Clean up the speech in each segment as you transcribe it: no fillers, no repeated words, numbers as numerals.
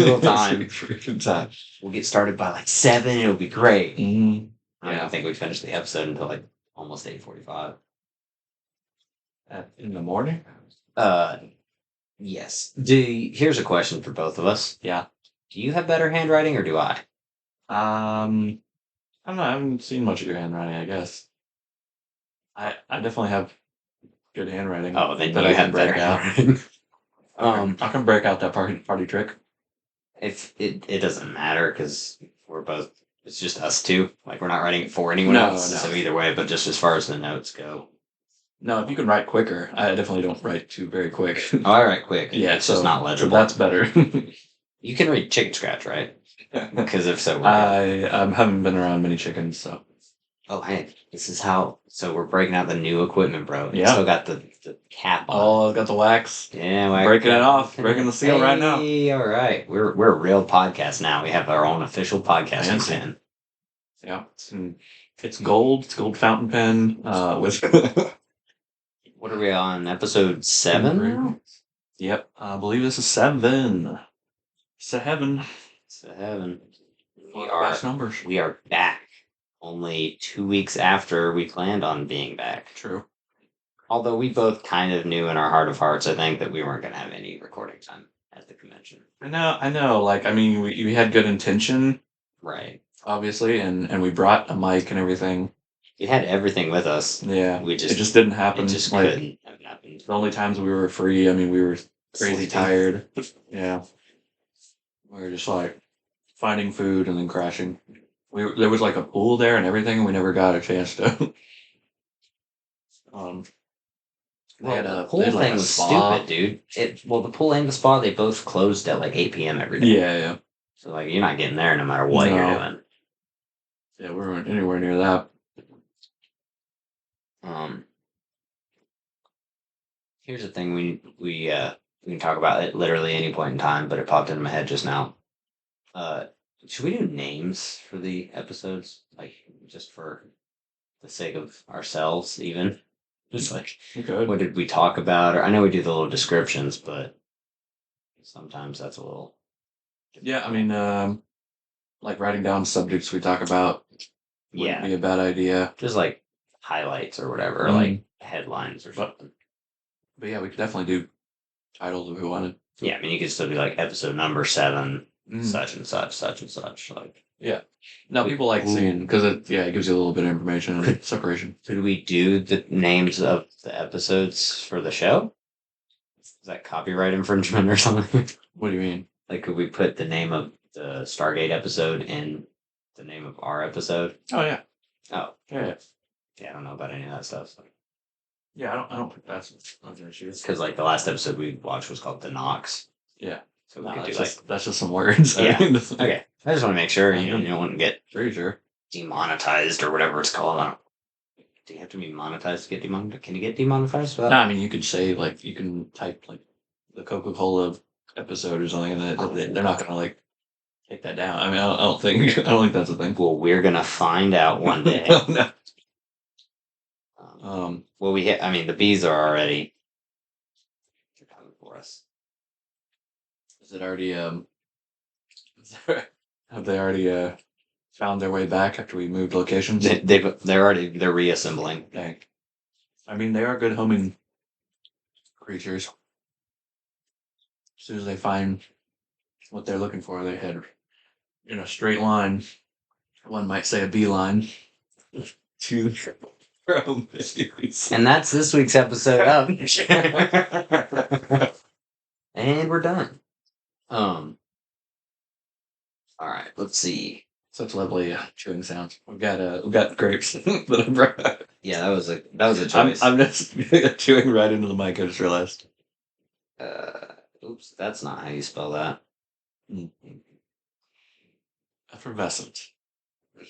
real time. Real time. We'll get started by like 7. It'll be great. Mm-hmm. I don't think we finished the episode until like almost 8:45. In the morning? Yes. Here's a question for both of us. Yeah. Do you have better handwriting or do I? I don't know. I haven't seen much of your handwriting, I guess. I definitely have good handwriting. Oh, then that you I have can better break out. handwriting. I can break out that party trick. If it doesn't matter because we're both. It's just us two. Like we're not writing it for anyone No, else. no. So either way, but just as far as the notes go. No, if you can write quicker, I definitely don't write too very quick. Oh, I write quick. Yeah, it's just not legible. So that's better. You can read chicken scratch, right? Because if so, I haven't been around many chickens, so. Oh, hey, this is how. So we're breaking out the new equipment, bro. It's Yeah. still got the cap on. Oh, I've got the wax. Yeah, breaking it off, breaking the seal right now. All right, we're a real podcast now. We have our own official podcasting pen. Yeah, it's gold. It's gold fountain pen with. What are we on? Episode 7 now? Yep, I believe this is 7. 7. We are back. Only 2 weeks after we planned on being back. True. Although we both kind of knew in our heart of hearts, I think, that we weren't going to have any recording time at the convention. I know. Like, I mean, we had good intention. Right. Obviously, and we brought a mic and everything. We had everything with us. Yeah. It just didn't happen. It just couldn't have happened. The only times we were free, I mean, we were crazy tired. Yeah. We were just like finding food and then crashing. There was like a pool there and everything, and we never got a chance to. The pool thing was stupid, dude. The pool and the spa, they both closed at like 8 p.m. every day. Yeah. So like you're not getting there no matter what you're doing. Yeah, we weren't anywhere near that. Here's the thing we can talk about it literally any point in time, but it popped into my head just now. Should we do names for the episodes? Like, just for the sake of ourselves, even? Just like, what did we talk about? Or I know we do the little descriptions, but sometimes that's a little... Yeah, I mean, like writing down subjects we talk about wouldn't be a bad idea. Just like highlights or whatever, or like headlines or something. But yeah, we could definitely do titles if we wanted. Yeah, I mean, you could still do like episode number 7... such and such, such and such. Like, yeah. No, people like seeing because it gives you a little bit of information and separation. Could we do the names of the episodes for the show? Is that copyright infringement or something? What do you mean? Like, could we put the name of the Stargate episode in the name of our episode? Oh yeah. Oh yeah. Yeah, I don't know about any of that stuff. So. Yeah, I don't think that's an issue. Because like the last episode we watched was called The Knox. Yeah. So we could do that's just some words. Yeah. Okay. I just want to make sure you don't want to get pretty sure demonetized or whatever it's called. Do you have to be monetized to get demonetized? Can you get demonetized for that? No, I mean you could say like you can type like the Coca-Cola episode or something, and they're not gonna like take that down. I mean I don't think that's a thing. Well, we're gonna find out one day. No. Well, the bees are already coming for us. Is it already have they already found their way back after we moved locations? They're reassembling. Dang. I mean, they are good homing creatures. As soon as they find what they're looking for, they head in a straight line. One might say a beeline to from and that's this week's episode of. And we're done. All right, let's see. Such lovely chewing sounds. We've got grapes that I brought. Yeah, that was a choice. I'm just chewing right into the mic. I just realized. Oops, that's not how you spell that. Effervescent.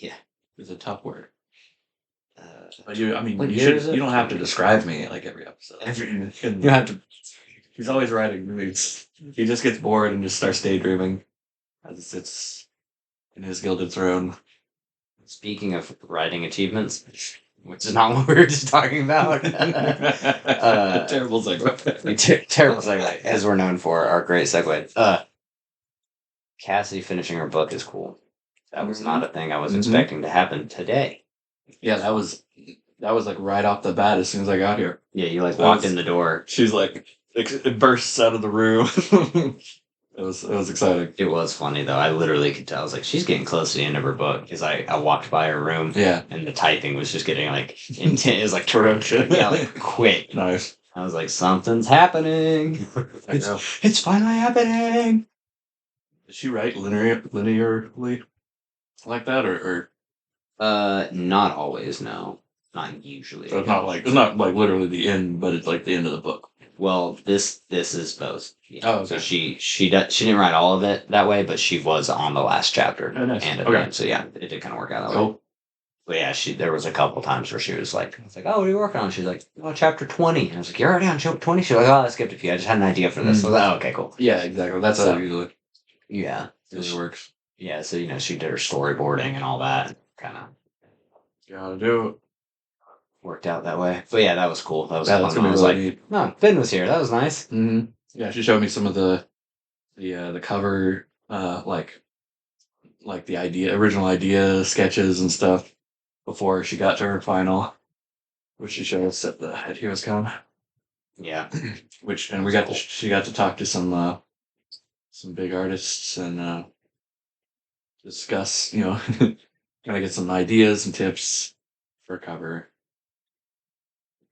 Yeah, it's a tough word. But you don't have to describe me like every episode. You have to. He's always writing. He just gets bored and just starts daydreaming as he sits in his gilded throne. Speaking of writing achievements, which is not what we were just talking about. Terrible segue. Terrible segue, as we're known for our great segue. Cassie finishing her book is cool. That was Mhm. not a thing I was Mhm. expecting to happen today. Yeah, that was like right off the bat as soon as I got here. Yeah, you like That walked was- in the door. She's like it bursts out of the room. It was exciting. It was funny though. I literally could tell. I was like, she's getting close to the end of her book because I walked by her room Yeah. and the typing was just getting like intense. It was like Ferocious. yeah, like quick. Nice. I was like, something's happening. I know. It's finally happening. Did she write linearly like that, or Not always. No, not usually. so it's not like literally the end, but it's like the end of the book. Well, this is both. Yeah. Oh, okay. So she didn't write all of it that way, but she was on the last chapter Oh, nice. and at Okay. the end. So yeah, it did kind of work out that way. Cool. But yeah, there was a couple times where she was like, I was like, oh, what are you working on? She's like, oh, chapter 20. And I was like, you're already on chapter 20? She's like, oh, I skipped a few. I just had an idea for this. I was like, oh, okay, cool. Yeah, exactly. That's how So- it usually Yeah. works. Yeah, so she did her storyboarding and all that. Kind of Gotta do it. worked out that way. But yeah, that was cool. That was Yeah, fun. that's gonna I be was really like, neat. no, Finn was here. That was nice. Mm-hmm. Yeah, she showed me some of the cover, like the original idea sketches and stuff before she got to her final, which she showed us at Heroes Con. Yeah. And she got to talk to some big artists and discuss, kind of get some ideas and tips for a cover.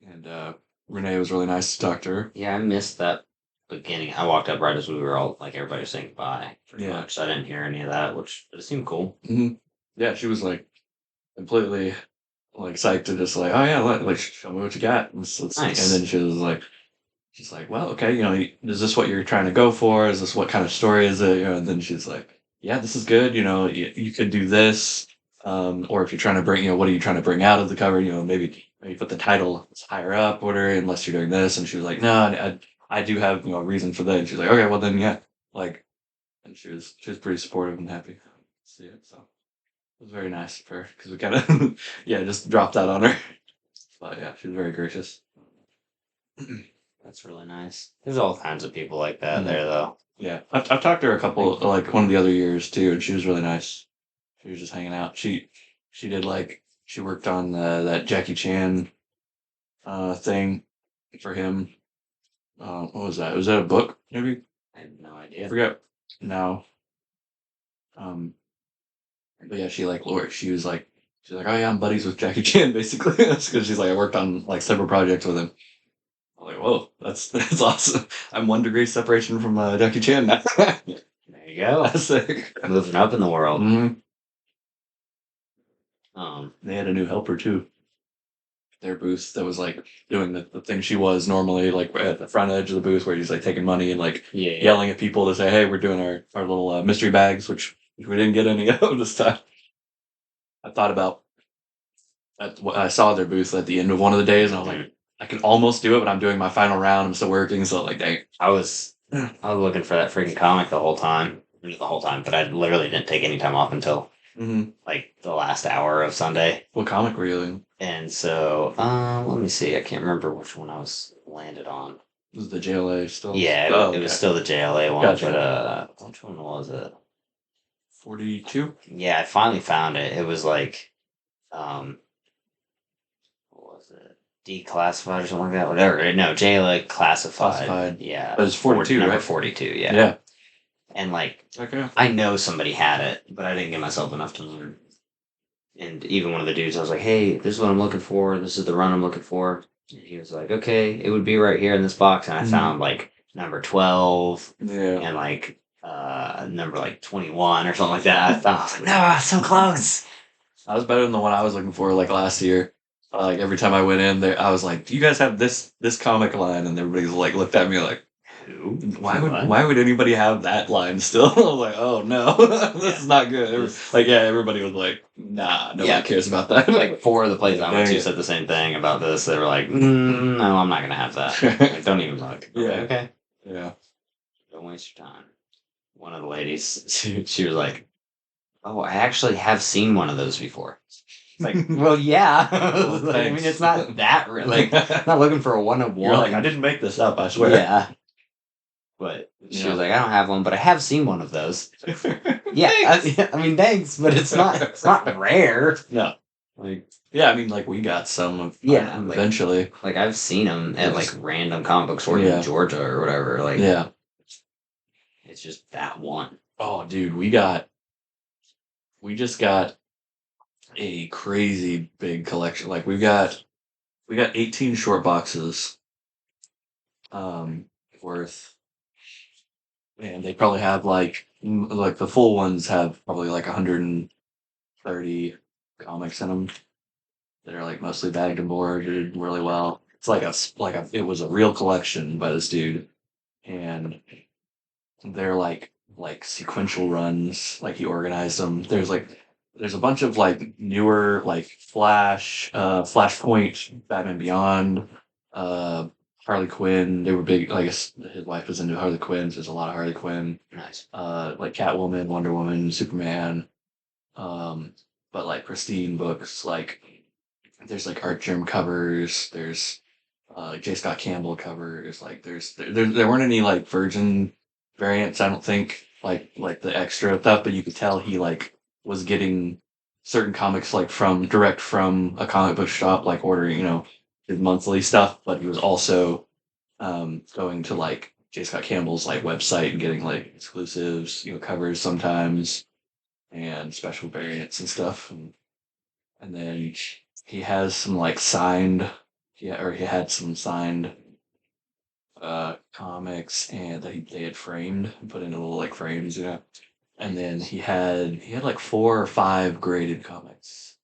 And Renee was really nice to talk to her. Yeah, I missed that beginning. I walked up right as we were all, like, everybody was saying goodbye. Pretty Yeah. much. So I didn't hear any of that, but it seemed cool. Mm-hmm. Yeah, she was like completely like psyched to just like, oh yeah, like show me what you got. Nice. And then she's like, well, okay, is this what you're trying to go for? Is this what kind of story is it? And then she's like, yeah, this is good. You could do this. Or if you're trying to bring, what are you trying to bring out of the cover? Maybe put the title higher up, whatever, unless you're doing this. And she was like, no, I do have a reason for that. And she's like, okay, well then, yeah, like, and she was pretty supportive and happy to see it. So it was very nice of her because we kind of, just dropped that on her. But yeah, she was very gracious. That's really nice. There's all kinds of people like that Mhm. there, though. Yeah, I've talked to her a couple, like one of the other years too, and she was really nice. She was just hanging out. She did she worked on that Jackie Chan thing for him. What was that? Was that a book? Maybe I have no I idea. forget now. But yeah, she was like, oh yeah, I'm buddies with Jackie Chan basically. That's because she's like, I worked on like several projects with him. I'm like, whoa, that's awesome. I'm 1 degree separation from Jackie Chan now. There you go. That's sick. Moving up in the world. Mhm. They They had a new helper too. Their booth that was like doing the thing she was normally, like at the front edge of the booth where he's like taking money and like yeah. yelling at people to say, hey, we're doing our little mystery bags, which we didn't get any of this time. I thought about I saw their booth at the end of one of the days and I was like, I can almost do it, but I'm doing my final round. I'm still working, so like, dang. I was looking for that freaking comic the whole time. Not the whole time, but I literally didn't take any time off until Mm-hmm. like the last hour of Sunday. What comic were you in? And so, let me see. I can't remember which one I was landed on. Was the JLA still? Yeah, it, Oh, it was okay. still the JLA one, Gotcha. but which one was it? 42? Yeah, I finally found it. It was like, what was it? Declassified or something like that. Whatever. No, JLA classified. Classified. Yeah, But it's 42, number right? 42. Yeah. Yeah. And like, Okay. I know somebody had it, but I didn't give myself enough to learn. And even one of the dudes, I was like, hey, this is what I'm looking for. This is the run I'm looking for. And he was like, okay, it would be right here in this box. And I found like number 12 Yeah. and like number like 21 or something like that. I was like, no, so close. That was better than the one I was looking for like last year. Like every time I went in there, I was like, do you guys have this comic line? And everybody's like looked at me like, Who? why would anybody have that line still? I was like, oh no, this is not good. Everybody was like, nah, nobody cares about that. Like 4 of the places I went Yeah. to said the same thing about this. They were like, no, I'm not going to have that. Like, don't even look. Yeah. Okay. Yeah. Don't waste your time. One of the ladies, she was like, oh, I actually have seen one of those before. It's like, well, yeah. Well, I mean, thanks. it's not that real. Like, I'm not looking for a one of one. You're like, I didn't make this up, I swear. Yeah. But she Yeah. was like, I don't have one, but I have seen one of those. Yeah, Thanks. I mean, thanks, but it's not rare. No. Like, Yeah, I mean, like we got some of yeah, like, eventually. like I've seen them at like random comic book stores Yeah. in Georgia or whatever. Like, Yeah. it's just that one. Oh, dude, we just got a crazy big collection. Like we got 18 short boxes, worth, and they probably have like the full ones have probably like 130 comics in them that are like mostly bagged and boarded really well. It's it was a real collection by this dude, and they're like sequential runs. Like he organized them. There's a bunch of like newer like Flash, Flashpoint, Batman Beyond, uh, Harley Quinn. They were big. Like his wife was into Harley Quinn. So there's a lot of Harley Quinn. Nice. Like Catwoman, Wonder Woman, Superman. Um, but like pristine books. Like there's like Art Germ covers. There's like J. Scott Campbell covers. Like there weren't any like Virgin variants. I don't think like the extra stuff, but you could tell he like was getting certain comics like from direct from a comic book shop, like ordering his monthly stuff. But he was also going to like J. Scott Campbell's like website and getting like exclusives, covers sometimes and special variants and stuff. And then he has some like signed, yeah, or he had some signed comics and they had framed and put into little like frames, And then he had like 4 or 5 graded comics.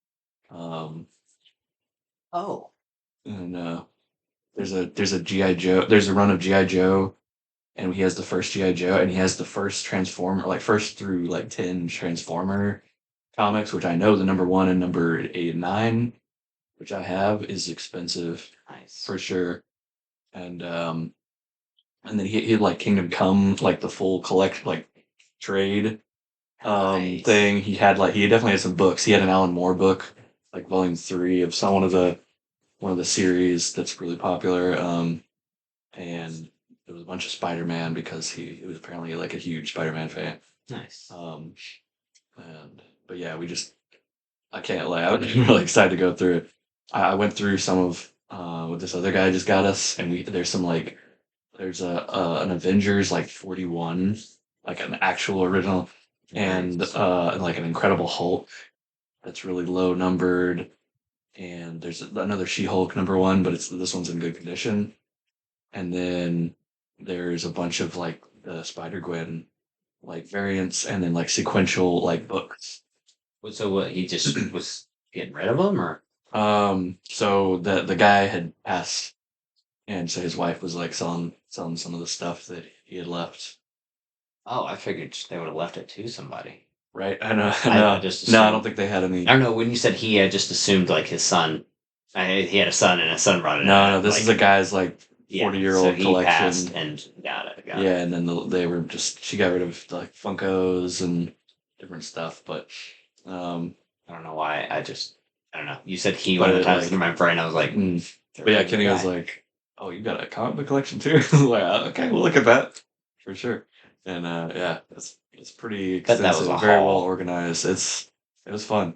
Um, Oh, and there's a GI Joe, there's a run of GI Joe, and he has the first GI Joe, and he has the first Transformer, like first through like 10 Transformer comics, which I know the number 1 and number 8 and 9, which I have, is expensive nice. for sure. And then he had like Kingdom Come, like the full collect like trade Nice. thing. He definitely had some books. He had an Alan Moore book, like volume 3 of one of the series that's really popular. And there was a bunch of Spider-Man because he was apparently like a huge Spider-Man fan. Nice. But yeah, I can't lie. I'm really excited to go through it. I went through some of what this other guy just got us, and there's an Avengers like 41, like an actual original, and Nice. and like an Incredible Hulk that's really low numbered, and there's another She-Hulk number 1, but this one's in good condition, and then there's a bunch of like the Spider-Gwen like variants, and then like sequential like books. So what? He just was getting rid of them, or So the guy had passed, and so his wife was like selling some of the stuff that he had left. oh, I figured they would have left it to somebody. Right? I know. I just No, I assumed. don't think they had any. I don't know. When you said he, I just assumed like his son. He had a son, and his son brought it No, out. no. This is a guy's like 40-year-old so he collection. passed and got it. Yeah, and then they were she got rid of like Funkos and different stuff, but I don't know why. I don't know. You said he But one of the it, times like- in my brain. I was like, but yeah, Kenny was like, "Oh, you got a comic book collection too?" I was like, okay, we'll look at that for sure. And yeah, it's pretty Bet that was extensive, a very well haul. organized. It was fun.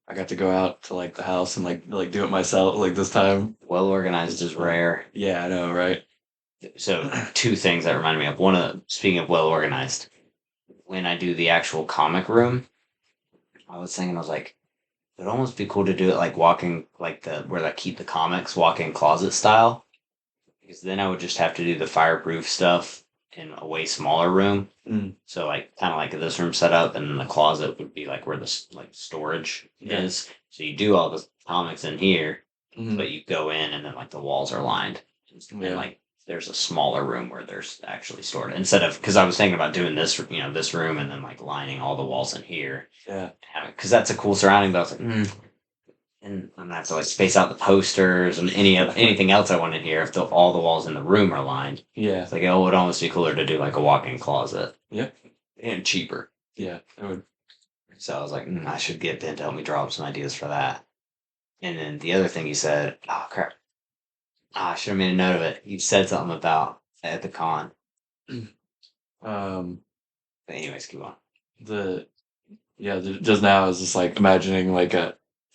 I got to go out to like the house and like do it myself like this time. well organized is rare. Yeah, I know, right? So 2 things that reminded me of. Speaking of well organized, when I do the actual comic room, I was thinking, I was like, it'd almost be cool to do it like walking, like where I keep the comics, walk-in closet style, because then I would just have to do the fireproof stuff in a way smaller room. Mm. So like kind of like this room set up, and then the closet would be like where the like storage Yeah. is. So you do all the comics in here, Mhm. but you go in, and then like the walls are lined, and Yeah. like there's a smaller room where there's actually stored instead of, because I was thinking about doing this, this room, and then like lining all the walls in here, Yeah. because that's a cool surrounding. But I was like, and I'm gonna have to like space out the posters and anything else I want in here if all the walls in the room are lined. Yeah. It's like, it would almost be cooler to do like a walk-in closet. Yeah. And cheaper. Yeah. It would. So I was like, I should get Ben to help me draw up some ideas for that. And then the other thing you said, oh crap, I should have made a note of it. You said something about at the con. But anyways, keep on. Just now I was just like imagining like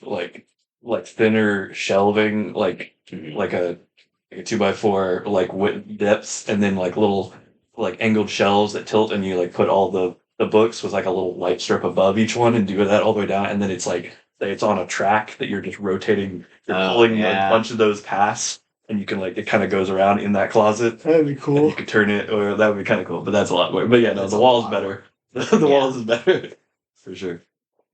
like thinner shelving, Mhm. like a 2x4 like with depths, and then like little like angled shelves that tilt, and you like put all the books with like a little light strip above each one, and do that all the way down, and then it's like say it's on a track that you're just rotating, you're Oh, pulling a yeah. bunch of those past, and you can like it kind of goes around in that closet. That'd be And cool. you could turn it, or that would be kind of cool. But that's a lot more. But yeah, no, That's the a wall is lot of better. work. The Yeah. walls is better for sure.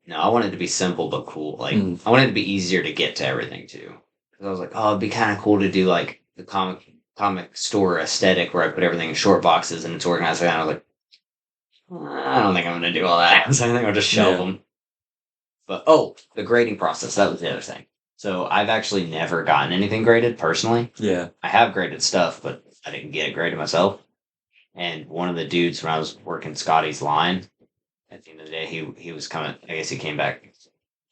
No, I wanted it to be simple but cool. Like Mm. I wanted it to be easier to get to everything too. Because I was like, oh, it'd be kind of cool to do like the comic store aesthetic where I put everything in short boxes and it's organized. And I was like, I don't think I'm gonna do all that. So I think I'll just shelve Yeah. them. But oh, the grading process, that was the other thing. So I've actually never gotten anything graded personally. Yeah. I have graded stuff, but I didn't get it graded myself. And one of the dudes when I was working Scotty's line, at the end of the day, he was coming. I guess he came back.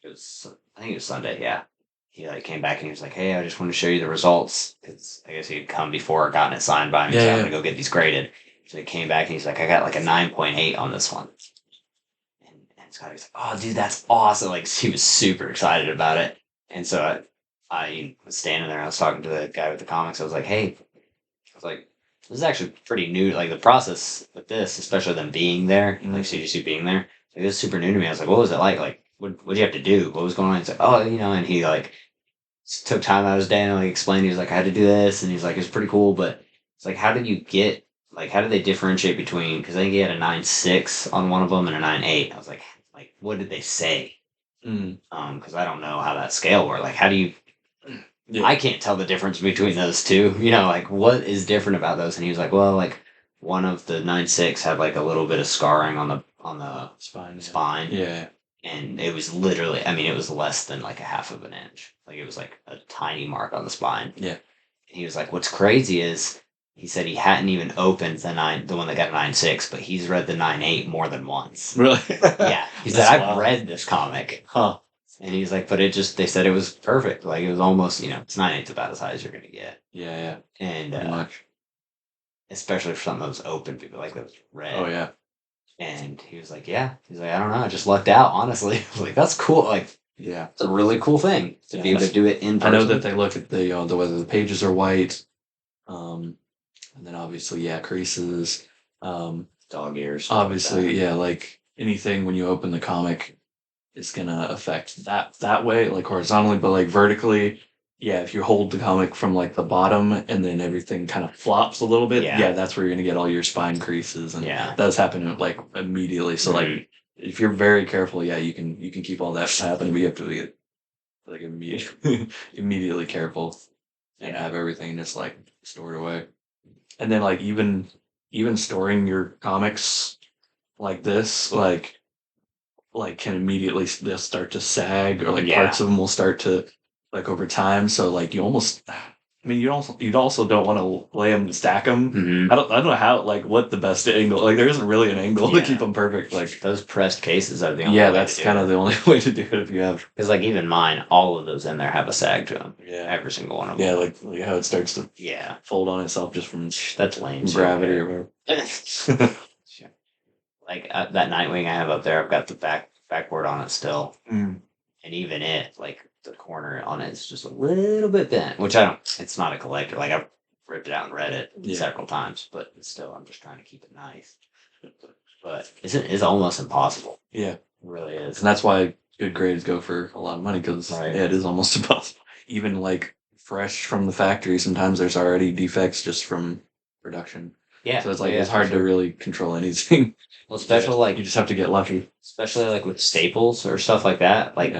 It was I think it was Sunday. Yeah, he like came back and he was like, "Hey, I just want to show you the results." Because I guess he had come before, gotten it signed by me. Yeah, So I'm yeah. gonna go get these graded. So he came back and he's like, "I got like a 9.8 on this one." And Scotty was like, "Oh, dude, that's awesome!" Like he was super excited about it. And so I was standing there. I was talking to the guy with the comics. I was like, "Hey," I was like, "This is actually pretty new. Like the process with this, especially them being there, like CGC being there, like this is super new to me." I was like, "What was it like? Like, what'd you have to do? What was going on?" He's like, "Oh, you know," and he like took time out of his day and like explained. He was like, "I had to do this," and he's like, "It's pretty cool." But it's like, how did you get? Like, how did they differentiate between? Because I think he had a 9.6 on one of them and a 9.8. I was like, what did they say? Mm. Because I don't know how that scale works. Like, how do you? Yeah. I can't tell the difference between those two. You know, like what is different about those? And he was like, well, like one of the 9.6 had like a little bit of scarring on the Spine. spine, Yeah. and it was literally, I mean, it was less than like a half of an inch. Like it was like a tiny mark on the spine. Yeah. And he was like, what's crazy is he said he hadn't even opened the one that got a 9.6, but he's read the 9.8 more than once. Really? Yeah, he said That's I've wild. read this comic. Huh. And he's like, but it just, they said it was perfect. Like, it was almost, it's 9.8's about as high as you're going to get. Yeah, yeah. And Pretty much. especially for something that was open, people like that was red. Oh yeah. And he was like, yeah. He's like, I don't know. I just lucked out, honestly. I was like, that's cool. Like, Yeah. it's a really cool thing to be able to do it in I person. know that they look at the whether the pages are white, and then obviously creases, Dog ears. obviously like anything when you open the comic is gonna affect that way, like horizontally, but like vertically, if you hold the comic from like the bottom and then everything kind of flops a little bit, Yeah. that's where you're gonna get all your spine creases, and Yeah. that's happening like immediately. So like if you're very careful, you can keep all that from happening, but you have to be like immediately careful and have everything just like stored away. And then like even storing your comics like this, like can immediately they'll start to sag, or like parts of them will start to like over time. So like you almost, I mean, you'd also don't want to lay them and stack them. Mhm. I don't know how like what the best angle. Like there isn't really an angle to keep them perfect. Like those pressed cases are the only way that's to do kind of it. the only way to do it if you have. Because like even mine, all of those in there have a sag to them. Yeah. Every single one of them. Yeah, like how it starts to fold on itself just from That's lame. gravity or whatever. Like that Nightwing I have up there, I've got the backboard on it still, Mm. and even it, like the corner on it, is just a little bit bent. Which I don't. It's not a collector. Like I've ripped it out and read it several times, but still, I'm just trying to keep it nice. But it's almost impossible. Yeah, it really is, and that's why good grades go for a lot of money, because it is almost impossible. Even like fresh from the factory, sometimes there's already defects just from production. Yeah, so it's like it's hard to really control anything. Well, especially like you just have to get lucky. Especially like with staples or stuff like that. Like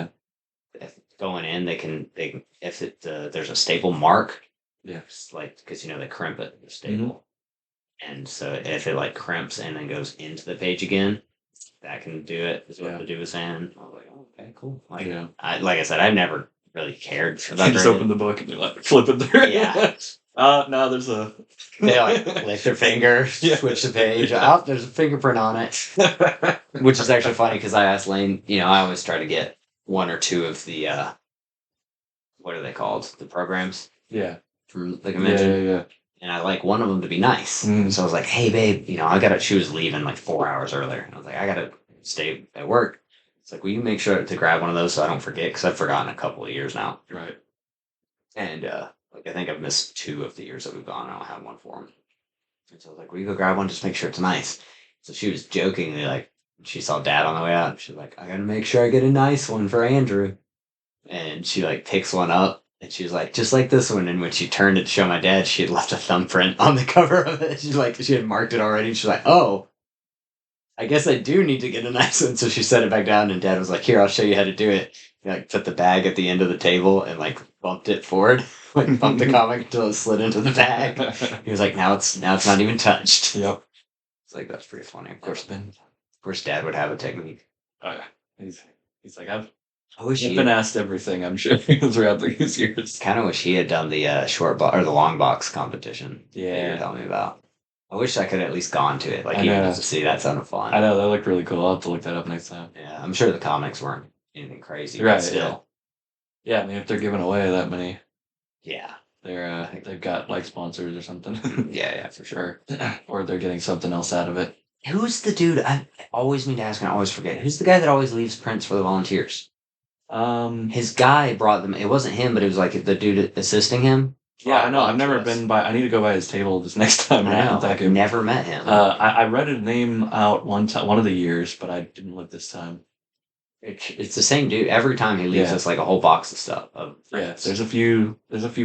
if going in, they can if it there's a staple mark. Yeah. Like because they crimp it the staple, and so if it like crimps and then goes into the page again, that can do it. Is what the dude was saying. I was like, oh, okay, cool. Like like I said, I've never really cared about. You just open the book and you like flip it through. Yeah. No, there's a. They like lift their finger, switch the page. Oh, there's a fingerprint on it. Which is actually funny because I asked Lane, I always try to get one or two of the, what are they called? The programs? Yeah. From the convention. Yeah. and I like one of them to be nice. So I was like, "Hey, babe, she was leaving like 4 hours earlier. And I was like, I gotta stay at work. It's like, will you make sure to grab one of those so I don't forget? Because I've forgotten a couple of years now. Right. And like I think I've missed 2 of the years that we've gone. I don't have one for him. And so I was like, will you go grab one? Just make sure it's nice. So she was jokingly like, she saw Dad on the way out. She's like, I gotta make sure I get a nice one for Andrew. And she like picks one up. And she was like, just like this one. And when she turned it to show my dad, she had left a thumbprint on the cover of it. She's like, she had marked it already. And she's like, oh, I guess I do need to get a nice one. So she set it back down, and Dad was like, "Here, I'll show you how to do it." He like put the bag at the end of the table and like bumped it forward, like bumped the comic until it slid into the bag. He was like, "Now it's not even touched." Yep. It's like that's pretty funny. Of course, Dad would have a technique. Oh yeah. He's like I've wish been asked everything. I'm sure throughout these years. Kind of wish he had done the short box or the long box competition. That you were telling me about. I wish I could have at least gone to it, like even just to see. That sounded fun. I know that looked really cool. I'll have to look that up next time. Yeah, I'm sure the comics weren't anything crazy, right? But still, yeah. I mean, if they're giving away that many, yeah, they've got like sponsors or something. yeah, for sure. Or they're getting something else out of it. Who's the dude? I always mean to ask and I always forget. Who's the guy that always leaves prints for the volunteers? His guy brought them. It wasn't him, but it was like the dude assisting him. Yeah, I know. I've never been by. I need to go by his table this next time. I know. I've never met him. I read his name out one of the years, but I didn't look this time. It's the same dude. Every time he leaves us like a whole box of stuff. There's a few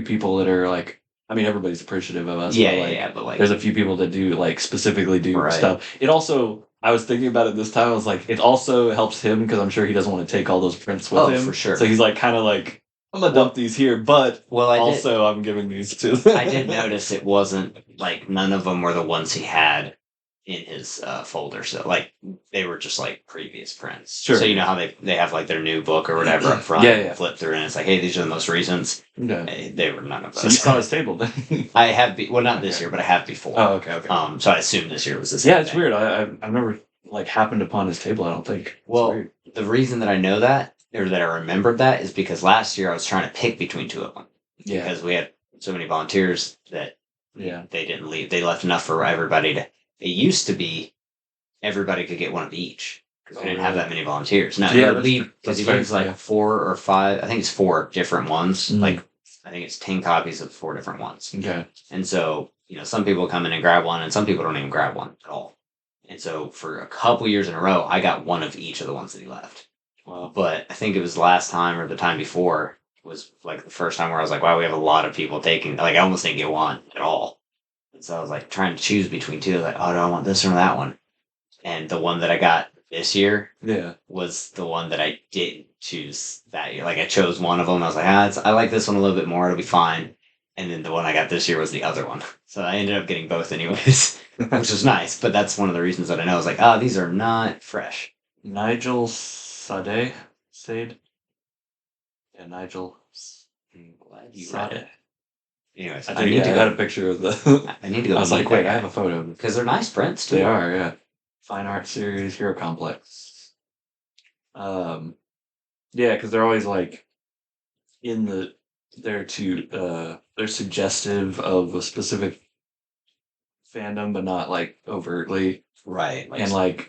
people that are like. I mean, everybody's appreciative of us. But like there's a few people that do like specifically do stuff. It also. I was thinking about it this time. I was like, it also helps him because I'm sure he doesn't want to take all those prints with him. For sure. So he's like, kind of like. I'm gonna dump these here, but I'm giving these to. I did notice it wasn't like none of them were the ones he had in his folder. So like they were just like previous prints. Sure. So you know how they have like their new book or whatever up front. Flip through and it's like, hey, these are the most recent. Okay. They were none of those. So you saw his table then. I have not this year, but I have before. Oh, okay. So I assume this year was the same. Yeah, it's weird. I've never like happened upon his table. I don't think. Well, the reason that I know that. Or that I remembered that is because last year I was trying to pick between 2 of them. Yeah. Because we had so many volunteers that they didn't leave. They left enough for everybody to. It used to be everybody could get one of each because we didn't have that many volunteers. No, he leaves like 4 or 5. I think it's 4 different ones. Mm. Like I think it's 10 copies of 4 different ones. Okay. And so some people come in and grab one, and some people don't even grab one at all. And so for a couple years in a row, I got one of each of the ones that he left. Wow. But I think it was last time or the time before was like the first time where I was like, wow, we have a lot of people taking, like I almost didn't get one at all. And so I was like trying to choose between 2, like, oh, do I want this or that one? And the one that I got this year was the one that I didn't choose that year. Like I chose one of them. I was like, I like this one a little bit more. It'll be fine. And then the one I got this year was the other one. So I ended up getting both anyways, which was nice. But that's one of the reasons that I know. I was like, these are not fresh. Nigel Sade. Yeah, Nigel. I'm glad you read it. Anyways, I got a picture of the. I need to go. I was like, wait, I have a photo because they're nice prints too. They are, yeah. Fine art series, Hero Complex. Yeah, because they're always like they're suggestive of a specific fandom, but not like overtly. Right.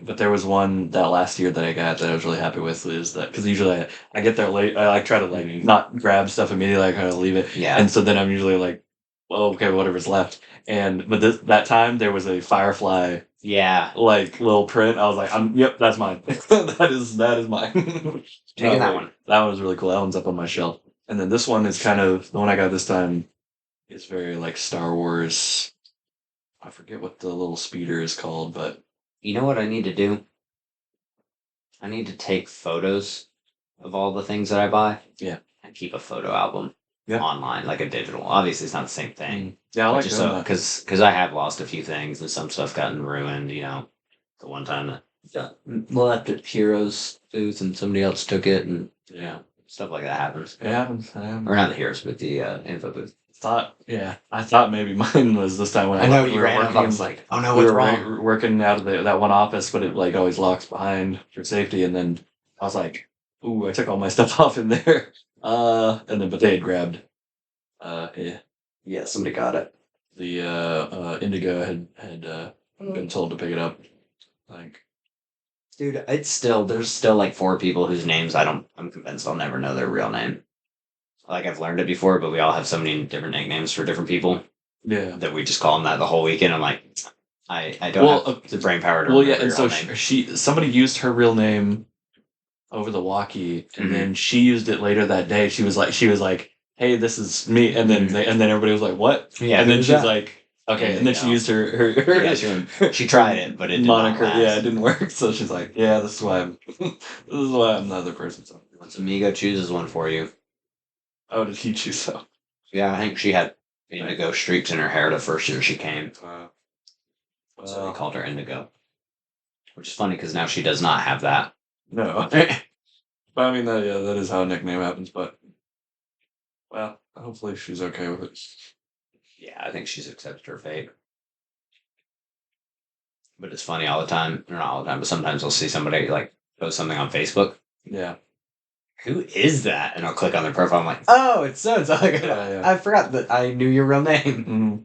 But there was one that last year that I got that I was really happy with is that because usually I get there late. I like try to like not grab stuff immediately. I kind of leave it. Yeah. And so then I'm usually like, well, okay, whatever's left. But that time there was a Firefly. Yeah. Like little print. I was like, yep, that's mine. that is mine. Taking that one. That one was really cool. That one's up on my shelf. And then this one is kind of the one I got this time. Is very like Star Wars. I forget what the little speeder is called, but you know what I need to do? I need to take photos of all the things that I buy. Yeah. And keep a photo album online, like a digital. Obviously, it's not the same thing. Yeah, I like just that. Because I have lost a few things and some stuff gotten ruined, The one time that left at Heroes booth and somebody else took it and, stuff like that happens. It happens. Or not the Heroes, but the info booth. I thought maybe mine was this time when I know you ran up. I was like, oh no, what's wrong? Working out of that one office, but it like always locks behind for safety. And then I was like, ooh, I took all my stuff off in there. But they had grabbed. Yeah, somebody got it. Indigo had been told to pick it up. Like, Dude, there's still like 4 people whose names I'm convinced I'll never know their real name. Like I've learned it before, but we all have so many different nicknames for different people yeah. that we just call them that the whole weekend. I'm like, I don't have the brain power to Well, yeah, remember and your so real name. somebody used her real name over the walkie, and then she used it later that day. She was like, "Hey, this is me," and then and then everybody was like, "What?" Yeah, and then who's she's that? like, "Okay," and then she Indigo. used her Yeah, she tried it, but it did not moniker. Yeah, it last. didn't work. So she's like, "Yeah, this is why I'm this is why I'm the other person." So, Once Amigo chooses one for you. oh, did he choose so? Yeah, I think she had indigo streaks in her hair the first year she came. So they called her Indigo. Which is funny because now she does not have that. No, but I mean that is how a nickname happens. But well, hopefully she's okay with it. Yeah, I think she's accepted her fate. But it's funny all the time. Or not all the time, but sometimes I'll see somebody like post something on Facebook. Yeah. Who is that? And I'll click on their profile. I'm like, oh, it's so and so. I forgot that I knew your real name. Mm-hmm.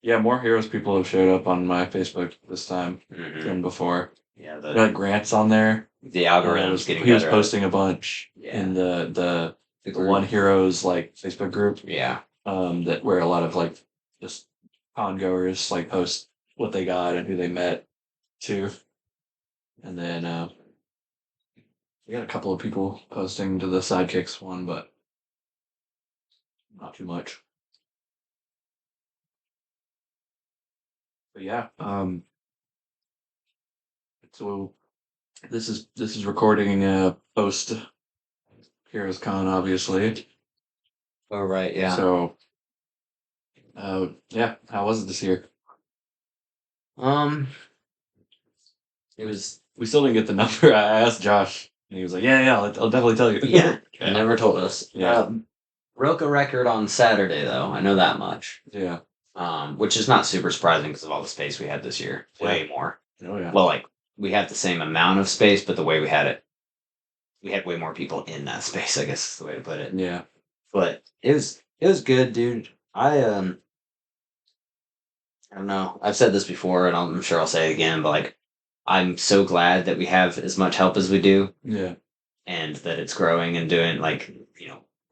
Yeah, more Heroes people have showed up on my Facebook this time than before. Yeah, like Grant's on there. The algorithm's getting he was better. posting a bunch in the One Heroes like Facebook group. Yeah. That where a lot of like just con goers like post what they got and who they met too. And then we got a couple of people posting to the sidekicks one, but not too much. But yeah, so this is recording post Heroes Con, obviously. Oh right, yeah. So, yeah, how was it this year? It was. We still didn't get the number. I asked Josh, and he was like, "Yeah, I'll definitely tell you." Yeah, never told us. Yeah. Broke a record on Saturday though. I know that much. Yeah. Which is not super surprising because of all the space we had this year. Way more. Oh yeah. Well, like we had the same amount of space, but the way we had it, we had way more people in that space. I guess is the way to put it. Yeah. But it was good, dude. I don't know. I've said this before, and I'm sure I'll say it again. But like, I'm so glad that we have as much help as we do. Yeah. And that it's growing and doing like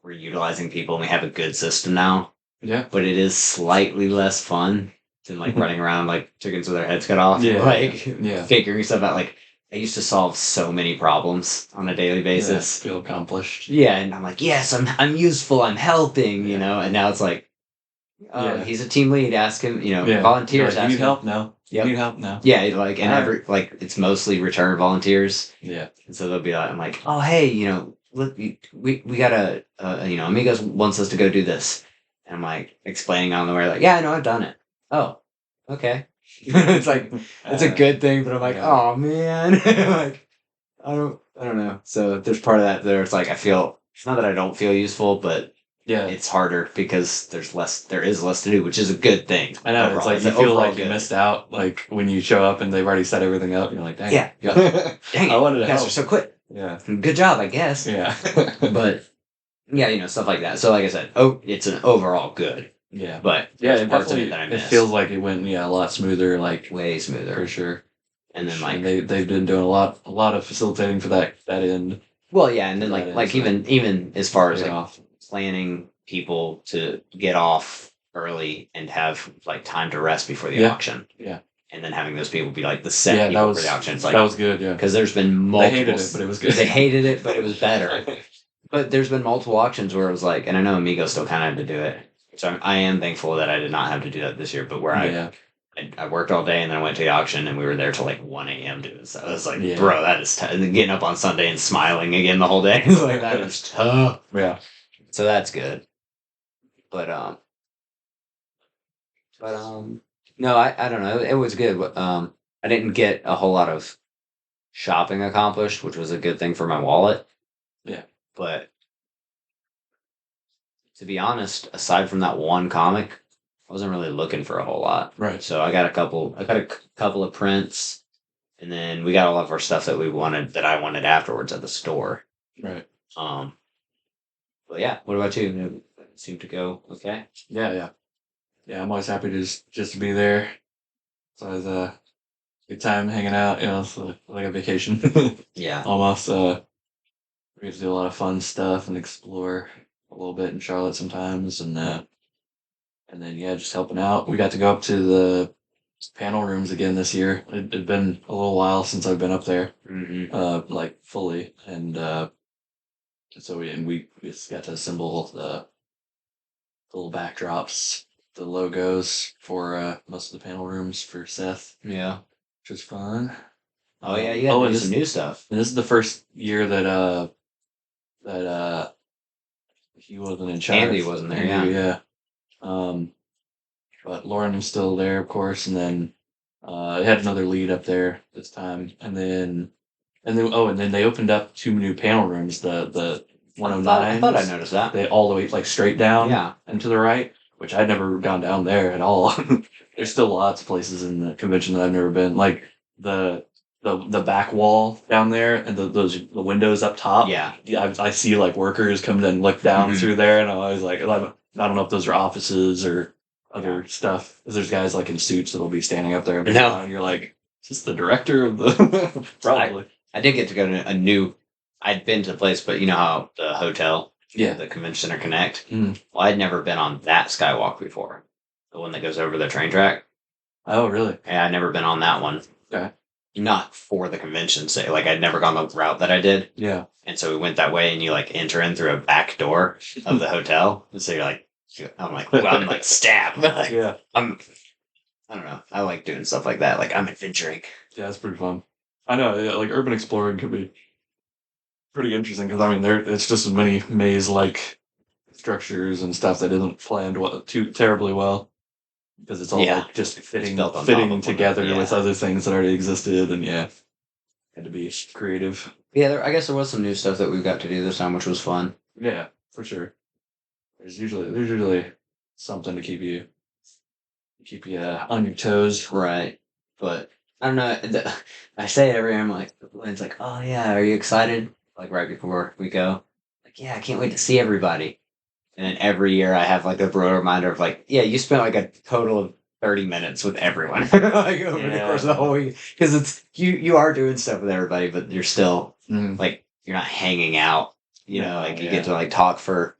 we're utilizing people and we have a good system now. Yeah. But it is slightly less fun than like running around like chickens with their heads cut off. Yeah. Like figuring stuff out. Like I used to solve so many problems on a daily basis. Feel accomplished. Yeah, and I'm like, yes, I'm useful, I'm helping, and now it's like he's a team lead, ask him, volunteers you ask need him. help now. Yep. You need help now. Yeah, like and like it's mostly return volunteers. Yeah. And so they'll be like, I'm like, oh hey, look, we got Amigos wants us to go do this. And I'm like explaining on the way, like, yeah, I know I've done it. Oh, okay. It's like it's a good thing, but I'm like, oh man. Like I don't know. So there's part of that there it's like I feel it's not that I don't feel useful, but it's harder because there is less to do, which is a good thing. I know, overall. It's like you feel like you missed out, like when you show up and they've already set everything up. You're like, dang, dang it, I wanted to you guys help. are so quick. Yeah, good job, I guess. Yeah, but stuff like that. So, like I said, it's an overall good. Yeah, but it definitely it feels like it went a lot smoother, like way smoother for sure. And then like they've been doing a lot of facilitating for that end. Well, yeah, and then like even as far as like planning people to get off early and have like time to rest before the auction. Yeah. And then having those people be like the set people for the auction. It's like, that was good, yeah. Because there's been multiple. They hated it, but it was good. They hated it, but it was better. But there's been multiple auctions where it was like, and I know Amigo still kind of had to do it. So I am thankful that I did not have to do that this year. But where I worked all day and then I went to the auction and we were there till like 1 a.m. doing it. So I was like, bro, that is tough. And then getting up on Sunday and smiling again the whole day. Like, that is tough. Yeah. So that's good. But no, I don't know. It was good. I didn't get a whole lot of shopping accomplished, which was a good thing for my wallet. Yeah. But to be honest, aside from that one comic, I wasn't really looking for a whole lot. Right. So I got a couple of prints, and then we got all of our stuff that I wanted afterwards at the store. Right. But yeah, what about you? It seemed to go okay. Yeah. yeah, I'm always happy to just to be there. It's always a good time hanging out. You know, it's like a vacation Yeah. almost. We get to do a lot of fun stuff and explore a little bit in Charlotte sometimes, and then yeah, just helping out. We got to go up to the panel rooms again this year. It'd been a little while since I've been up there, Mm-hmm. like fully, and so we just got to assemble the little backdrops, the logos for most of the panel rooms for Seth, Yeah. which was fun. Oh yeah, you got to And do some new stuff. this is the first year that he wasn't in charge. Andy wasn't there, Andrew, yeah. yeah. But Lauren was still there, of course, and then I had another lead up there this time, and then they opened up 2 new panel rooms. The 109. I thought I noticed that. They all the way like straight down, Yeah. and to the right, which I'd never gone down there at all. There's still lots of places in the convention that I've never been, like the back wall down there, and the windows up top. Yeah. I see like workers come and look down Mhm. through there, and I was like, I don't know if those are offices or other stuff. 'Cause there's guys like in suits that'll be standing up there, and you're like, is this the director of the? Probably. I did get to go to a new. I'd been to the place, but you know how the hotel, Yeah. the convention center connect. Mm. Well, I'd never been on that skywalk before, the one that goes over the train track. Oh, really? Yeah, I'd never been on that one. Okay. Not for the convention say, like I'd never gone the route that I did, Yeah. and so we went that way, and you like enter in through a back door of the hotel, and so you're like, I'm like, well, I'm like stabbed. Like, Yeah. I don't know. I like doing stuff like that. Like I'm adventuring. Yeah, it's pretty fun. I know, yeah, like urban exploring could be pretty interesting because I mean, it's just as many maze-like structures and stuff that isn't planned too terribly well because it's all Yeah. like just fitting built on top of one together another, with yeah. other things that already existed, and yeah, had to be creative. Yeah, I guess there was some new stuff that we got to do this time, which was fun. Yeah, for sure. There's usually something to keep you on your toes. Right. But I don't know. I say it every year. I'm like, it's like, oh yeah, are you excited? Like right before we go. Like, yeah, I can't wait to see everybody. And then every year I have like a brutal reminder of like, yeah, you spent like a total of 30 minutes with everyone like over the course of the whole week. Because it's you are doing stuff with everybody, but you're still like you're not hanging out. You know, like you get to like talk for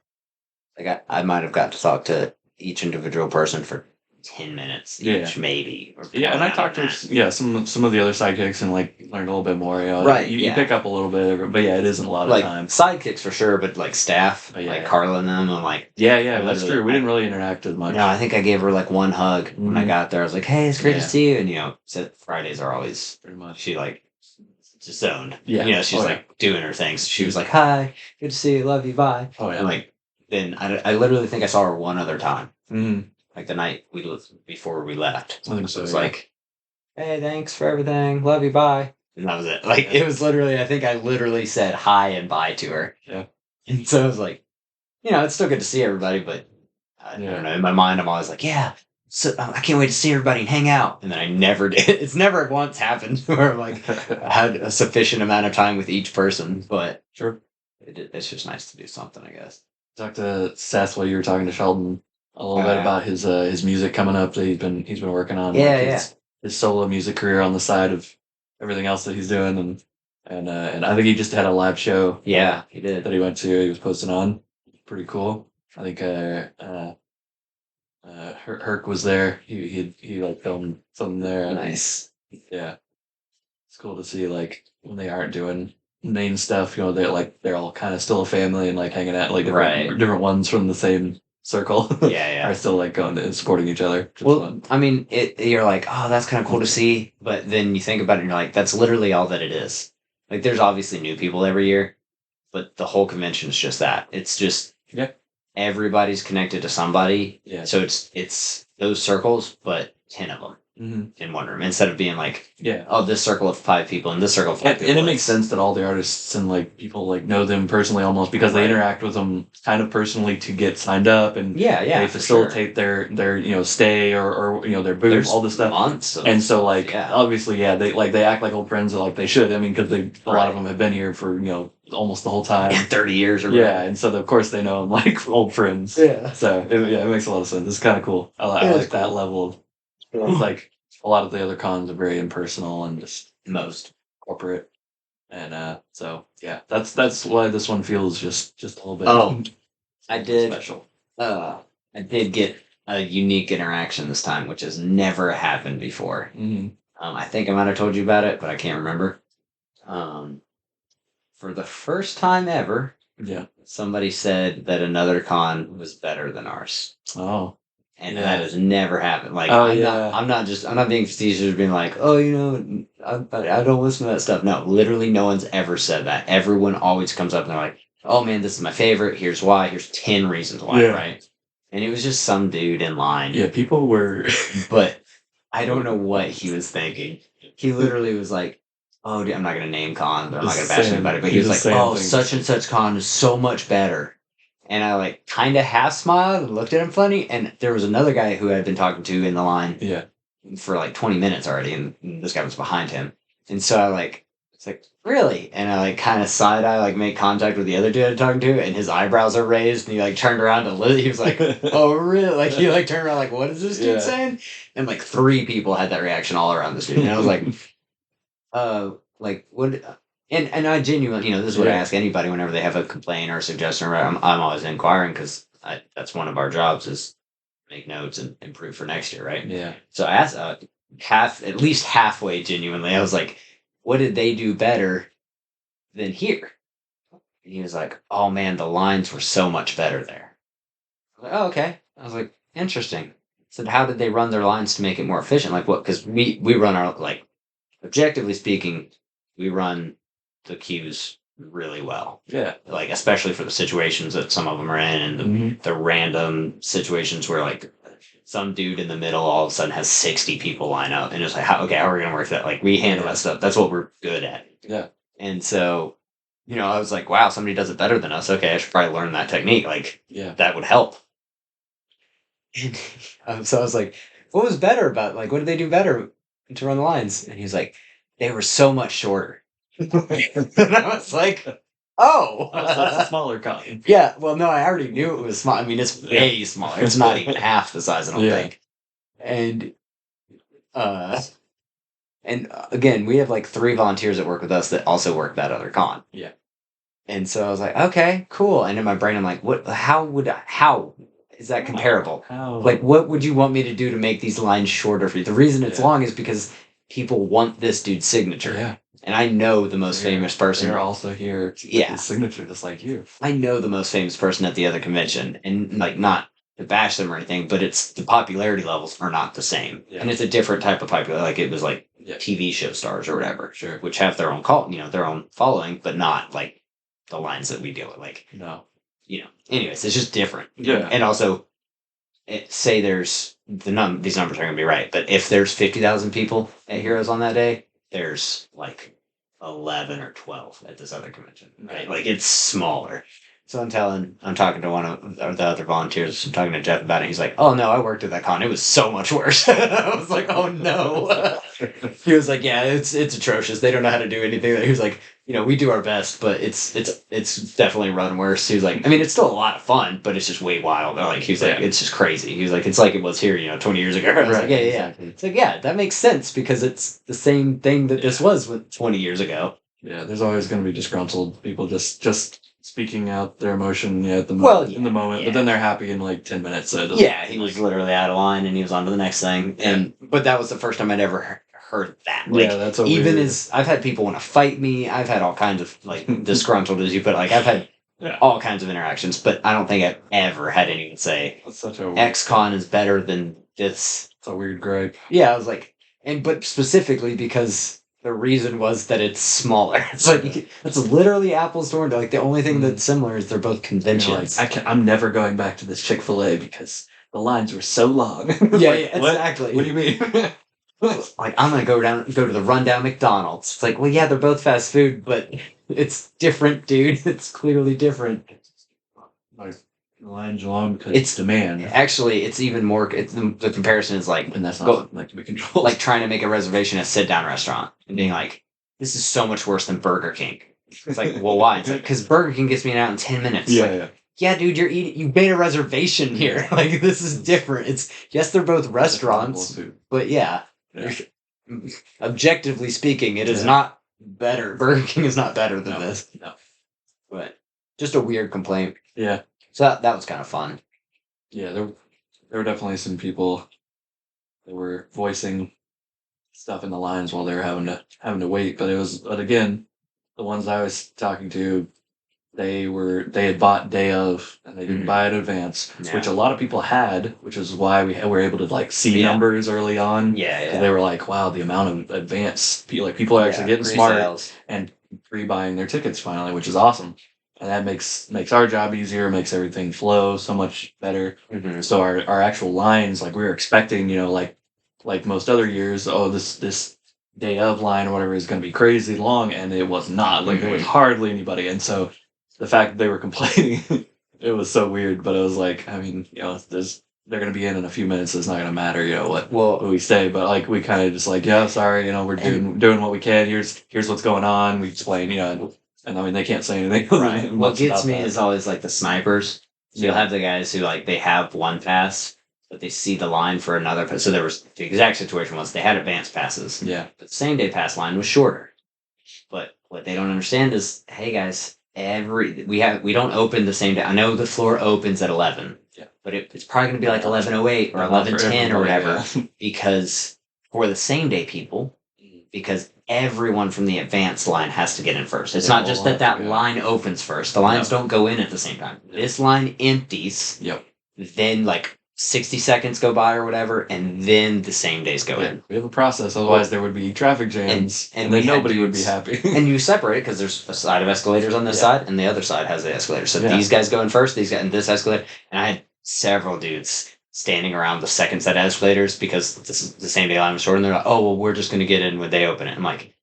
like I might have got to talk to each individual person for 10 minutes each, maybe. Or Yeah, and I talked to some of the other sidekicks and like learned a little bit more. You know, Right, You yeah. pick up a little bit, but yeah, it isn't a lot like of time. sidekicks for sure, but like staff, Oh, yeah. like Carla and them, I'm like, Yeah, that's literally- true. We didn't really interact as much. no, I think I gave her like one hug when I Mhm. got there. I was like, hey, it's great Yeah. to see you. And, you know, said Fridays are always, Pretty much. she like just zoned. Yeah. You know, she's Oh, yeah. like doing her things. She was like, hi, good to see you, love you, bye. Oh yeah. And like, then I literally think I saw her one other time, Mhm. like the night before we left. I think So so. it was yeah. like, hey, thanks for everything, love you, bye. And that was it. Like, Yeah. it was literally, I think I literally said hi and bye to her. Yeah. And so I was like, you know, it's still good to see everybody, but I Yeah. don't know. In my mind, I'm always like, yeah, so I can't wait to see everybody and hang out. And then I never did. It's never once happened where I'm like, I had a sufficient amount of time with each person, but Sure. it's just nice to do something, I guess. Talked to Seth while you were talking to Sheldon a little bit yeah. about his music coming up that he's been working on. Yeah, like his solo music career on the side of everything else that he's doing, and I think he just had a live show. Yeah, he did. That he went to. He was posting on. Pretty cool. I think Herc was there. He like filmed there. Nice. Yeah, it's cool to see like when they aren't doing main stuff. You know, they're all kind of still a family and like hanging out. Like different ones from the same circle. Yeah. Are still like going and supporting each other. Well, fun. I mean, you're like, oh, that's kind of cool to see, but then you think about it and you're like, that's literally all that it is. Like, there's obviously new people every year, but the whole convention is just that. It's just everybody's connected to somebody. Yeah. So it's those circles, but 10 of them in one room instead of being like, oh, this circle of 5 people and this circle of 5 people. And it makes sense that all the artists and like people like know them personally almost because they interact with them kind of personally to get signed up and they facilitate their stay or their booth, all this stuff. Months and so like obviously they act like old friends like they should. I mean because a lot of them have been here for almost the whole time. 30 years or Yeah, whatever. and so of course they know I'm like old friends. Yeah. So it makes a lot of sense. It's kind of cool. I It is like that cool. level of it's like a lot of the other cons are very impersonal and just Most. corporate. And so yeah, that's why this one feels just a little bit Oh, I did. special. I did get a unique interaction this time, which has never happened before. Mm-hmm. I think I might have told you about it, but I can't remember. Um, for the first time ever, Yeah. somebody said that another con was better than ours. Oh. And Yeah. that has never happened. Like, Oh, I'm yeah. not being facetious, being like, oh, I don't listen to that stuff. No, literally, no one's ever said that. Everyone always comes up and they're like, oh man, this is my favorite. Here's why. Here's 10 reasons why, Yeah. right? And it was just some dude in line. Yeah, people were. But I don't know what he was thinking. He literally was like, oh, dude, I'm not going to name con, but I'm not going to bash anybody. But he was like, oh, such and such con is so much better. And I like kind of half smiled and looked at him funny. And there was another guy who I'd been talking to in the line Yeah. for like 20 minutes already. And this guy was behind him. And so it's like, really? And I like kind of side eye, like make contact with the other dude I'm talking to. And his eyebrows are raised. And he like turned around to Lily. He was like, oh, really? Like he like turned around, like, what is this dude saying? And like 3 people had that reaction all around this dude. And I was like, like what? And I genuinely, this is what I ask anybody whenever they have a complaint or a suggestion. Right? I'm always inquiring because that's one of our jobs is make notes and improve for next year, right? Yeah. So I asked at least halfway genuinely. I was like, what did they do better than here? And he was like, oh man, the lines were so much better there. I was like, oh, okay. I was like, interesting. I said, how did they run their lines to make it more efficient? Like what? Because we run our like objectively speaking, we run the queues really well. Yeah. Like, especially for the situations that some of them are in and the random situations where, like, some dude in the middle all of a sudden has 60 people line up. And it's like, how are we going to work that? Like, we handle that stuff. That's what we're good at. Yeah. And so, I was like, wow, somebody does it better than us. Okay, I should probably learn that technique. Like, that would help. And so I was like, what was better about, like, what did they do better to run the lines? And he was like, they were so much shorter. And I was like, oh. That's a smaller con. Yeah, well, no, I already knew it was small. I mean, it's way smaller. It's not even half the size, I don't think. And again, we have like 3 volunteers that work with us that also work that other con. Yeah. And so I was like, okay, cool. And in my brain, I'm like, how is that comparable? How? Like, what would you want me to do to make these lines shorter for you? The reason it's long is because people want this dude's signature. Yeah. And I know the most famous person. They're also here to get his signature just like you. I know the most famous person at the other convention. And, like, not to bash them or anything, but it's the popularity levels are not the same. Yeah. And it's a different type of popularity. Like, it was, like, TV show stars or whatever. Sure. Which have their own cult, their own following, but not, like, the lines that we deal with. Like, no. Anyways, it's just different. Yeah. And also, say there's, these numbers aren't going to be right, but if there's 50,000 people at Heroes on that day, there's like 11 or 12 at this other convention, right? Like it's smaller. So I'm talking to one of the other volunteers. I'm talking to Jeff about it. He's like, "Oh no, I worked at that con. It was so much worse." I was like, "Oh no." He was like, "Yeah, it's atrocious. They don't know how to do anything." He was like, "We do our best, but it's definitely run worse." He was like, "I mean, it's still a lot of fun, but it's just way wild." Like he was like, "It's just crazy." He was like, "It's like it was here, 20 years ago." I was like, "Yeah, exactly. It's like, yeah, that makes sense because it's the same thing that this was 20 years ago." Yeah, there's always going to be disgruntled people just speaking out their emotion in the moment, but then they're happy in like 10 minutes. So he was literally out of line and he was on to the next thing. But that was the first time I'd ever heard that. Like, that's I've had people want to fight me. I've had all kinds of like disgruntled, as you put it. Like I've had all kinds of interactions, but I don't think I've ever had anyone say X-Con is better than this. It's a weird gripe. Yeah, I was like, but specifically because the reason was that it's smaller. It's like it's literally apples to oranges. Like the only thing that's similar is they're both conventions. I'm never going back to this Chick-fil-A because the lines were so long. Exactly. What do you mean? Like I'm gonna go to the rundown McDonald's. It's like, well, yeah, they're both fast food, but it's different, dude. It's clearly different. Like the line's long because it's demand. Actually, it's even more. The comparison is like, and that's not like to be controlled. Like trying to make a reservation at a sit-down restaurant and being like, this is so much worse than Burger King. It's like, well, why? It's like, because Burger King gets me out in 10 minutes. Yeah, Like, yeah. yeah, dude, you're eating. You made a reservation here. Like, this is different. It's yes, they're both restaurants, but yeah, Yeah. objectively speaking, it is Yeah. not better. Burger King is not better than No, this. no. But just a weird complaint. Yeah. So that was kind of fun. Yeah, there were definitely some people that were voicing stuff in the lines while they were having to wait. But again, the ones I was talking to, they had bought day of and they didn't buy it in advance, which a lot of people had, which is why we were able to like see numbers early on. Yeah. They were like, wow, the amount of advance people are actually getting smart and pre-buying their tickets finally, which is awesome. And that makes our job easier, makes everything flow so much better. Mm-hmm. So our actual lines, like we were expecting, like most other years, this day of line or whatever is going to be crazy long, and it was not. Like there was hardly anybody, and so the fact that they were complaining, it was so weird. But it was like, I mean, they're going to be in a few minutes. It's not going to matter, what we say. But like we kind of just like, yeah, sorry, we're doing what we can. Here's what's going on. We explain, and I mean they can't say anything. Right. What gets me is always like the snipers. So you'll have the guys who like they have one pass, but they see the line for another pass. So there was the exact situation was they had advanced passes. Yeah. But the same day pass line was shorter. But what they don't understand is, hey guys, we don't open the same day. I know the floor opens at 11. Yeah. But it's probably going to be like 11:08 or 11:10 or whatever, because for the same day people, because everyone from the advanced line has to get in first. It's not just that line opens first. The lines don't go in at the same time. This line empties. Yep. Then like 60 seconds go by or whatever, and then the same days go in. We have a process, otherwise there would be traffic jams, and then nobody would be happy. And you separate it because there's a side of escalators on this side, and the other side has the escalator. So these guys go in first, these guys in this escalator, and I had several dudes standing around the second set of escalators because this is the same day line was short, and they're like, oh, well, we're just going to get in when they open it. I'm like,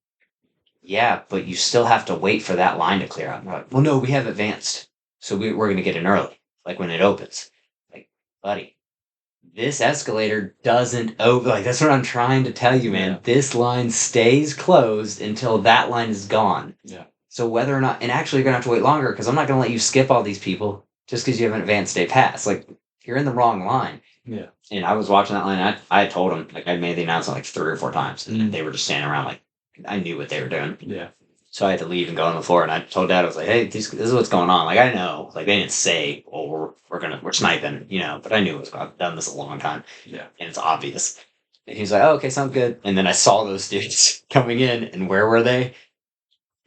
yeah, but you still have to wait for that line to clear out. I'm like, well, no, we have advanced, so we're going to get in early, like when it opens. Like, buddy, this escalator doesn't open. Like, that's what I'm trying to tell you, man. Yeah. This line stays closed until that line is gone. Yeah. So whether or not, and actually you're going to have to wait longer because I'm not going to let you skip all these people just because you have an advanced day pass. Like, you're in the wrong line. Yeah. And I was watching that line. I told them, like, I made the announcement like 3 or 4 times, and they were just standing around like, I knew what they were doing. Yeah. So I had to leave and go on the floor, and I told Dad, I was like, hey, this is what's going on. Like, I know. Like, they didn't say, oh, we're sniping, but I knew I've done this a long time. Yeah. And it's obvious. And he's like, oh, okay, sounds good. And then I saw those dudes coming in, and where were they?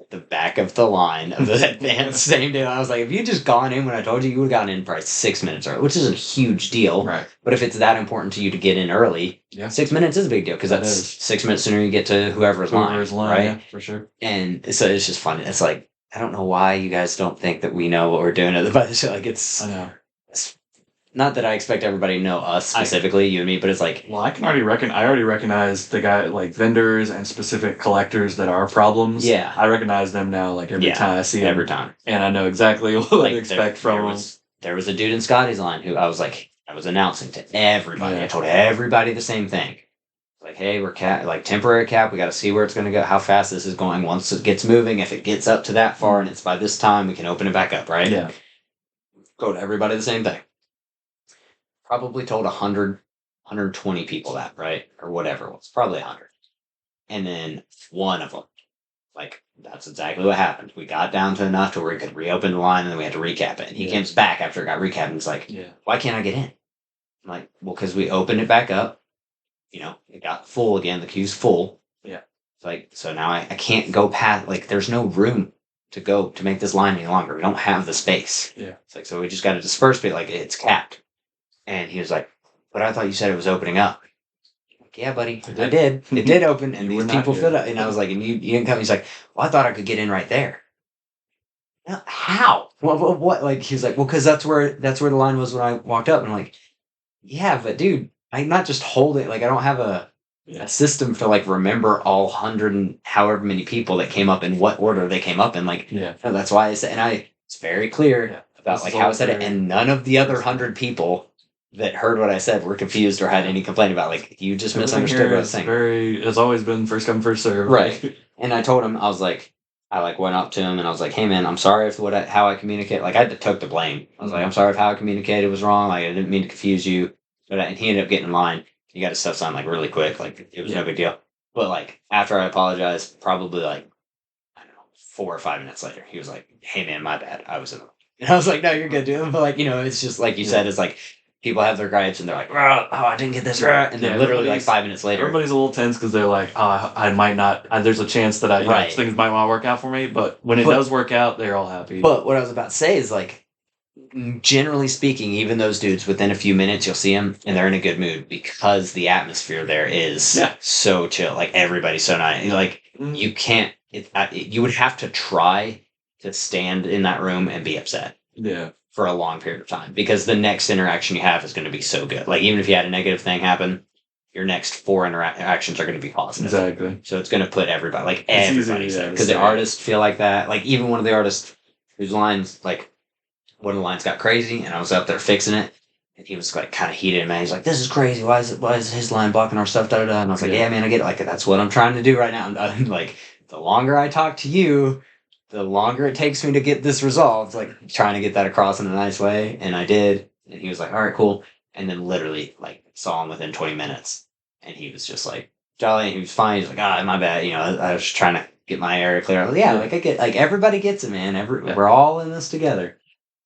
At the back of the line of the advanced same day. I was like, if you just gone in when I told you, you would have gotten in probably 6 minutes early, which isn't a huge deal. Right. But if it's that important to you to get in early, 6 minutes is a big deal because that's 6 minutes sooner you get to whoever's line, right? Yeah, for sure. And so it's just funny. It's like, I don't know why you guys don't think that we know what we're doing at the show. Like, I know. It's not that I expect everybody to know us specifically, you and me, but it's like, well, I already recognize the guy, like vendors and specific collectors that are problems. Yeah. I recognize them now, like every time I see them. Every time. And I know exactly what to expect from them. There was a dude in Scotty's line who I was announcing to everybody. Yeah. I told everybody the same thing. Like, hey, we're temporary cap. We got to see where it's going to go, how fast this is going. Once it gets moving, if it gets up to that far and it's by this time, we can open it back up, right? Yeah. Go to everybody the same thing. Probably told 100, 120 people that, right? Or whatever it was. Probably 100. And then one of them, like, that's exactly what happened. We got down to enough to where we could reopen the line and then we had to recap it. And he comes back after it got recapped and he's like, why can't I get in? I'm like, well, because we opened it back up. It got full again. The queue's full. Yeah. It's like, so now I can't go past, like, there's no room to go to make this line any longer. We don't have the space. Yeah. It's like, so we just got to disperse it. Like, it's capped. And he was like, but I thought you said it was opening up. Like, yeah, buddy, I did. It did open, and these people filled up. And I was like, and you didn't come. He's like, well, I thought I could get in right there. How? What? Like, he was like, well, because that's where the line was when I walked up. And I'm like, yeah, but dude, I'm not just holding. Like, I don't have a system to like remember all 100 and however many people that came up in what order they came up in. Like, no, that's why I said, and it's very clear about like how I said it, and none of the other 100 people that heard what I said were confused or had any complaint about, like, you just misunderstood what I was saying. It's always been first come, first serve. Right. And I told him, I was like, I like went up to him and I was like, "Hey man, I'm sorry if how I communicate." Like I took the blame. I was like, "I'm sorry if how I communicated was wrong. Like I didn't mean to confuse you." But and he ended up getting in line. He got his stuff signed like really quick. Like it was no big deal. But like after I apologized, probably like I don't know 4 or 5 minutes later, he was like, "Hey man, my bad. I was in." And I was like, "No, you're good, dude." But like it's just like you said, it's like people have their gripes and they're like, "Oh, I didn't get this right," and then literally like 5 minutes later, everybody's a little tense because they're like, "Oh, I might not. There's a chance that right. things might not work out for me." But when it does work out, they're all happy. But what I was about to say is like, generally speaking, even those dudes within a few minutes, you'll see them and they're in a good mood because the atmosphere there is so chill. Like everybody's so nice. Like you can't. You would have to try to stand in that room and be upset. Yeah. For a long period of time because the next interaction you have is going to be so good. Like even if you had a negative thing happen, your next 4 interactions are going to be positive. Exactly. So it's going to put everybody, like everybody's there because the artists feel like that. Like even one of the artists whose lines, like one of the lines got crazy, and I was up there fixing it, and he was like kind of heated, man. He's like, "This is crazy. Why is his line blocking our stuff?" Da da da. And I was like, "Yeah, man, I get it. Like that's what I'm trying to do right now." And like the longer I talk to you, the longer it takes me to get this resolved, like trying to get that across in a nice way. And I did. And he was like, all right, cool. And then literally like saw him within 20 minutes. And he was just like, jolly. He was fine. He's like, my bad. I was just trying to get my area clear. Like, like I get, like everybody gets it, man. We're all in this together.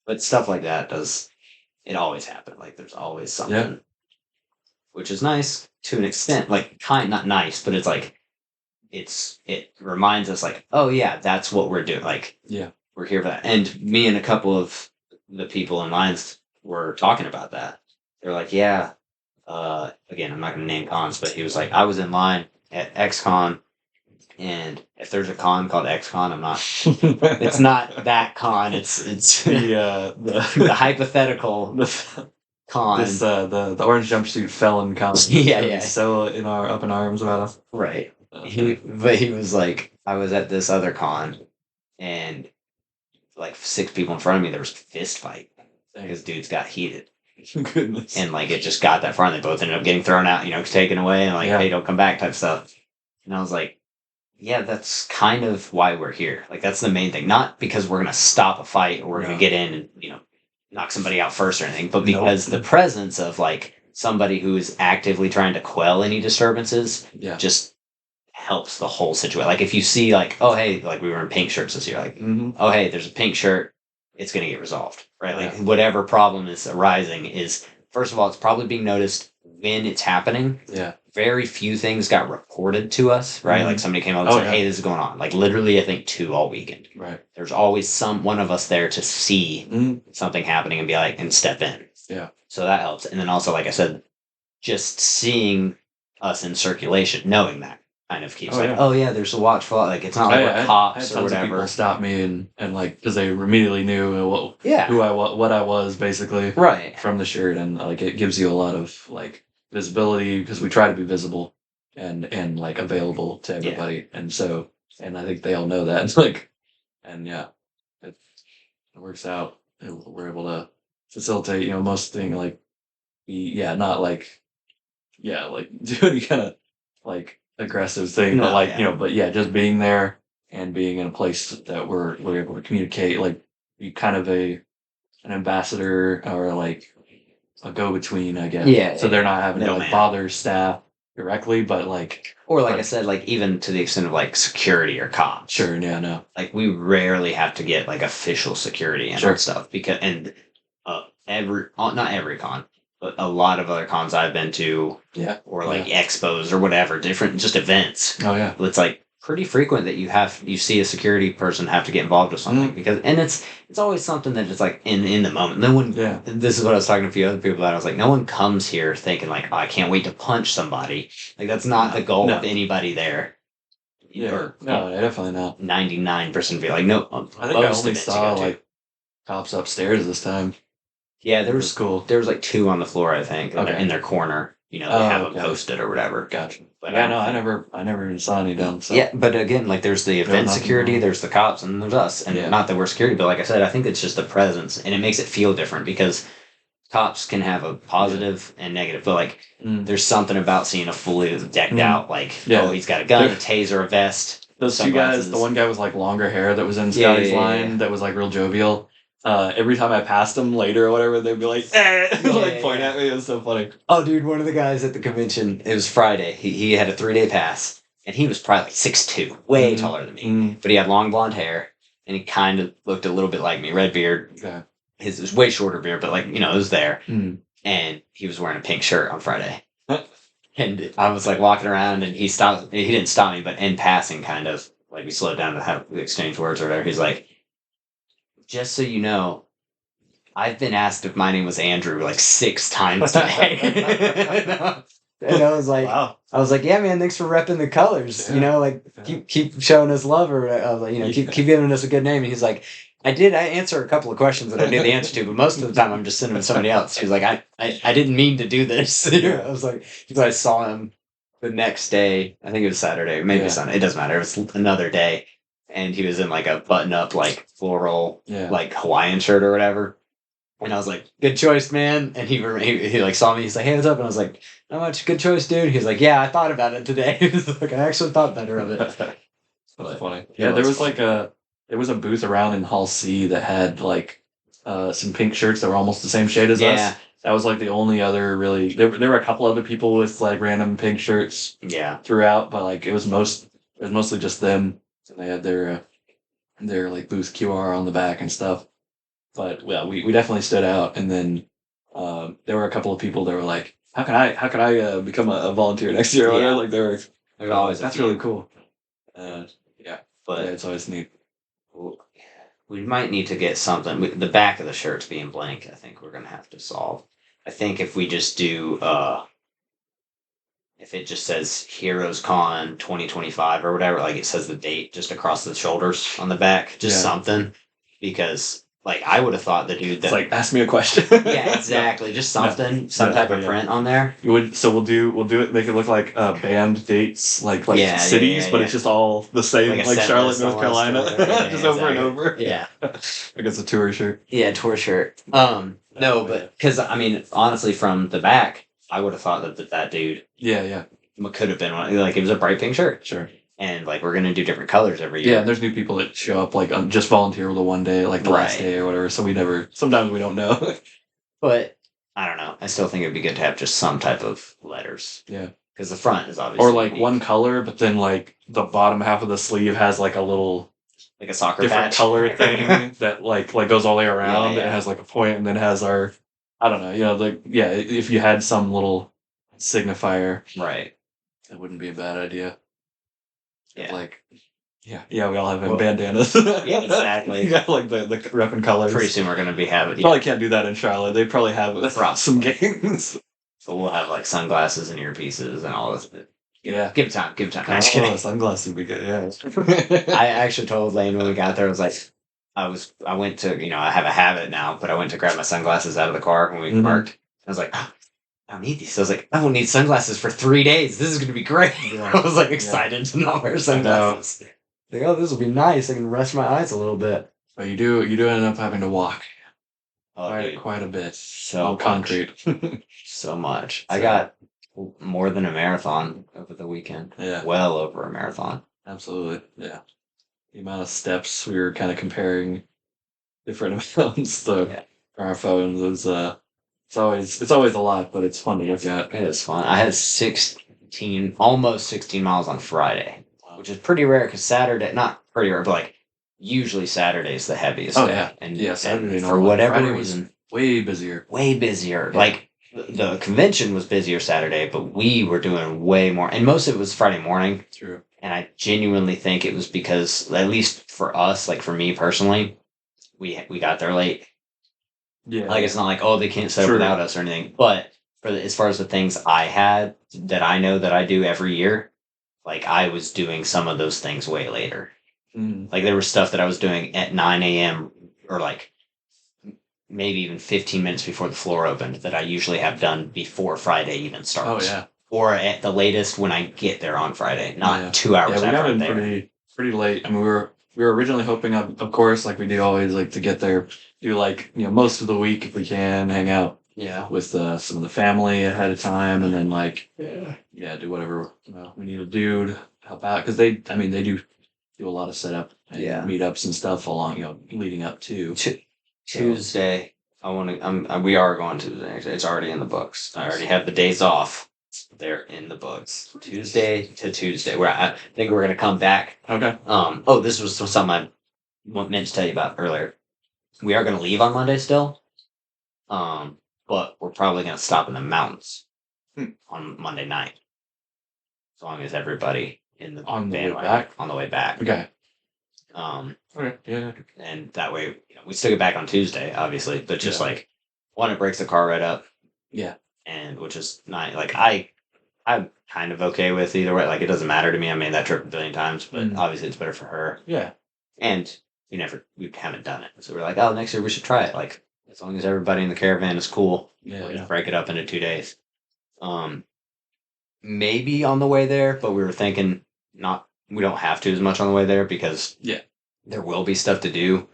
But stuff like that it always happen. Like there's always something, which is nice to an extent, like not nice, but it's like, it reminds us like, oh yeah, that's what we're doing. Like we're here for that. And me and a couple of the people in lines were talking about that. They're like, yeah, again, I'm not gonna name cons, but he was like, I was in line at XCon, and if there's a con called XCon, I'm not it's not that con, it's the hypothetical con. This the orange jumpsuit felon con. Yeah. So up in arms about us. Right. But he was like, I was at this other con, and like 6 people in front of me, there was a fist fight because dudes got heated. Goodness. And like it just got that far, and they both ended up getting thrown out, taken away, and like, hey, don't come back type stuff. And I was like, yeah, that's kind of why we're here. Like that's the main thing, not because we're gonna stop a fight or we're gonna get in and knock somebody out first or anything, but because the presence of like somebody who is actively trying to quell any disturbances just helps the whole situation. Like if you see like, oh hey, like we were in pink shirts this year, like oh hey, there's a pink shirt, it's gonna get resolved, right? Like whatever problem is arising is, first of all, it's probably being noticed when it's happening. Yeah. Very few things got reported to us, right? Like somebody came up and said, hey, this is going on. Like literally I think 2 all weekend. Right. There's always one of us there to see something happening and be like, and step in. Yeah. So that helps. And then also, like I said, just seeing us in circulation, knowing that kind of keeps there's a watchful, like it's not like we're cops or whatever. People stop me and like because they immediately knew what I was basically from the shirt, and like it gives you a lot of like visibility because we try to be visible and like available to everybody, and I think they all know that. Like, and it works out. We're able to facilitate most thing like not like do any kind of like aggressive thing, but just being there and being in a place that we're able to communicate, like be kind of an ambassador or like a go-between, I guess. So they're not having to bother staff directly, but like, or like I said, like even to the extent of like security or cops. Sure, yeah, no. Like we rarely have to get like official security and stuff because not every con, but a lot of other cons I've been to, or like expos or whatever, different just events. Oh yeah, it's like pretty frequent that you see a security person have to get involved with something because, and it's always something that is like in the moment. No one. This is what I was talking to a few other people about. I was like, no one comes here thinking like, oh, I can't wait to punch somebody. Like that's not the goal of anybody there. No, definitely not. 99% be like, no. I think I only saw like cops upstairs this time. Yeah, there was cool. There was like 2 on the floor, I think, in their corner. They have them posted or whatever. Gotcha. But I never even saw any down. So. Yeah, but again, like there's the event security, there's the cops, and there's us, and not that we're security, but like I said, I think it's just the presence, and it makes it feel different because cops can have a positive and negative, but like there's something about seeing a fully decked out, like he's got a gun, a taser, a vest. those two guys, the one guy with like longer hair that was in Scotty's line that was like real jovial. Every time I passed him later or whatever, they'd be like, like point at me. It was so funny. Oh, dude, one of the guys at the convention, it was Friday. He had a 3-day pass, and he was probably like 6'2", way taller than me. But he had long blonde hair, and he kind of looked a little bit like me, red beard. Yeah. His was way shorter beard, but like, it was there. And he was wearing a pink shirt on Friday. And I was like walking around, and he stopped. He didn't stop me, but in passing, kind of like we slowed down to have exchange words or whatever. He's like, "Just so you know, I've been asked if my name was Andrew like 6 times today." And I was like, wow. I was like, yeah, man, thanks for repping the colors. Keep showing us love, or keep giving us a good name. And he's like, I answer a couple of questions that I knew the answer to, but most of the time I'm just sending them to somebody else. He was like, I didn't mean to do this. I was like, because I saw him the next day. I think it was Saturday, maybe Sunday. It doesn't matter. It was another day, and he was in like a button-up, like floral, like Hawaiian shirt or whatever. And I was like, good choice, man. And he like saw me. He's like, hey, what's up? And I was like, not much. Good choice, dude. He's like, yeah, I thought about it today. Like, I actually thought better of it. That's funny. Yeah, there was like there was a booth around in Hall C that had like some pink shirts that were almost the same shade as us. That was like the only other really. There were a couple other people with like random pink shirts. Throughout, but like it was mostly just them, and they had their like booth QR on the back and stuff. But yeah, we definitely stood out, and then there were a couple of people that were like, "How can I become a volunteer next year?" Yeah. Like they were. There's always that's really cool. But it's always neat. We might need to get something. The back of the shirts being blank, I think we're gonna have to solve. I think if we just do, if it just says Heroes Con 2025 or whatever, like it says the date just across the shoulders on the back, just something, because. Like, I would have thought the dude that... It's like, ask me a question. Yeah, exactly. Just something, some type of print on there. We'll do it, make it look like band dates, like cities, but it's just all the same, like Charlotte, North Carolina, just over and over. Yeah. I guess a tour shirt. Yeah, tour shirt. No, but, because, I mean, honestly, from the back, I would have thought that dude... Yeah. Could have been one, like, it was a bright pink shirt. Sure. And, like, we're going to do different colors every year. Yeah, and there's new people that show up, like, just volunteer the one day, like the last day or whatever, so sometimes we don't know. But, I don't know. I still think it'd be good to have just some type of letters. Yeah. Because the front is obviously or, like, one color, but then, like, the bottom half of the sleeve has, like, a little... Like a soccer different patch. Color thing that, like goes all the way around. Yeah. It has, like, a point, and then has our... I don't know, if you had some little signifier... Right. That wouldn't be a bad idea. Yeah. Like, we all have bandanas. Yeah, exactly. Like the repping colors. Pretty soon we're going to be having... Probably can't do that in Charlotte. They probably have some games. So we'll have, like, sunglasses and earpieces and all this. Yeah. Give it time. Sunglasses would be good, yeah. I actually told Lane when we got there, I was like... I went to, I have a habit now, but I went to grab my sunglasses out of the car when we parked. I was like... I don't need these. So I was like, I won't need sunglasses for 3 days. This is going to be great. Yeah. I was like excited to not wear sunglasses. Like, oh, this will be nice. I can rest my eyes a little bit. But you do end up having to walk quite a bit. So concrete. So much. I got more than a marathon over the weekend. Yeah. Well over a marathon. Absolutely. Yeah. The amount of steps we were kind of comparing different amounts on our phones was It's always a lot, but it's fun to look at. It is fun. I had almost 16 miles on Friday, which is pretty rare because Saturday, not pretty rare, but like usually Saturday's the heaviest day. Yeah. And Saturday for whatever Friday reason. Way busier. Yeah. Like the convention was busier Saturday, but we were doing way more. And most of it was Friday morning. True. And I genuinely think it was because, at least for us, like for me personally, we got there late. Yeah. Like, it's not like, oh, they can't set up without us or anything. But as far as the things I had that I know that I do every year, like, I was doing some of those things way later. Like, there was stuff that I was doing at 9 a.m. or, like, maybe even 15 minutes before the floor opened that I usually have done before Friday even starts. Oh, yeah. Or at the latest when I get there on Friday, not 2 hours after I'm there. Yeah, we got in pretty late. I mean, we were originally hoping, of course, like we do always, like to get there, do like, most of the week if we can, hang out with some of the family ahead of time, and then like, do whatever we need to do to help out. Because they do do a lot of setup and Yeah. meetups and stuff along, leading up to. Tuesday. We are going Tuesday. It's already in the books. I already have the days off. They're in the books. Tuesday to Tuesday. Where I think we're gonna come back. Okay. Oh, this was something I meant to tell you about earlier. We are gonna leave on Monday still. But we're probably gonna stop in the mountains on Monday night. As long as everybody in the On the way bandwagon back? on the way back. Okay. Okay. Yeah. And that way, we still get back on Tuesday, obviously, but just Yeah. like one, it breaks the car right up, Yeah. and which is not like I'm kind of okay with either way. Like it doesn't matter to me. I made that trip a billion times, but obviously it's better for her. Yeah. And we haven't done it, so we're like, oh, next year we should try it. Like as long as everybody in the caravan is cool, Yeah. we'll just break it up into 2 days. Maybe on the way there, but we were thinking not. We don't have to as much on the way there because there will be stuff to do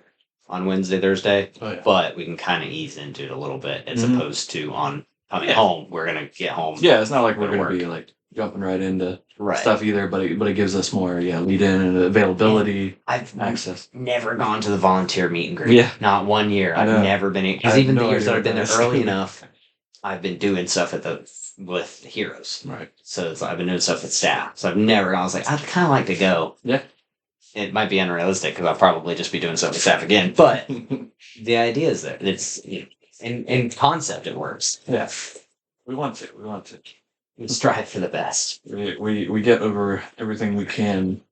on Wednesday, Thursday, Oh, yeah. but we can kind of ease into it a little bit as Mhm. opposed to on coming Yeah. home. We're gonna get home. Yeah, it's not like we're Go to going to be work. like jumping right into Right. stuff either, but it gives us more lead in and availability, I've access. never gone to the volunteer meet and greet. Yeah. Not 1 year. I I've know. never been I because have even no the years idea that I've what been there that is. early enough, I've been doing stuff with heroes. Right. So I've been doing stuff with staff. So I've never gone. I was like, I'd kind of like to go. Yeah. It might be unrealistic because I'll probably just be doing stuff with staff again. But the idea is there. It's in concept it works. Yeah. We want to. We strive for the best. We get over everything we can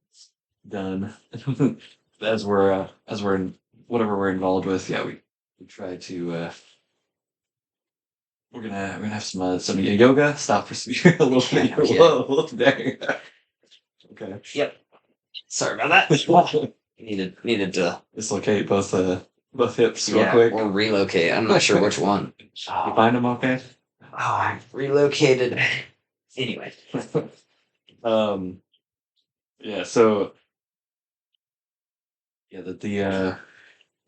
done as we're in whatever we're involved with. Yeah, we try to. We're gonna have some yoga. Stop for a little bit. Yeah, yeah. Whoa, dang. Okay. Yep. Sorry about that. Needed to Dislocate both hips real quick. or relocate. I'm not sure which one. You find them okay? Oh, I relocated. Anyway. Yeah. So. Yeah.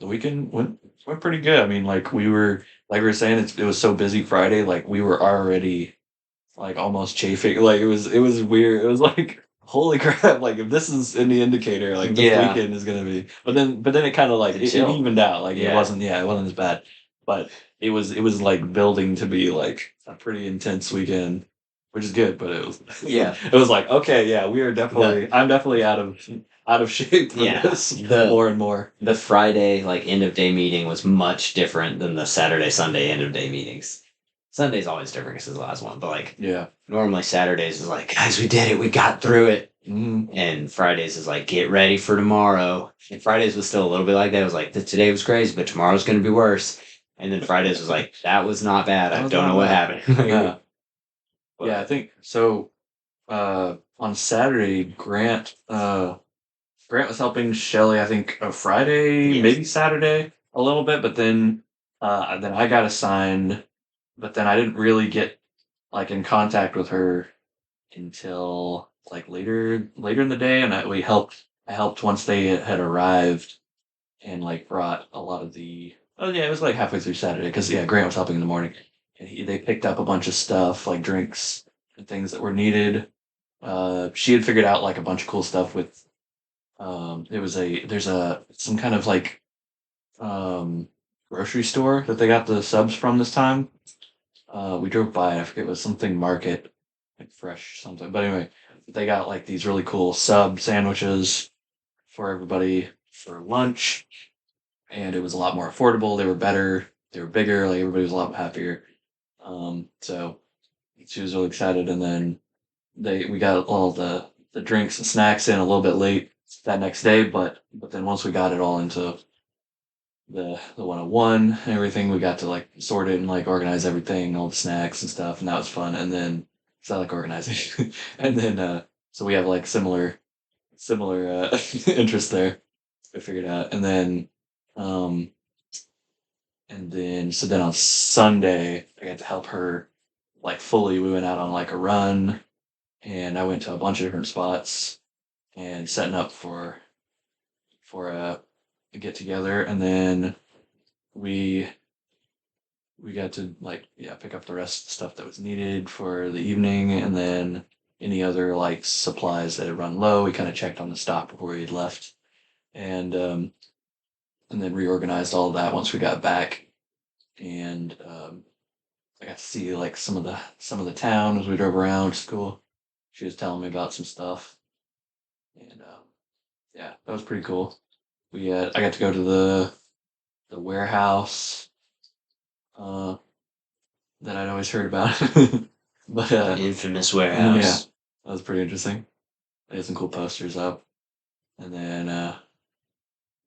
The weekend went pretty good. I mean, like we were saying, it was so busy Friday. Like we were already like almost chafing. Like it was weird. It was like holy crap! Like if this is any indicator, like this Yeah. weekend is gonna be. But then it kind of like it Chill. evened out. Like it Yeah. wasn't as bad. But it was like building to be like a pretty intense weekend, which is good. But it was it was like okay, yeah, we are definitely. I'm definitely out of shape for this more and more. The Friday end of day meeting was much different than the Saturday Sunday end of day meetings. Sunday's always different because it's the last one, but normally Saturdays is like, guys, we did it, we got through it, and Fridays is like, get ready for tomorrow. And Fridays was still a little bit like that. It was like, today was crazy, but tomorrow's going to be worse. And then Fridays was like, that was not bad. I don't know what happened. Yeah, I think so. On Saturday, Grant was helping Shelly. I think Friday, maybe Saturday, a little bit, but then I got assigned. But then I didn't really get like in contact with her until like later in the day, and I helped once they had arrived and like brought a lot of the. Oh yeah, it was like halfway through Saturday because Grant was helping in the morning, and they picked up a bunch of stuff like drinks and things that were needed. She had figured out like a bunch of cool stuff with. There's some kind of like grocery store that they got the subs from this time. We drove by, I forget, it was something market, like fresh something. But anyway, they got like these really cool sub sandwiches for everybody for lunch, and it was a lot more affordable. They were better, they were bigger, like everybody was a lot happier. So she was really excited, and then we got all the drinks and snacks in a little bit late that next day, but then once we got it all into the 101 and everything, we got to like sort it and like organize everything, all the snacks and stuff, and that was fun. And then so I like organizing. And then so we have like similar interests there. I figured out. And then so then on Sunday I got to help her like fully. We went out on like a run, and I went to a bunch of different spots and setting up for a get together, and then we got to like pick up the rest of the stuff that was needed for the evening, and then any other like supplies that had run low. We kind of checked on the stock before we had left, and then reorganized all of that once we got back. And I got to see like some of the town as we drove around, which is cool. She was telling me about some stuff, and yeah, that was pretty cool. I got to go to the warehouse uh, that I'd always heard about, but Infamous yeah, warehouse. that was pretty interesting. They had some cool posters up, and then I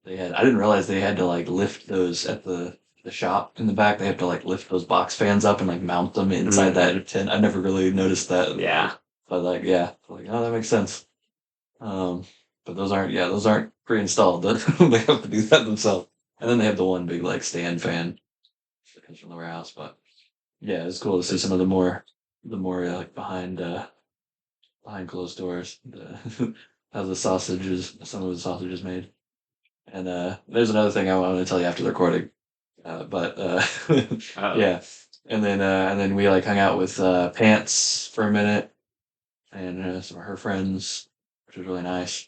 didn't realize they had to like lift those at the shop in the back. They have to like lift those box fans up and like mount them inside that tent. I never really noticed that. Yeah. But like, yeah, like, oh, that makes sense. But those aren't pre-installed. They have to do that themselves. And then they have the one big like stand fan that comes from the warehouse. But yeah, it's cool to see some of the more like behind closed doors. How some of the sausages made. And there's another thing I wanted to tell you after the recording. Yeah. And then we like hung out with Pants for a minute and some of her friends, which was really nice.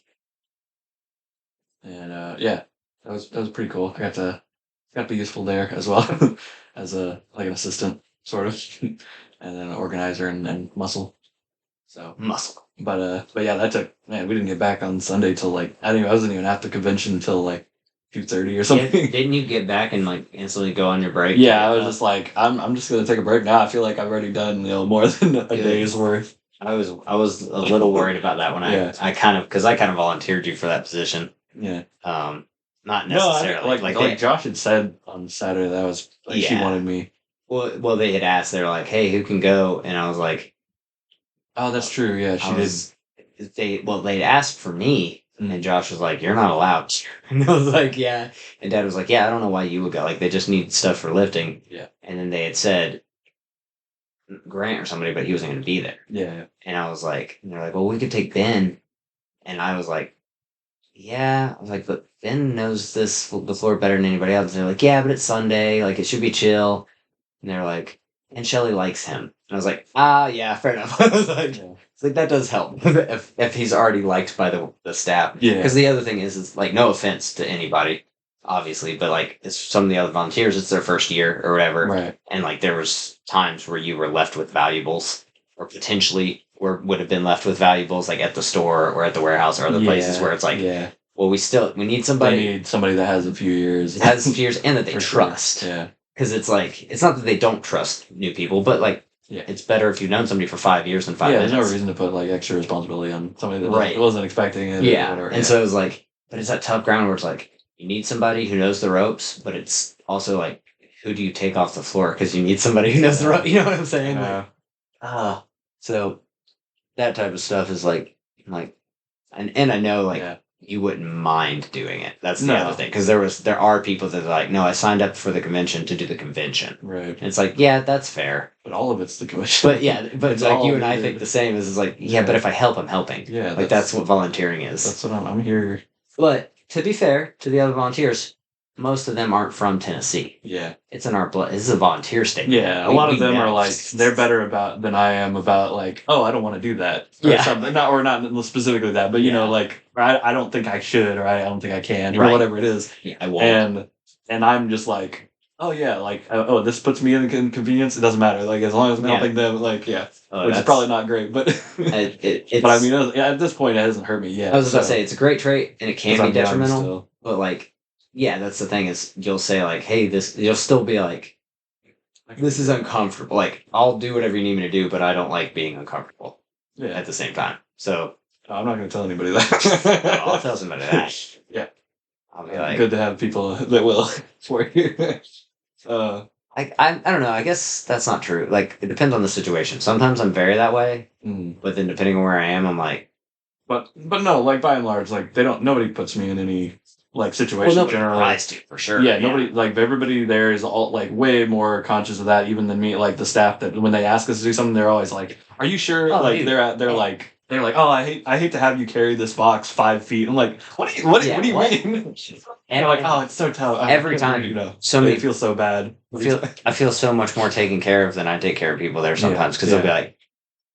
And yeah, that was pretty cool. I got to be useful there as well as a like an assistant sort of, and then an organizer and muscle. So Muscle. but yeah, we didn't get back on Sunday till like I wasn't even at the convention until like 2:30 or Yeah, something. didn't you get back and like instantly go on your break? Yeah, I was just like, I'm just gonna take a break now. I feel like I've already done more than a day's worth. I was a little worried about that when Yeah. I kind of volunteered you for that position. Yeah. Not No, necessarily like Josh had said on Saturday that was like she Yeah. wanted me. well they had asked, they were like, hey, who can go? And I was like, Oh, that's true. Yeah, she did. they'd asked for me. Mm. And Josh was like, you're not allowed. And I was like, yeah. And Dad was like, yeah, I don't know why you would go. Like, they just need stuff for lifting. Yeah. And then they had said Grant or somebody, but he wasn't going to be there. Yeah. And I was like, and they're like, well, we could take Ben. And I was like, yeah. I was like, but Ben knows the floor better than anybody else. And they're like, yeah, but it's Sunday. Like, it should be chill. And they're like, and Shelly likes him. And I was like, yeah, fair enough. I was like, Yeah. it's like, that does help if he's already liked by the staff. Yeah. Because the other thing is like, no offense to anybody, obviously, but like, it's some of the other volunteers, it's their first year or whatever. Right. And like, there was times where you were left with valuables, or potentially would have been left with valuables, like at the store or at the warehouse or other places where it's like, well, we need somebody. They need somebody that has a few years. Has a few years and that they For trust. Sure. Yeah. Because it's like, it's not that they don't trust new people, but like, it's better if you've known somebody for 5 years than 5 minutes. There's no reason to put like extra responsibility on somebody that Right. wasn't expecting it. Yeah. Or whatever. And so it was like, but it's that tough ground where it's like, you need somebody who knows the ropes, but it's also like, who do you take off the floor? Because you need somebody who knows the ropes. You know what I'm saying? So that type of stuff is like, and I know like, you wouldn't mind doing it. That's the other thing. Because there are people that are like, no, I signed up for the convention to do the convention. Right. And it's like, yeah, that's fair. But all of it's the convention. But yeah, but It's like all you and I weird. think the same is like, yeah, but if I help, I'm helping. Yeah. Like that's what volunteering is. That's what I'm here. But to be fair to the other volunteers, most of them aren't from Tennessee. Yeah. It's in our blood. This is a volunteer state. Yeah, a lot of them are like, they're better than I am about like, oh, I don't want to do that. Or something. Not specifically that, but you know, like, I don't think I should, or I don't think I can, or whatever it is. Yeah, I won't. And I'm just like, oh yeah, like, this puts me in inconvenience. It doesn't matter. Like, as long as I'm helping them, like, which is probably not great, but but I mean, at this point, it hasn't hurt me yet. I was about to say, it's a great trait, and it can be detrimental. Still. But like, yeah, that's the thing is, you'll say like, hey, you'll still be like, this is uncomfortable. Like, I'll do whatever you need me to do, but I don't like being uncomfortable. Yeah. At the same time. So I'm not going to tell anybody that. I'll tell somebody that. Yeah. I'll be like, good to have people that will for you. I don't know. I guess that's not true. Like, it depends on the situation. Sometimes I'm very that way, but then depending on where I am, I'm like. But no, like by and large, like nobody puts me in any like situation. Well, nobody generally tries to, for sure. Yeah, nobody like everybody there is all like way more conscious of that even than me. Like the staff that when they ask us to do something, they're always like, "Are you sure?" Oh, like they're like, "Oh, I hate to have you carry this box 5 feet." I'm like, what do you mean? And they're like, "Oh, it's so tough." Every time, you know, so many feel so bad. I feel so much more taken care of than I take care of people there sometimes because they'll be like,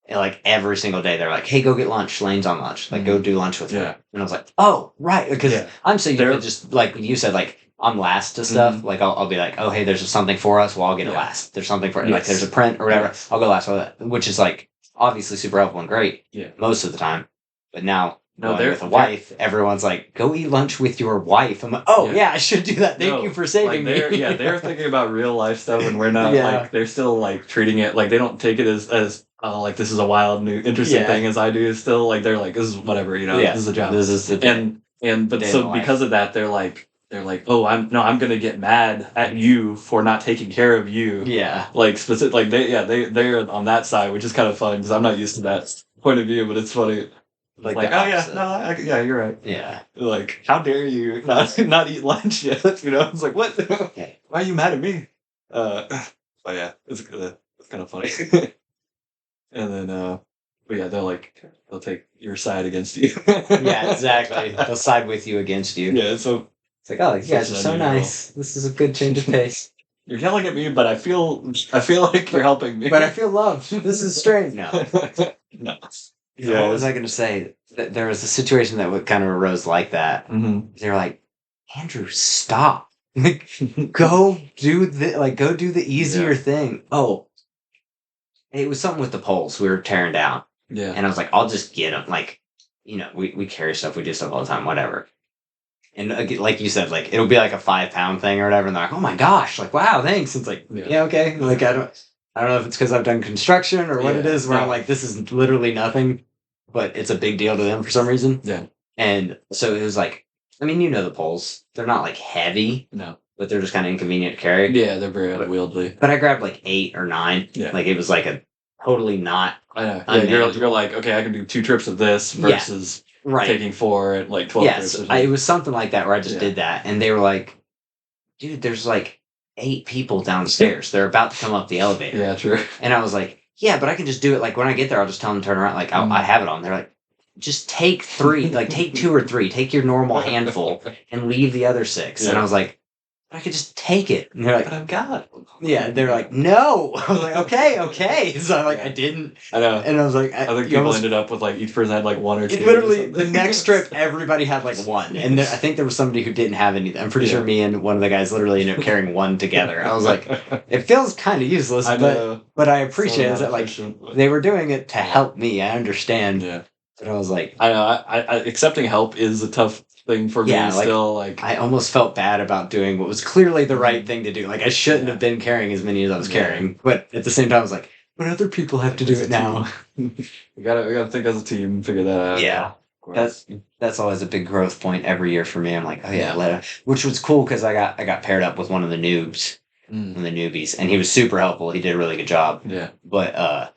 And like every single day, they're like, "Hey, go get lunch. Lane's on lunch. Like, go do lunch with her." Yeah. And I was like, "Oh, right," because Yeah. I'm so used They're- to just like you said, like I'm last to stuff. Like I'll be like, "Oh, hey, there's something for us. Well, I'll get it Yeah. last. There's something for like Yes. there's a print or whatever. Yes. I'll go last." Which is like obviously super helpful and great. Yeah. Most of the time, but now. No, Going they're with a wife, everyone's like, "Go eat lunch with your wife." I'm like, "Oh yeah, I should do that. Thank you for saving me." They're thinking about real life stuff, and we're not. Yeah. Like they're still like treating it like they don't take it as like this is a wild new interesting Yeah. thing as I do. Still like they're like this is whatever Yeah. This is a job. This is the and but day so in life. because of that they're like oh I'm gonna get mad at you for not taking care of you. Yeah. Like specific like they're on that side, which is kind of fun because I'm not used to that point of view, but it's funny. Like oh yeah, no, yeah, you're right. Yeah. Like, how dare you not eat lunch yet? You know, it's like, what? Why are you mad at me? But yeah, it's kind of funny. And then, but yeah, they'll take your side against you. Yeah, exactly. They'll side with you against you. Yeah, so it's like, oh, you guys are so nice. This is a good change of pace. You're yelling at me, but I feel like you're helping me. But I feel loved. This is strange. No. No. Yeah. What was I going to say? There was a situation that kind of arose like that. Mm-hmm. They were like, Andrew, stop. Like, go do the easier thing. Oh, it was something with the poles we were tearing down. Yeah. And I was like, I'll just get them. Like, we carry stuff, we do stuff all the time, whatever. And like you said, like it'll be like a 5-pound thing or whatever, and they're like, "Oh my gosh, like wow, thanks." It's like, yeah okay. Like I don't know if it's because I've done construction or what it is, where I'm like, this is literally nothing, but it's a big deal to them for some reason. Yeah. And so it was like, I mean, the poles, they're not like heavy, no, but they're just kind of inconvenient to carry. Yeah, they're very unwieldy. But I grabbed like 8 or 9. Yeah. Like it was like a totally not. I know. Yeah, you're like, okay, I can do 2 trips of this versus. Right. Taking 4 at like 12 yes, it was something like that where I just did that. And they were like, dude, there's like 8 people downstairs. They're about to come up the elevator. Yeah, true. And I was like, yeah, but I can just do it. Like when I get there, I'll just tell them to turn around. Like I have it on. They're like, just take 3, like take 2 or 3, take your normal handful and leave the other 6. And I was like, I could just take it. And they're like, I've got it. Yeah, they're like, no. I was like, okay. So I'm like, I didn't. I know. And I was like, I think people ended up with like each person had like 1 or 2. Literally, the next trip, everybody had like 1. And I think there was somebody who didn't have any. I'm pretty sure me and one of the guys literally ended up carrying 1 together. I was like, it feels kind of useless, but I appreciate it that like they were doing it to help me. I understand. Yeah. But I was like, I know. I accepting help is a tough thing for me. Like, still, like I almost felt bad about doing what was clearly the right thing to do. Like I shouldn't have been carrying as many as I was carrying, but at the same time, I was like, but other people have to do it now. we gotta think as a team and figure that out. Yeah, that's always a big growth point every year for me. I'm like, oh yeah, which was cool because I got paired up with one of the noobs, one of the newbies, and he was super helpful. He did a really good job. Yeah, but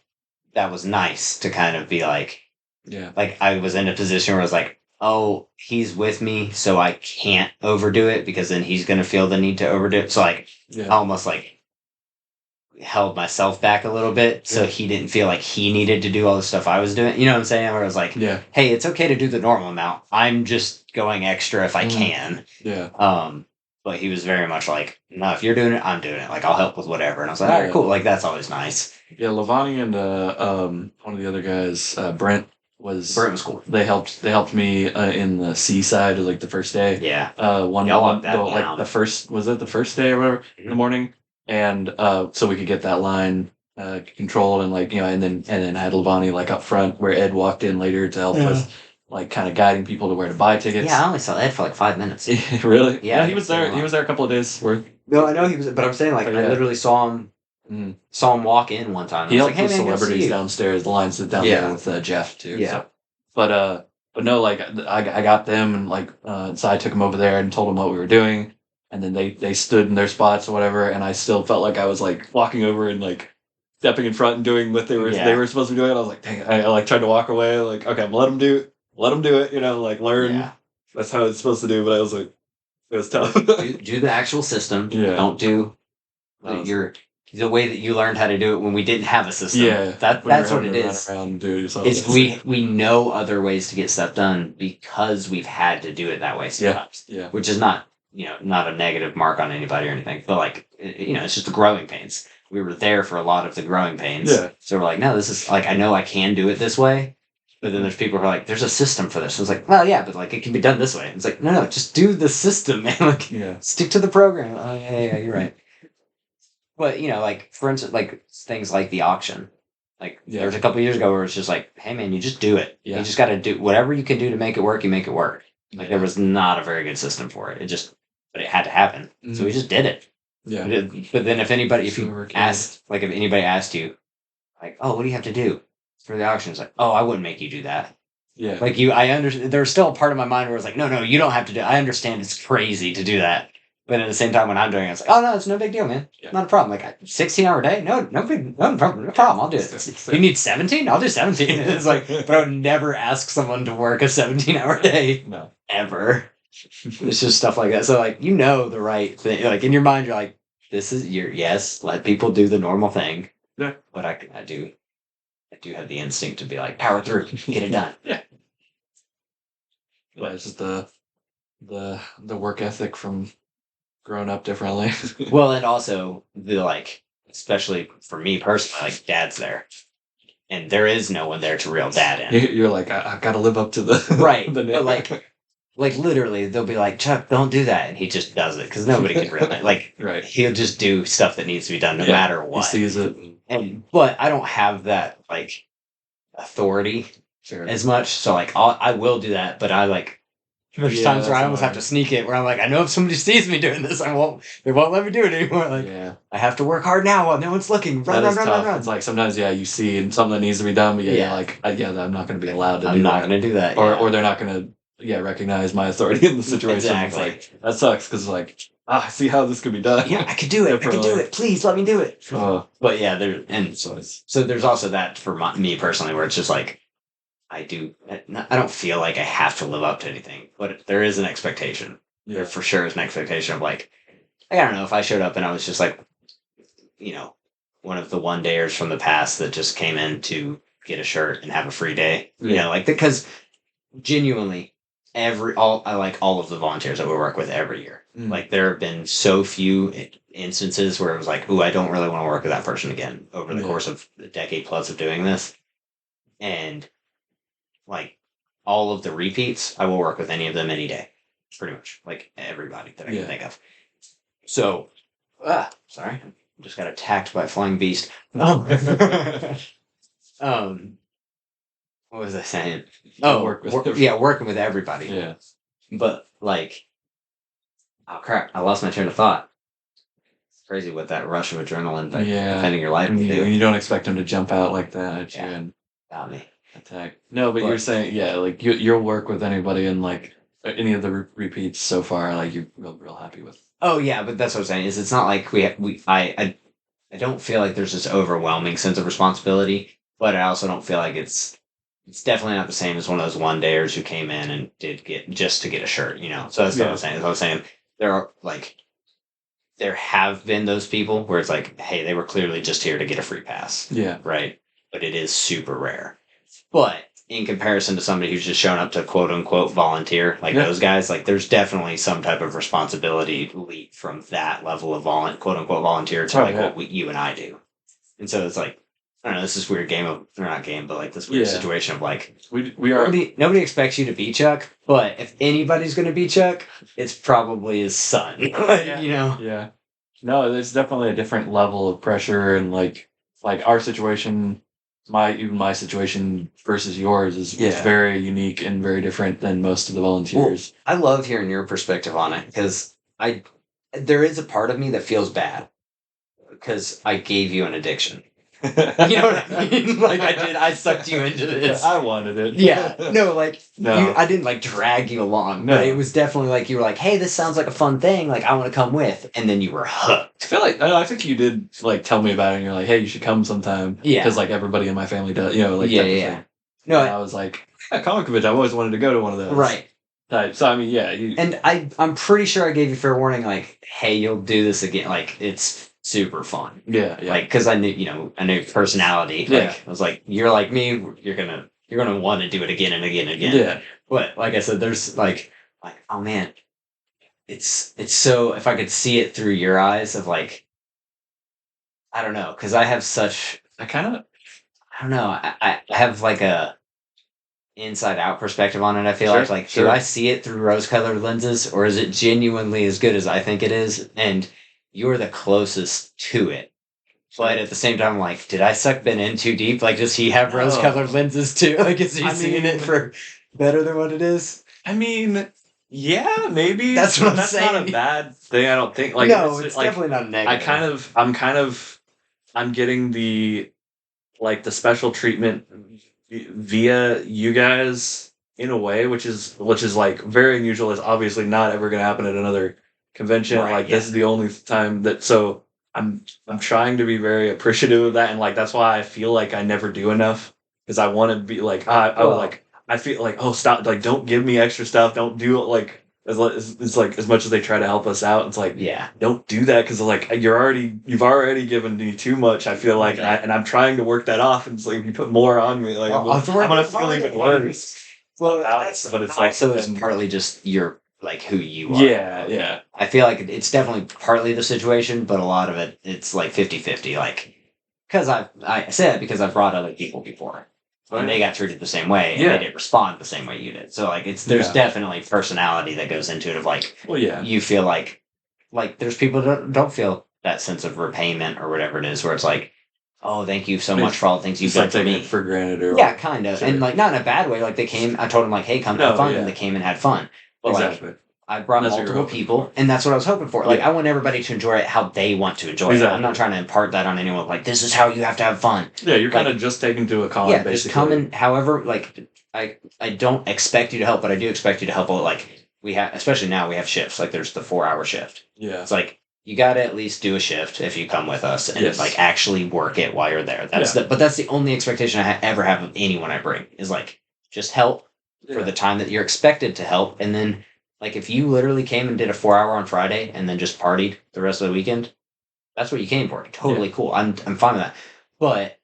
that was nice to kind of be like, like I was in a position where I was like, oh, he's with me, so I can't overdo it because then he's gonna feel the need to overdo it. So like, I almost like held myself back a little bit so he didn't feel like he needed to do all the stuff I was doing. You know what I'm saying? Where I was like, hey, it's okay to do the normal amount. I'm just going extra if I can. Yeah. But he was very much like, no, if you're doing it, I'm doing it. Like I'll help with whatever. And I was like, all right, cool. Like that's always nice. Yeah, Lavani and one of the other guys, Brent was cool. They helped me in the seaside like the first day. Yeah. Like the first day or whatever in the morning, and so we could get that line controlled and like and then I had Lavani like up front where Ed walked in later to help with like kind of guiding people to where to buy tickets. Yeah, I only saw Ed for like 5 minutes. Really? Yeah, he was there. He was there a couple of days worth. No, I know he was, but I'm saying like I literally saw him. Saw him walk in one time. He helped like, hey, with celebrities downstairs. The lines sit down there with Jeff too. Yeah. So. But no, like I got them and like so I took them over there and told them what we were doing, and then they stood in their spots or whatever, and I still felt like I was like walking over and like stepping in front and doing what they were supposed to be doing. And I was like, dang, I like tried to walk away, like okay, let them do it, like learn. Yeah. That's how it's supposed to do. But I was like, it was tough. do the actual system. Yeah. Don't do the way that you learned how to do it when we didn't have a system. Yeah, that's what it is. It's we know other ways to get stuff done because we've had to do it that way sometimes. Yeah. Which is not not a negative mark on anybody or anything, but like it's just the growing pains. we were there for a lot of the growing pains. Yeah. So we're like, no, this is like, I know I can do it this way. But then there's people who are like, there's a system for this. So it's like, well, yeah, but like it can be done this way. It's like, no, just do the system, man. Like, stick to the program. Oh, yeah, you're right. But like for instance, like things like the auction. Like there was a couple years ago where it's just like, hey man, you just do it. Yeah. You just got to do whatever you can do to make it work. You make it work. Like there was not a very good system for it. But it had to happen. So we just did it. Yeah. But then if anybody asked you, like, oh, what do you have to do for the auction? It's like, oh, I wouldn't make you do that. Yeah. Like I understand. There's still a part of my mind where it's like, no, you don't have to do it. I understand it's crazy to do that. But at the same time, when I'm doing it, it's like, oh no, it's no big deal, man. Yeah. Not a problem. Like 16-hour day, no problem. I'll do it. You need 17? I'll do 17. It's like, but I would never ask someone to work a 17-hour day. No, ever. It's just stuff like that. So like, the right thing. Like in your mind, you're like, this is yes. Let people do the normal thing. Yeah. But I do have the instinct to be like, power through, get it done. Yeah. But it's just the work ethic from growing up differently. Well, and also especially for me personally, like dad's there, and there is no one there to reel dad in. You're like, I've got to live up to the right. But like literally, they'll be like, Chuck, don't do that, and he just does it because nobody can reel it. Like, right. He'll just do stuff that needs to be done no matter what. He sees it, but I don't have that like authority as much. So like, I will do that, but I like. There's times where I almost have to sneak it, where I'm like, I know if somebody sees me doing this, they won't let me do it anymore. Like, I have to work hard now while no one's looking. Run. It's like sometimes, you see something that needs to be done, but you're like, I'm not going to be allowed to. I'm not going to do that, or they're not going to, recognize my authority in the situation. Exactly. It's like that sucks because like, I see how this could be done. Yeah, I could do it. I could do it. Please let me do it. But yeah, so there's also that for me personally, where it's just like. I don't feel like I have to live up to anything, but there is an expectation. Yeah. There for sure is an expectation of like, I don't know, if I showed up and I was just like, one of the one dayers from the past that just came in to get a shirt and have a free day, because genuinely I like all of the volunteers that we work with every year. Like there have been so few instances where it was like, ooh, I don't really want to work with that person again over the course of a decade plus of doing this. And like all of the repeats, I will work with any of them any day. Pretty much. Like everybody that I can think of. So, sorry. I just got attacked by a flying beast. What was I saying? Working with everybody. Yeah. But like, oh crap, I lost my train of thought. It's crazy what that rush of adrenaline defending your life can do. You don't expect them to jump out like that at you and got me. Attack. No, but you're saying, like you'll work with anybody and like any of the repeats so far, like you're real happy with. Oh yeah, but that's what I'm saying. Is it's not like I don't feel like there's this overwhelming sense of responsibility, but I also don't feel like it's definitely not the same as one of those one dayers who came in and did get just to get a shirt, So that's what I'm saying. That's what I'm saying. There have been those people where it's like, hey, they were clearly just here to get a free pass. Yeah. Right. But it is super rare. But in comparison to somebody who's just shown up to quote unquote volunteer, like those guys, like there's definitely some type of responsibility leap from that level of quote unquote volunteer to what you and I do. And so it's like, I don't know, this is weird but like this weird situation of like, we are. Nobody expects you to be Chuck, but if anybody's going to be Chuck, it's probably his son, Yeah. No, there's definitely a different level of pressure and like our situation. My situation versus yours is very unique and very different than most of the volunteers. Well, I love hearing your perspective on it because there is a part of me that feels bad because I gave you an addiction. You know what I mean? Like I sucked you into this. I wanted it. Yeah. No, I didn't like drag you along. No. But it was definitely like you were like, hey, this sounds like a fun thing. Like I want to come with. And then you were hooked. I think you did like tell me about it and you're like, hey, you should come sometime. Yeah. Because like everybody in my family does, Yeah. No, I was like, comic convention. I've always wanted to go to one of those. Right. So I mean, and I'm pretty sure I gave you fair warning, like, hey, you'll do this again. Like it's super fun. Yeah. Like, because I knew personality. Yeah. Like, I was like, you're like me. You're gonna want to do it again and again and again. Yeah. But like I said, there's like, oh man, it's so. If I could see it through your eyes of like, I don't know, because I have such I kind of I don't know. I have like a inside out perspective on it. I feel sure, like do sure. I see it through rose colored lenses or is it genuinely as good as I think it is? And you're the closest to it. But Sure. at the same time, I'm like, did I suck Ben in too deep? Like, does he have rose colored No, lenses too? Like, is he I seeing it mean, for better than what it is? I mean, yeah, maybe, That's what but I'm that's not a saying. bad thing. I don't think. Like, No, it's it's like definitely not a negative. I'm getting the like the special treatment via you guys in a way, which is like very unusual. It's obviously not ever going to happen at another convention. Right, Like this yeah. is the only time that so I'm trying to be very appreciative of that, and like that's why I feel like I never do enough because I want to be like Well, I feel like oh stop like don't give me extra stuff, don't do it like it's like as much as they try to help us out, it's like yeah. don't do that because like you've already given me too much. I feel like Right. and I'm trying to work that off, and it's like if you put more on me, like I'll I'm gonna it feel even harder. worse. Well, But it's like also it's and partly just your like who you are. yeah, yeah, I feel like it's definitely partly the situation, but a lot of it it's like 50-50. Like because I said because I've brought other people before. And they got treated the same way and they yeah, didn't respond the same way you did. So like there's yeah. definitely personality that goes into it of like Well, yeah, you feel like there's people that don't feel that sense of repayment or whatever it is where it's like, oh, thank you so much for all the things you've it's done like for taking it me. for granted or Yeah, like kind of. And sure. like not in a bad way. Like they came, I told them like, hey, come have No, fun, and they yeah, came and had fun. But like exactly. I brought That's what you're multiple hoping people, for. and that's what I was hoping for. Like Yeah, I want everybody to enjoy it how they want to enjoy it. I'm not exactly. trying to impart that on anyone. Like this is how you have to have fun. Yeah, you're kind Like of just taking to a con yeah, just come basically. and however like I don't expect you to help, but I do expect you to help. Like we have, especially now we have shifts. Like there's the 4 hour shift. Yeah. It's like you got to at least do a shift if you come with us, and Yes. like actually work it while you're there. Yeah. But that's the only expectation I ever have of anyone I bring is like just help for Yeah. the time that you're expected to help, and then like if you literally came and did a 4 hour on Friday and then just partied the rest of the weekend, that's what you came for. Yeah. Totally cool. I'm fine with that. But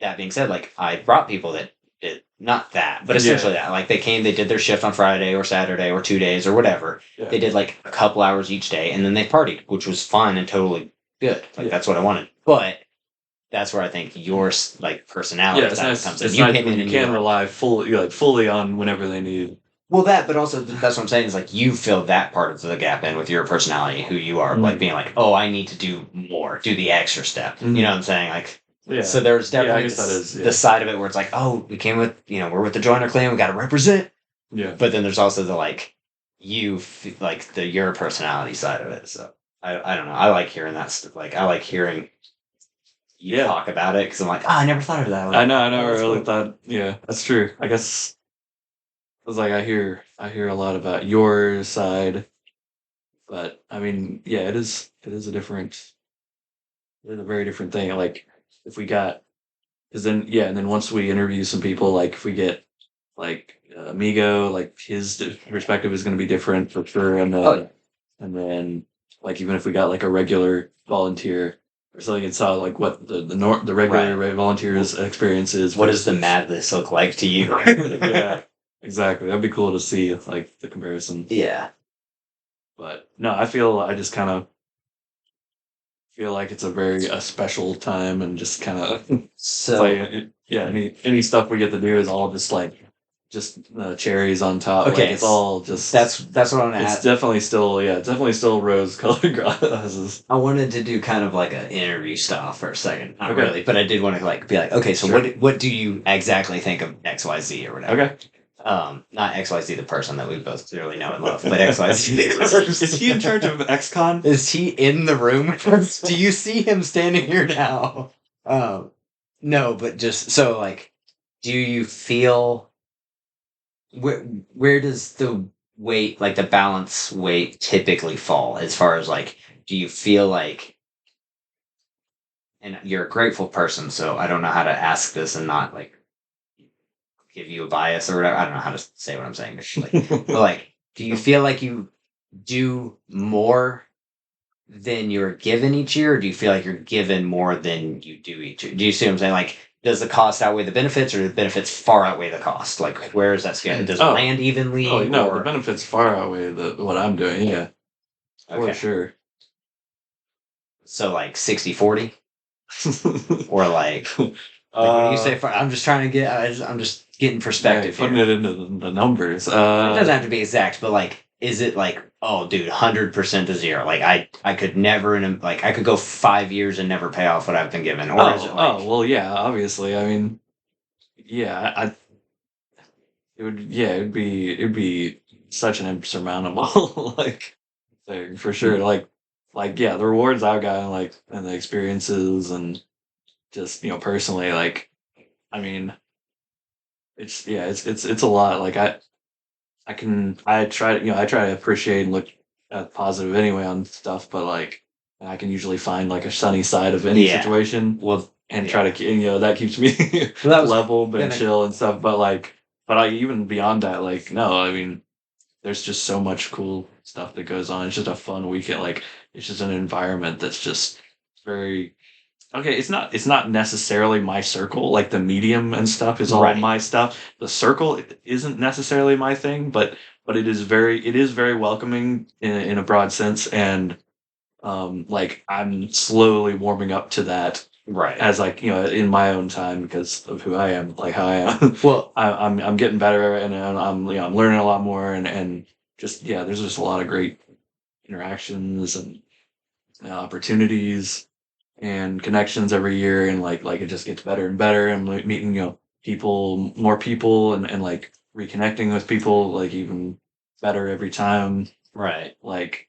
that being said, like I brought people that did not that, but essentially Yeah. that. Like they came, they did their shift on Friday or Saturday or 2 days or whatever. Yeah. They did like a couple hours each day, and then they partied, which was fun and totally good. Like Yeah. that's what I wanted. But that's where I think your like personality Yeah, it's side nice. comes in. It's You nice came when in you and you can were like, rely fully on whenever they need. well, that, but also that's what I'm saying is like you filled that part of the gap in with your personality, who you are, like Mm. being like, oh, I need to do more, do the extra step. Mhm. You know what I'm saying? Like Yeah. so there's Yeah, I definitely guess that is. the Yeah. side of it where it's like, oh, we came with, we're with the Joiner clan, we got to represent. Yeah. But then there's also the like, like the your personality side of it. So I don't know. I like hearing that stuff. Like I like hearing you Yeah. talk about it because I'm like, oh, I never thought of that. I know. I Oh, never that's really cool. thought. Yeah, that's true. I guess it's like I hear a lot about your side, but I mean, yeah, it is a different, it is a very different thing. Like if we got, because then yeah, and then once we interview some people, like if we get like Amigo, like his perspective is going to be different for sure, Oh yeah. and then like even if we got like a regular volunteer or something and saw like what the regular Right. volunteers experience is What does the versus madness look like to you? yeah, exactly. That'd be cool to see like the comparison. Yeah. But no, I just kind of feel like it's a very a special time and just kind of So like yeah, any stuff we get to do is all just like just cherries on top. Like okay, it's all just that's what I'm gonna it's ask. definitely still rose colored glasses. I wanted to do kind of like an interview style for a second. Not Okay. really, but I did want to like be like, okay, so Sure. what do you exactly think of XYZ or whatever? Okay. Not XYZ the person that we both clearly know and love, but XYZ. Is he in charge of XCon? Is he in the room? Do you see him standing here now? No, but just so like, do you feel where does the weight, like the balance weight, typically fall as far as like, do you feel like, and you're a grateful person, so I don't know how to ask this and not like give you a bias or whatever. I don't know how to say what I'm saying. But like, do you feel like you do more than you're given each year, or do you feel like you're given more than you do each year? Do you see what I'm saying? Like, does the cost outweigh the benefits, or do the benefits far outweigh the cost? Like, where is that scale? Does it Oh. land evenly? Oh no, the or benefits far outweigh what I'm doing. Yeah, for okay, sure. So like 60-40, or like when you say I'm just trying to get I'm just getting perspective putting here. it into the numbers. It doesn't have to be exact, but like, is it like, oh, dude, 100% to zero? Like I could never like I could go 5 years and never pay off what I've been given, or is it like, well, yeah, obviously. I mean, yeah, it'd be such an insurmountable like thing for sure. Yeah, the rewards I've gotten, like, and the experiences, and just, personally, like, I mean, it's a lot. Like, I try to appreciate and look at positive anyway on stuff, but like, I can usually find like a sunny side of any yeah? situation, Well, and yeah. try to, that keeps me Well, that was level and gonna chill and stuff. But like, but I even beyond that, like, no, I mean, there's just so much cool stuff that goes on. It's just a fun weekend. Like, it's just an environment that's just very okay. It's not necessarily my circle. Like, the medium and stuff is all right. my stuff. The circle isn't necessarily my thing, but it is very welcoming in a broad sense. And like, I'm slowly warming up to that, Right. as, like, in my own time, because of who I am, like how I am. Well, I'm getting better, and I'm learning a lot more, and just, yeah, there's just a lot of great interactions and opportunities and connections every year, and like it just gets better and better. And like, meeting, more people, and like reconnecting with people, like, even better every time. right. Like,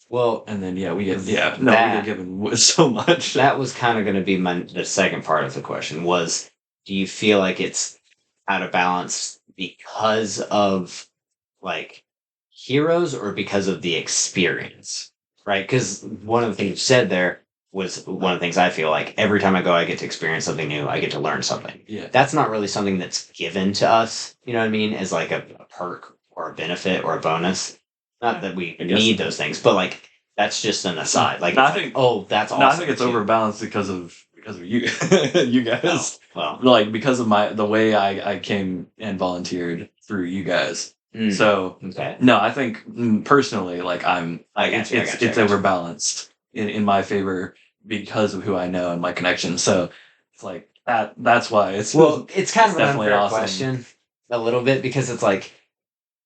Well, and then, yeah, we get we that get given so much. that was kind of going to be the second part of the question was, do you feel like it's out of balance because of like heroes or because of the experience, right? Because one of the things you said there was one of the things I feel like every time I go, I get to experience something new. I get to learn something. Yeah. That's not really something that's given to us. You know what I mean? As like a perk or a benefit or a bonus. Not that we I guess. need those things, but like that's just an aside. Like, No, I it's like, think- oh, that's awesome. No, I think it's too. overbalanced because of you, you guys. Well, Like, because of the way I came and volunteered through you guys. mm, So okay. no, I think, personally, like, I got you, I got you, I it's got you. overbalanced in my favor because of who I know and my connections. So it's like that's why it's Well, it's kind of an definitely unfair awesome. question, a little bit, because it's like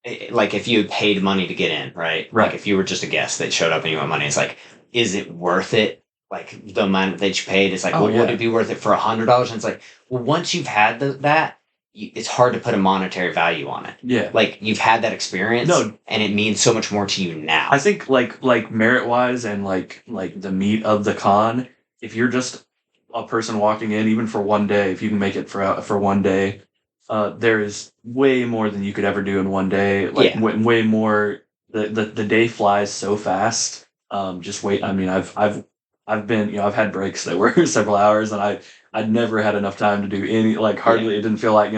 if you had paid money to get in, right? Right. Like if you were just a guest that showed up and you want money, it's like, is it worth it? Like the amount that you paid is like, Oh, well, would yeah. it be worth it for $100? And it's like, well, once you've had that, it's hard to put a monetary value on it. Yeah. Like you've had that experience, No. and it means so much more to you now. I think, like merit wise, and like the meat of the con, if you're just a person walking in, even for one day, if you can make it for one day, there is way more than you could ever do in one day. Like, Yeah. way more. The day flies so fast. Just wait. I mean, I've been, I've had breaks that were several hours, and I'd never had enough time to do any, like, hardly. It didn't feel like,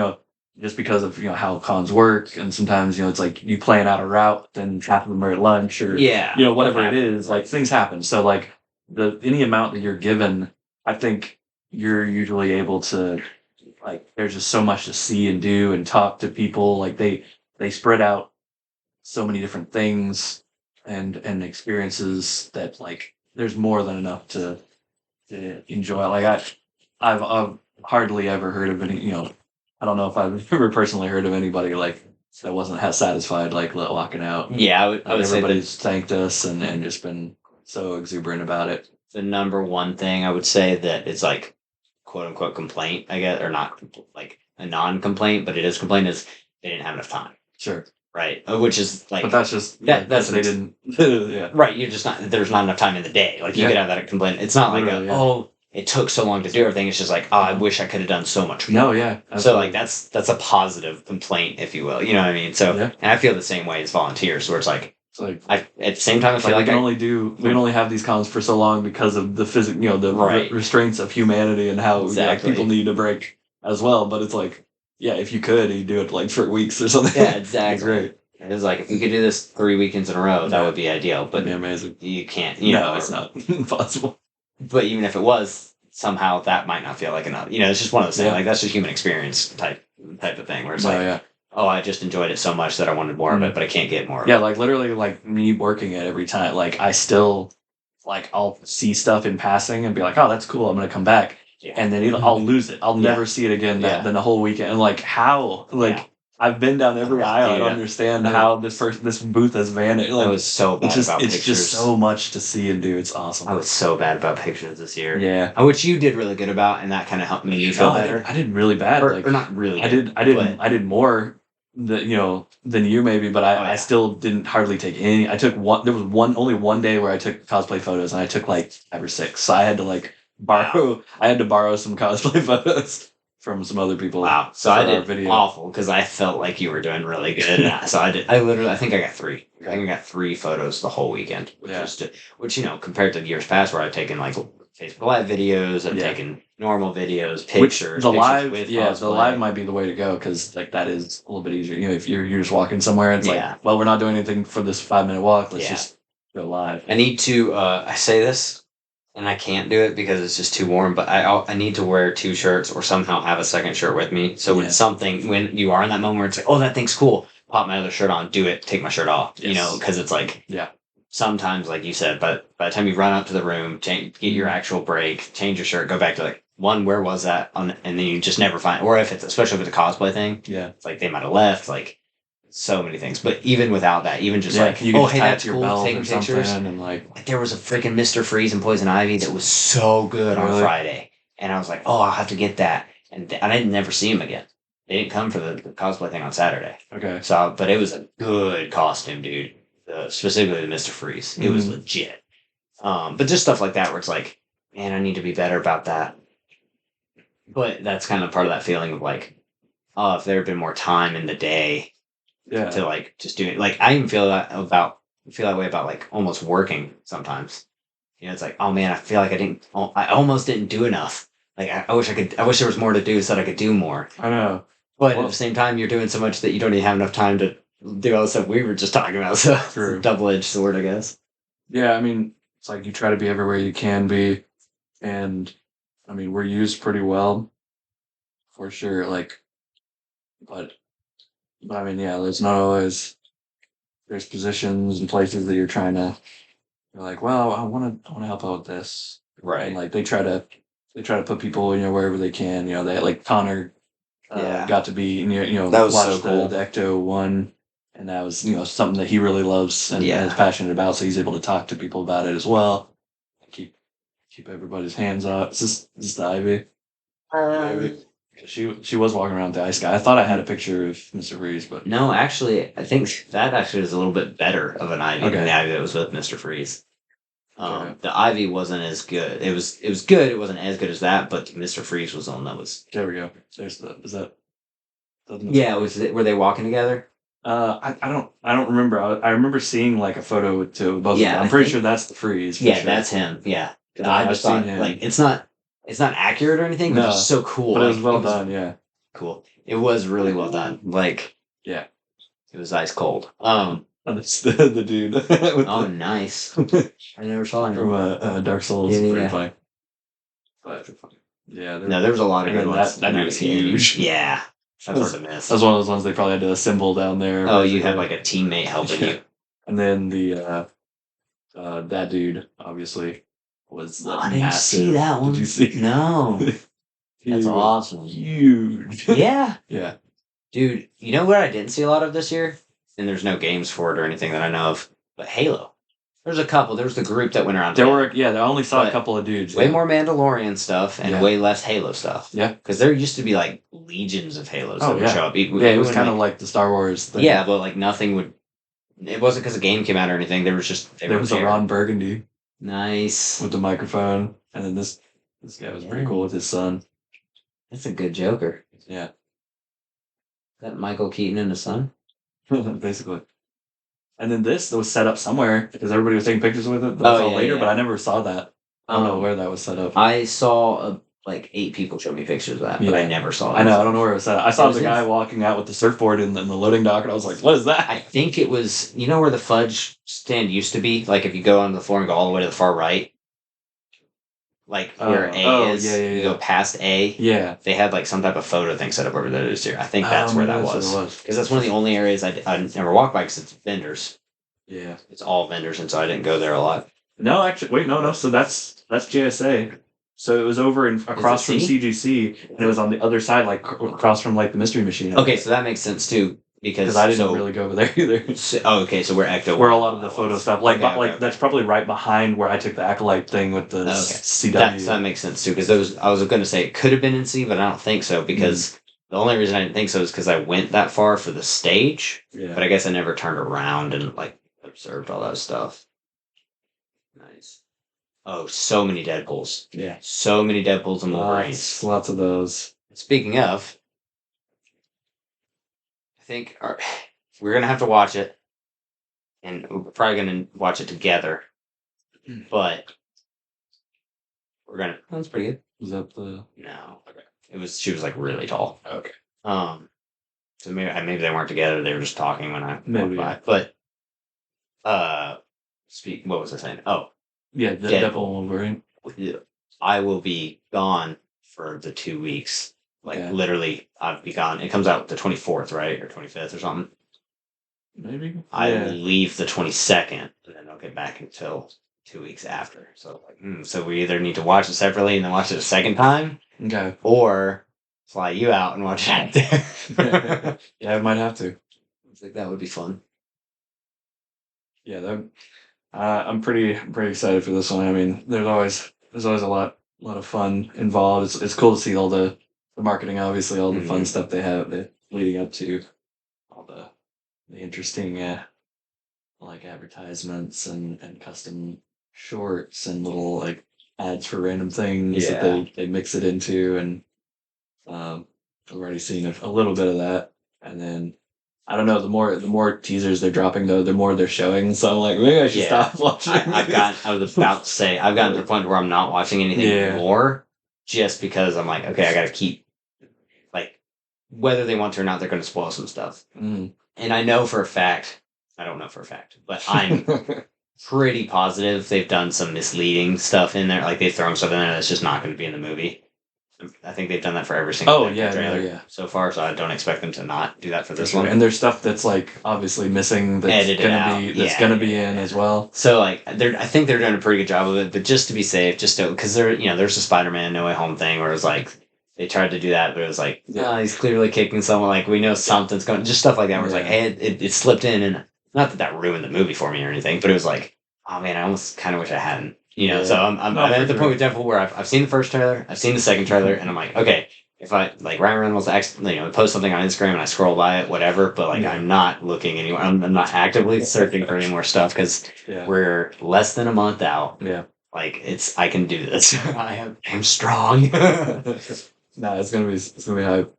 just because of, how cons work, and sometimes, it's like you plan out a route, then half of them are at lunch, or Yeah. whatever it is. Like, things happen. So, like, any amount that you're given, I think you're usually able to, like, there's just so much to see and do and talk to people. Like, they spread out so many different things and experiences, that, like, there's more than enough to enjoy. Like, I've hardly ever heard of any, I don't know if I've ever personally heard of anybody, like, that wasn't satisfied, like, walking out. Yeah, I would say Everybody's thanked us, and just been so exuberant about it. the number one thing I would say that is like quote unquote complaint, I guess, or not like a non-complaint, but it is complaint, is they didn't have enough time, Sure. right? Which is like, But that's just that's they didn't. Yeah. right. You're just not, there's not enough time in the day. Like you Yeah. could have that complaint. It's not like Literally, yeah. oh, it took so long to do everything. It's just like, oh, I wish I could have done so much more. No, yeah. So like that's a positive complaint, if you will. You know what I mean? So Yeah. and I feel the same way as volunteers, where it's like It's like, I at the same time I feel we like can only have these cons for so long because of the the Right. restraints of humanity, and how, Exactly. people need a break as well. But it's like, yeah, if you could, you do it like for weeks or something. yeah, exactly. It's great. It was like if we could do this 3 weekends in a row, that Yeah. would be ideal. But That'd be amazing. you can't. No, it's not possible. But even if it was, somehow that might not feel like enough. It's just one of those things. Yeah. Like that's just human experience type of thing, where it's No, like, yeah. oh, I just enjoyed it so much that I wanted more of it, but I can't get more. Yeah, like, literally, like, me working it every time. Like, I still, like I'll see stuff in passing and be like, oh, that's cool. I'm gonna come back, Yeah. and then I'll lose it. I'll Yeah. never see it again. Yeah. Then the whole weekend. And like how? Like Yeah. I've been down every aisle. I Dude, don't understand I- how this booth has vanished. I Like was so bad about it's pictures. just so much to see and do. It's awesome. I was so bad about pictures this year. Yeah. Which you did really good about, and that kind of helped me feel better. I did really bad. Or, like or not really. I good, did more than you maybe, but I yeah. still didn't hardly take any. I took one. There was only one day where I took cosplay photos, and I took like 5 or 6. So I had to like borrow. I had to borrow some cosplay photos from some other people. Wow. So for I our did video. awful because I felt like you were doing really good. So I did. I think I got 3. I think I got 3 photos the whole weekend, which compared to years past where I've taken like Facebook Live videos, I've taken normal videos, pictures. The pictures live, with the cosplay. live might be the way to go because like that is a little bit easier. If you're just walking somewhere, it's like, well, we're not doing anything for this 5-minute walk. Let's just go live. I need to. I say this, and I can't do it because it's just too warm. But I need to wear 2 shirts or somehow have a second shirt with me. So when you are in that moment where it's like, oh, that thing's cool, pop my other shirt on, do it, take my shirt off. Yes. Because it's like sometimes, like you said, but by the time you run up to the room, get your actual break, change your shirt, go back to like where was that and then you just never find. Or especially if it's a cosplay thing, it's like they might have left, like so many things. But even without that, even just like, oh hey, that's cool, taking pictures. And like there was a freaking Mr. Freeze and Poison Ivy that was so good on Friday, and I was like, oh, I'll have to get that, and I didn't never see him again. They didn't come for the cosplay thing on Saturday. Okay. So, but it was a good costume, dude. Specifically the Mr. Freeze. It was legit. But just stuff like that where it's like, man, I need to be better about that. But that's kind of part of that feeling of like, oh, if there had been more time in the day to like just do it. Like I even feel that way about like almost working sometimes. It's like, oh man, I feel like I almost didn't do enough. Like I wish there was more to do so that I could do more. I know. But at the same time, you're doing so much that you don't even have enough time to do all the stuff we were just talking about. So it's a double-edged sword, I guess. Yeah, I mean, it's like you try to be everywhere you can be, and I mean, we're used pretty well, for sure. Like, but I mean, there's not always there's positions and places that you're like, well, I want to help out with this, right? And like they try to put people wherever they can. They like Connor got to be that was watch so cool. the Ecto one. And that was, something that he really loves and is passionate about. So he's able to talk to people about it as well. Keep everybody's hands up. Is this the Ivy? Ivy? She was walking around with the ice guy. I thought I had a picture of Mr. Freeze, but no, actually, I think that actually is a little bit better of an Ivy than the Ivy that was with Mr. Freeze. The Ivy wasn't as good. It was good. It wasn't as good as that, but Mr. Freeze was the one that was. There we go. Is that? Were they walking together? I don't remember. I remember seeing like a photo to both of them. I'm pretty sure that's the Freeze. Yeah, that's him. Yeah. I just thought like it's not accurate or anything, but it's so cool. But it was well done, yeah. Cool. It was really well done. Like it was ice cold. That's the dude. Nice. I never saw him from Dark Souls. Pretty funny. But there was a lot of good ones. That dude was huge. Yeah. That's hard to miss. That was one of those ones they probably had to assemble down there. Oh, you had like a teammate helping you. And then the that dude obviously was like I didn't massive. see that one. Did you see? No. That's awesome. Huge. Yeah. Yeah. Dude, you know what I didn't see a lot of this year? And there's no games for it or anything that I know of. But Halo. There's a couple. There was the group that went around. I only saw a couple of dudes. Way more Mandalorian stuff and way less Halo stuff. Yeah. Because there used to be like legions of Halos that would show up. It was kind of like the Star Wars thing. Yeah, but like nothing would. It wasn't because a game came out or anything. There was just. There was a Ron Burgundy. Nice. With the microphone. And then this guy was pretty cool with his son. That's a good Joker. Yeah. Is that Michael Keaton and his son? Basically. And then this was set up somewhere because everybody was taking pictures with it. Later, but I never saw that. I don't know where that was set up. I saw like 8 people show me pictures of that, but I never saw it. I know. I don't know where it was set up. I saw the guy walking out with the surfboard in the loading dock, and I was like, "What is that?" I think it was. You know where the fudge stand used to be? Like if you go onto the floor and go all the way to the far right, like where A is. You go past A. Yeah. They had like some type of photo thing set up over there this year. I think that's where that was. Because that's one of the only areas I never walked by because it's vendors. Yeah. It's all vendors, and so I didn't go there a lot. No, actually, wait, no. So that's JSA. So it was over across from C? CGC, and it was on the other side, like across from like the Mystery Machine. Okay, so that makes sense too Because I didn't really go over there either. Okay, so we're Ecto. Where a lot of the photo stuff, like, Okay, like okay. that's probably right behind where I took the Acolyte thing with the Okay. CW. That makes sense too, because those I was going to say it could have been in C, but I don't think so because the only reason I didn't think so is because I went that far for the stage, but I guess I never turned around and like observed all that stuff. Nice. Oh, so many Deadpools. Yeah. So many Deadpools and Wolverines. Lots of those. Speaking of, I think we're gonna have to watch it, and we're probably gonna watch it together. But we're gonna. That's pretty good. Was that the? No, okay. It was. She was like really tall. Okay. So maybe they weren't together. They were just talking when I Maybe, walked by. But what was I saying? Oh, Yeah, the Deadpool. Deadpool Wolverine. I will be gone for the 2 weeks. Like Yeah. literally, I'll be gone. It comes out the 24th, right, or 25th or something. Maybe. I will leave the 22nd, and then I'll get back until 2 weeks after. So so we either need to watch it separately and then watch it a second time, Okay. or fly you out and watch it out there. Yeah, I might have to. I think that would be fun. Yeah, that. I'm pretty excited for this one. I mean, there's always a lot of fun involved. It's cool to see all the marketing, obviously, all the fun stuff they have leading up to all the interesting like advertisements and custom shorts and little like ads for random things that they mix it into, and I've already seen a little bit of that, and then I don't know. The more teasers they're dropping, though, the more they're showing. So I'm like, maybe I should stop watching. I was about to say, I've gotten to the point where I'm not watching anything more, just because I'm like, okay, I got to keep, like, whether they want to or not, they're going to spoil some stuff. And I know for a fact, I don't know for a fact, but I'm pretty positive they've done some misleading stuff in there. Like they've thrown stuff in there that's just not going to be in the movie. I think they've done that for every single trailer so far, so I don't expect them to not do that for this one. And there's stuff that's like obviously missing that's gonna be in as well. So like, I think they're doing a pretty good job of it. But just to be safe, because there's a Spider-Man No Way Home thing where it's like they tried to do that, but it was like, he's clearly kicking someone. Like we know something's going, just stuff like that. Where it's like, hey, it slipped in, and not that ruined the movie for me or anything, but it was like, oh man, I almost kind of wish I hadn't. So I'm at the point with Deadpool where I've seen the first trailer, I've seen the second trailer, and I'm like, okay, if I like Ryan Reynolds post something on Instagram and I scroll by it, whatever, but like I'm not looking anywhere. I'm not actively searching for any more stuff because we're less than a month out. Yeah, like I can do this. I'm strong. Nah, it's gonna be hype.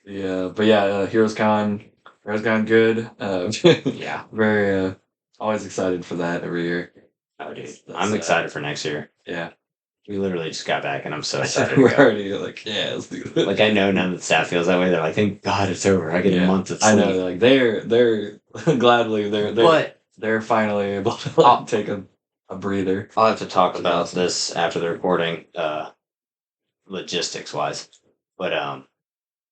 Yeah, but yeah, Heroes Con good. Yeah, very always excited for that every year. Oh, dude, I'm excited for next year. Yeah. We literally just got back, and I'm so excited. We're already like, yeah, let's do it. Like, I know none of the staff feels that way. They're like, thank God it's over. I get a month of sleep. I know, like, they're gladly, they're finally able to take a breather. I'll have to talk about this after the recording, logistics-wise. But,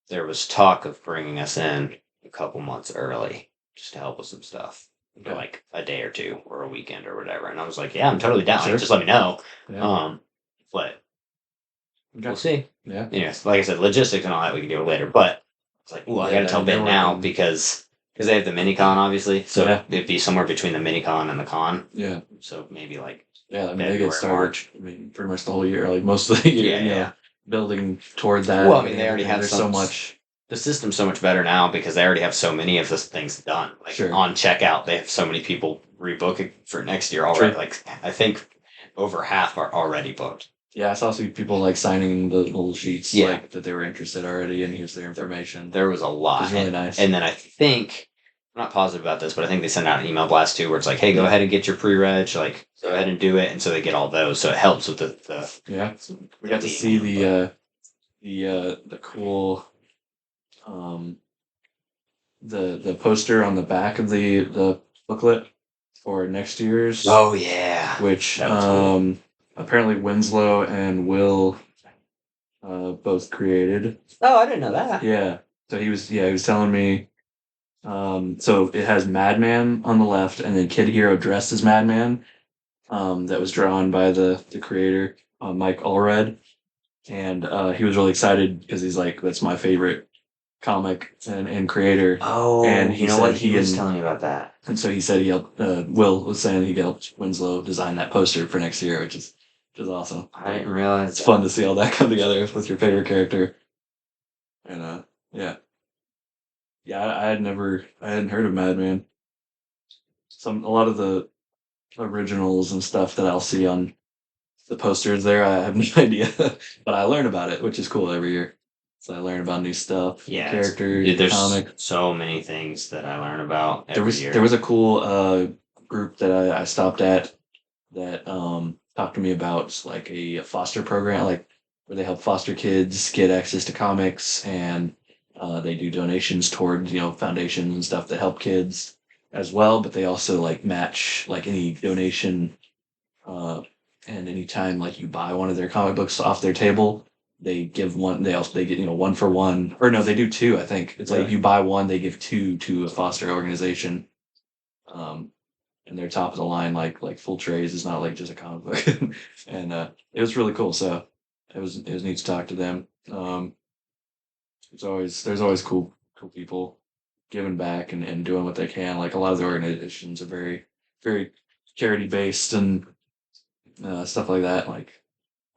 there was talk of bringing us in a couple months early just to help with some stuff. For like a day or two or a weekend or whatever. And I was like, yeah, I'm totally down. Sure. Like, just let me know. Yeah. But we'll see. Yeah. Anyways, like I said, logistics and all that we can do later. But it's like, I got to tell Ben now because they have the mini-con, obviously. So it'd be somewhere between the mini-con and the con. Yeah. So maybe like I mean, they get started, March. I mean, pretty much the whole year, like most of the year. Yeah. Building toward that. Well, I mean, they already have so much. The system's so much better now because they already have so many of those things done. Like on checkout, they have so many people rebooking for next year already. True. Like I think over half are already booked. Yeah, I saw some people like signing the little sheets like that they were interested already, and here's their information. There was a lot. It was really nice. And then I think, I'm not positive about this, but I think they send out an email blast too where it's like, hey, go ahead and get your pre-reg, like go ahead and do it, and so they get all those. So it helps with the we got to see the cool the poster on the back of the booklet for next year's. Oh yeah, which cool. Apparently Winslow and Will both created. Oh, I didn't know that. Yeah, so he was telling me. So it has Madman on the left, and then Kid Hero dressed as Madman, that was drawn by the creator, Mike Allred, and he was really excited because he's like, that's my favorite comic and creator. Oh, And you know what? He was telling me about that. and so he said he helped. Will was saying he helped Winslow design that poster for next year, which is awesome. I didn't realize It's fun to see all that come together with your favorite character. And yeah, yeah, I hadn't heard of Madman. A lot of the originals and stuff that I'll see on the posters there, I have no idea, but I learn about it, which is cool every year. So I learn about new stuff, new Yeah, characters, dude, there's comic. so many things that I learn about every year. There was a cool group that I stopped at that talked to me about like a foster program, like where they help foster kids get access to comics, and they do donations toward foundations and stuff that help kids as well. But they also like match like any donation, uh, and anytime like you buy one of their comic books off their table, they give one. They get 1 for 1, or no, they do two. I think it's like if you buy one, they give two to a foster organization. Um, and they're top of the line, like full trays. It's not like just a comic book, and it was really cool. So it was neat to talk to them. There's always cool people giving back and doing what they can. Like a lot of the organizations are very charity based and stuff like that. Like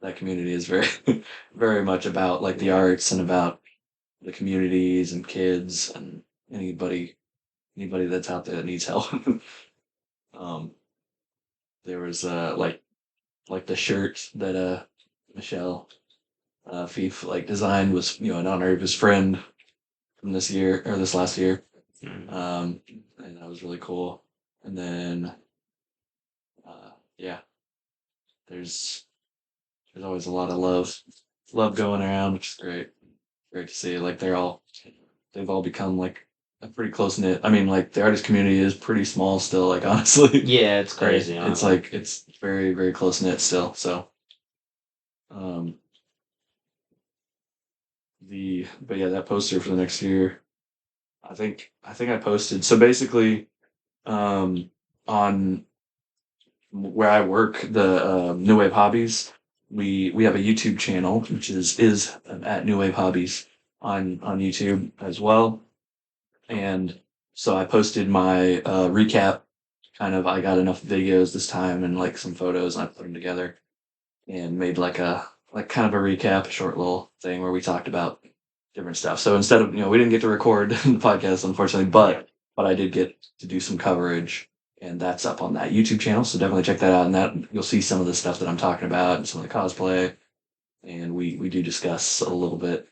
that community is very very much about like the arts and about the communities and kids and anybody that's out there that needs help. um, there was like the shirt that Michelle Fief like designed was in honor of his friend from this year or this last year. Mm. And that was really cool. And then yeah, there's always a lot of love going around, which is great to see. Like they've all become like a pretty close knit. I mean, like the artist community is pretty small still. Like honestly, Yeah, it's crazy. it's honestly. like it's very close knit still. So um but yeah, that poster for the next year, I think I posted. So basically, um, on where I work, the New Wave Hobbies, we have a YouTube channel which is at New Wave Hobbies on YouTube as well. And so I posted my recap. Kind of, I got enough videos this time and like some photos, and I put them together and made like kind of a recap, a short little thing where we talked about different stuff. So instead of we didn't get to record the podcast unfortunately, but I did get to do some coverage, and that's up on that YouTube channel. So definitely check that out, and that you'll see some of the stuff that I'm talking about and some of the cosplay, and we do discuss a little bit.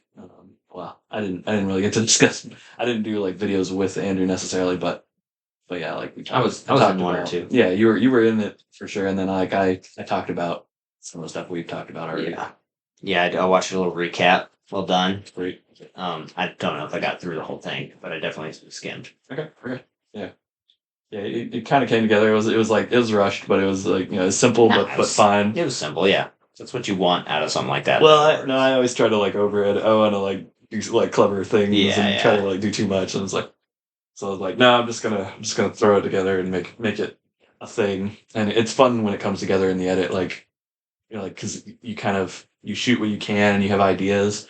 Well, I didn't really get to discuss. I didn't do like videos with Andrew necessarily, but yeah, like I was talked in one or about- two. Yeah, you were in it for sure, and then like I talked about some of the stuff we've talked about already. Yeah, I watched a little recap. Well done. Great. I don't know if I got through the whole thing, but I definitely skimmed. Okay. Yeah. Yeah. It kind of came together. It was like it was rushed, but it was like it's simple Nah, but fine. It was simple. Yeah, that's what you want out of something like that. Well, I always try to like over it. I want to like do like clever things and try to like do too much, and it's like so I was like, no, I'm just gonna throw it together and make it a thing, and it's fun when it comes together in the edit, like like because you kind of you shoot what you can and you have ideas,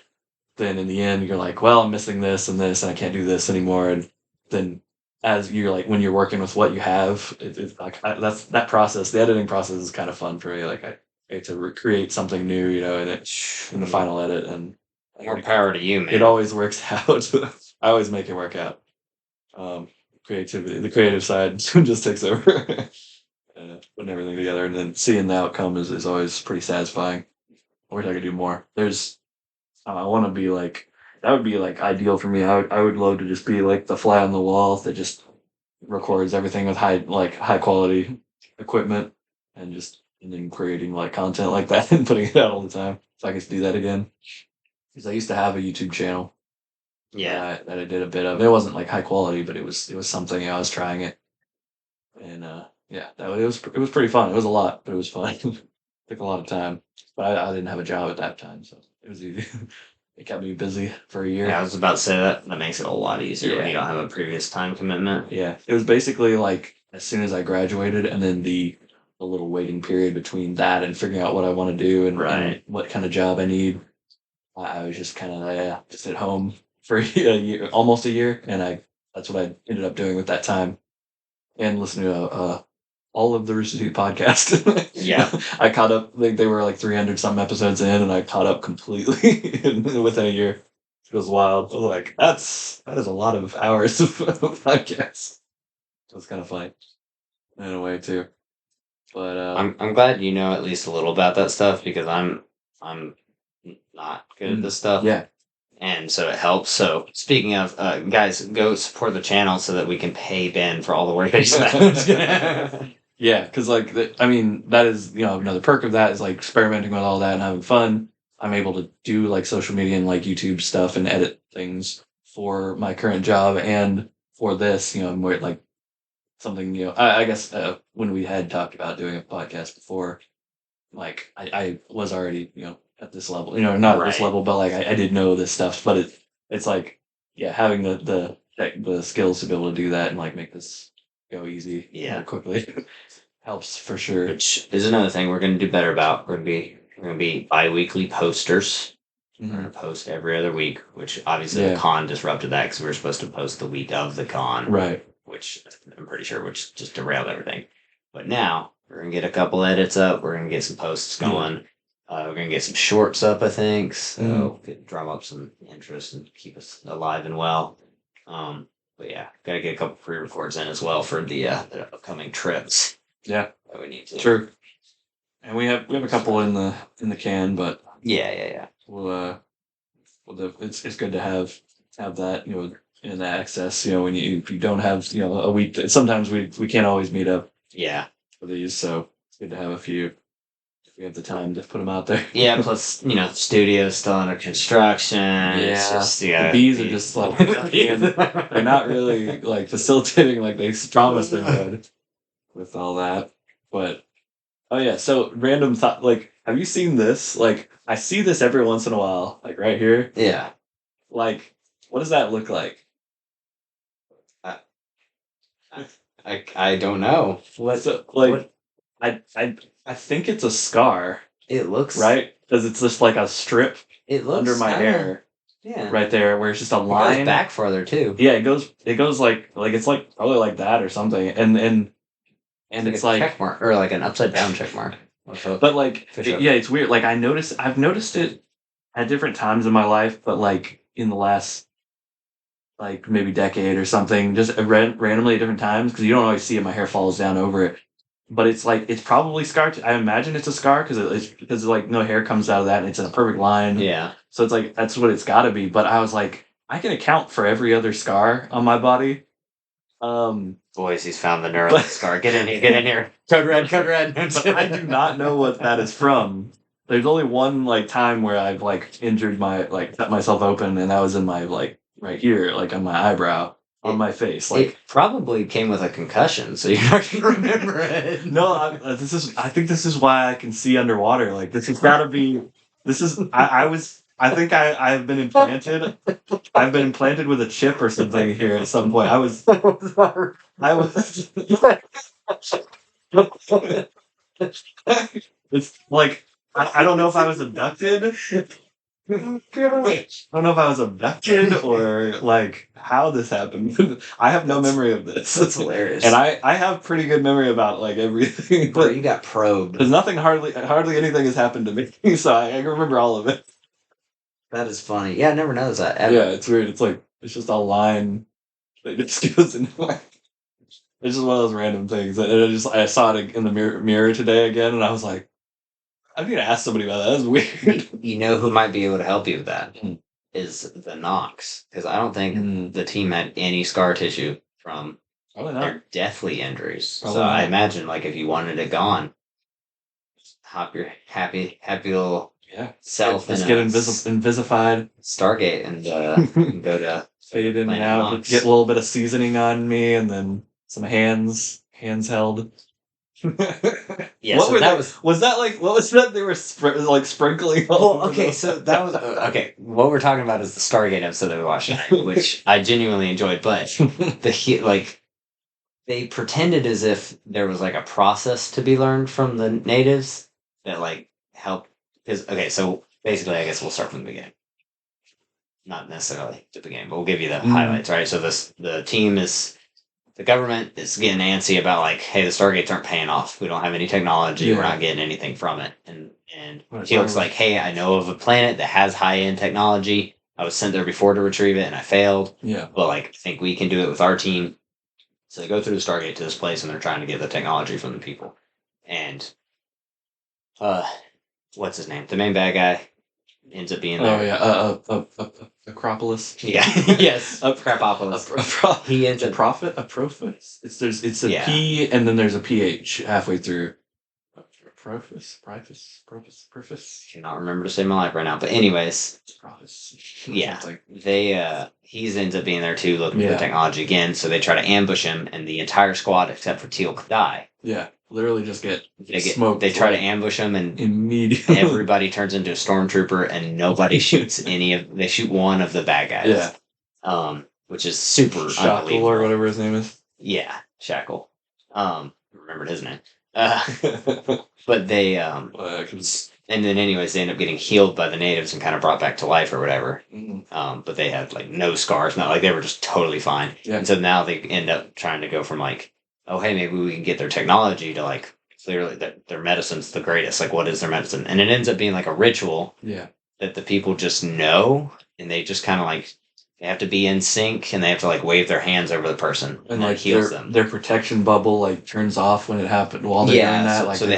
then in the end you're like, well, I'm missing this and this, and I can't do this anymore, and then as you're like when you're working with what you have, it's like that's that process. The editing process is kind of fun for me. Like I get to recreate something new, in the final edit, and more power to you, man. it always works out. I always make it work out. Creativity, the creative side just takes over. Putting everything together and then seeing the outcome is always pretty satisfying. I wish I could do more. I want to be like, that would be like ideal for me. I would love to just be like the fly on the wall that just records everything with high quality equipment and then creating like content like that and putting it out all the time. So I get to do that again. Because I used to have a YouTube channel. Yeah. That I did a bit of. It wasn't like high quality, but it was something. I was trying it. And yeah, it was pretty fun. It was a lot, but it was fun. Took a lot of time. But I didn't have a job at that time, so it was easy. It kept me busy for a year. Yeah, I was about to say that makes it a lot easier when Yeah. you don't have a previous time commitment. Yeah, it was basically like as soon as I graduated, and then the a little waiting period between that and figuring out what I want to do and Right. what kind of job I need. I was just kind of just at home for a year, almost a year, and that's what I ended up doing with that time and listening to all of the Rooster Teeth podcast. Yeah. I caught up. They were like 300 some episodes in, and I caught up completely within a year. It was wild. I was like, that is a lot of hours of podcasts. It was kind of funny in a way too. But I'm glad you know at least a little about that stuff because I'm not good at this stuff. yeah, And so it helps. So speaking of guys, go support the channel so that we can pay Ben for all the work that he's done. yeah, because like I mean that is another perk of that is like experimenting with all that and having fun. I'm able to do like social media and like YouTube stuff and edit things for my current job and for this. More like something. I guess when we had talked about doing a podcast before, like I was already at this level. Not at this Right. level, but like I did know this stuff. But it's like having the skills to be able to do that and like make this go easy Yeah. quickly helps for sure. Which is another thing we're going to do better about. We're going to be bi-weekly posters. We're going to post every other week, which obviously the con disrupted that because we were supposed to post the week of the con, Right. which I'm pretty sure which just derailed everything. But now we're going to get a couple edits up. We're going to get some posts going. We're going to get some shorts up, I think. So drum up some interest and keep us alive and well. But yeah, got to get a couple pre-records in as well for the upcoming trips. Yeah, that we need to. True. And we have a couple in the can, but yeah. It's good to have that in access. When if you don't have a week. Sometimes we can't always meet up. Yeah. For these, so it's good to have a few. If we have the time to put them out there. Yeah. Plus, the studio's still under construction. Yeah. It's just, the bees are just like they're not really like facilitating like they promised they would with all that. But oh yeah, so random thought. Like, have you seen this? Like, I see this every once in a while, like right here. Yeah. Like, what does that look like? I don't know. What's like? I think it's a scar. It looks right because it's just like a strip. It looks under my hair. Yeah. Right there, where it's just a line. It goes back farther too. Yeah, it goes like it's like probably like that or something, and it's like check mark or like an upside down check mark. But like it's weird. Like I've noticed it at different times in my life, but like in the last like maybe decade or something, just randomly at different times because you don't always see it. My hair falls down over it, but it's like it's probably scarred. I imagine it's a scar because like no hair comes out of that, and it's in a perfect line. Yeah. So it's like that's what it's got to be. But I was like, I can account for every other scar on my body. Boys, he's found the neural scar. Get in here. Code red. But I do not know what that is from. There's only one like time where I've like injured cut myself open, and that was in my like right here, like on my eyebrow, on my face. Like it probably came with a concussion, so you're not gonna remember it. No, I think this is why I can see underwater. Like this has got to be. This is I think I've been implanted. I've been implanted with a chip or something here at some point. I was. It's like I don't know if I was abducted. I don't know if I was abducted or like how this happened. I have no memory of this. That's hilarious. And I have pretty good memory about like everything. But you got probed. Because hardly anything has happened to me, so I remember all of it. That is funny. Yeah, I never noticed that ever. Yeah, it's weird. It's like it's just a line that just goes in my. It's just one of those random things. And I saw it in the mirror today again, and I was like, I need to ask somebody about that. That's weird. You know who might be able to help you with that is the Knox, because I don't think the team had any scar tissue from their deathly injuries. Probably so not. I imagine, like, if you wanted it gone, hop your happy little self Just in get invisified. Stargate and go to fade in and Planet out. Knox. Get a little bit of seasoning on me, and then some hands held. Yeah, what so were that they, was that like? What was that they were like sprinkling? Well, okay, so that was okay. What we're talking about is the Stargate episode that we watched tonight, which I genuinely enjoyed. But the they pretended as if there was like a process to be learned from the natives that like helped. Because okay, so basically, I guess we'll start from the beginning. Not necessarily the beginning, but we'll give you the highlights, right? So the team is the government is getting antsy about like, hey, the Stargates aren't paying off. We don't have any technology. We're not getting anything from it. And Teal'c's like, hey, I know of a planet that has high end technology. I was sent there before to retrieve it, and I failed. Yeah. But like, I think we can do it with our team. So they go through the Stargate to this place, and they're trying to get the technology from the people. And what's his name? The main bad guy ends up being there. Oh yeah, Acropolis. Yeah. Yes. Crapopolis. He ends up a profit. It's a Yeah. P and then there's a PH halfway through. Profis. Cannot remember to save my life right now. But anyways, yeah, he ends up being there too, looking for the technology again. So they try to ambush him, and the entire squad except for Teal die. Yeah, literally just get smoked. They try to ambush him, and immediately everybody turns into a stormtrooper, and nobody shoots any of. They shoot one of the bad guys. Yeah. Which is super Shackle or whatever his name is. Yeah, Shackle. Remembered his name. But they and then anyways they end up getting healed by the natives and kind of brought back to life or whatever. But they had like no scars, not like they were just totally fine. And so now they end up trying to go from like, oh hey, maybe we can get their technology to like clearly their medicine's the greatest. Like what is their medicine? And it ends up being like a ritual that the people just know, and they just kind of like they have to be in sync, and they have to like wave their hands over the person, and like heals them. Their protection bubble like turns off when it happened while they're doing that. So they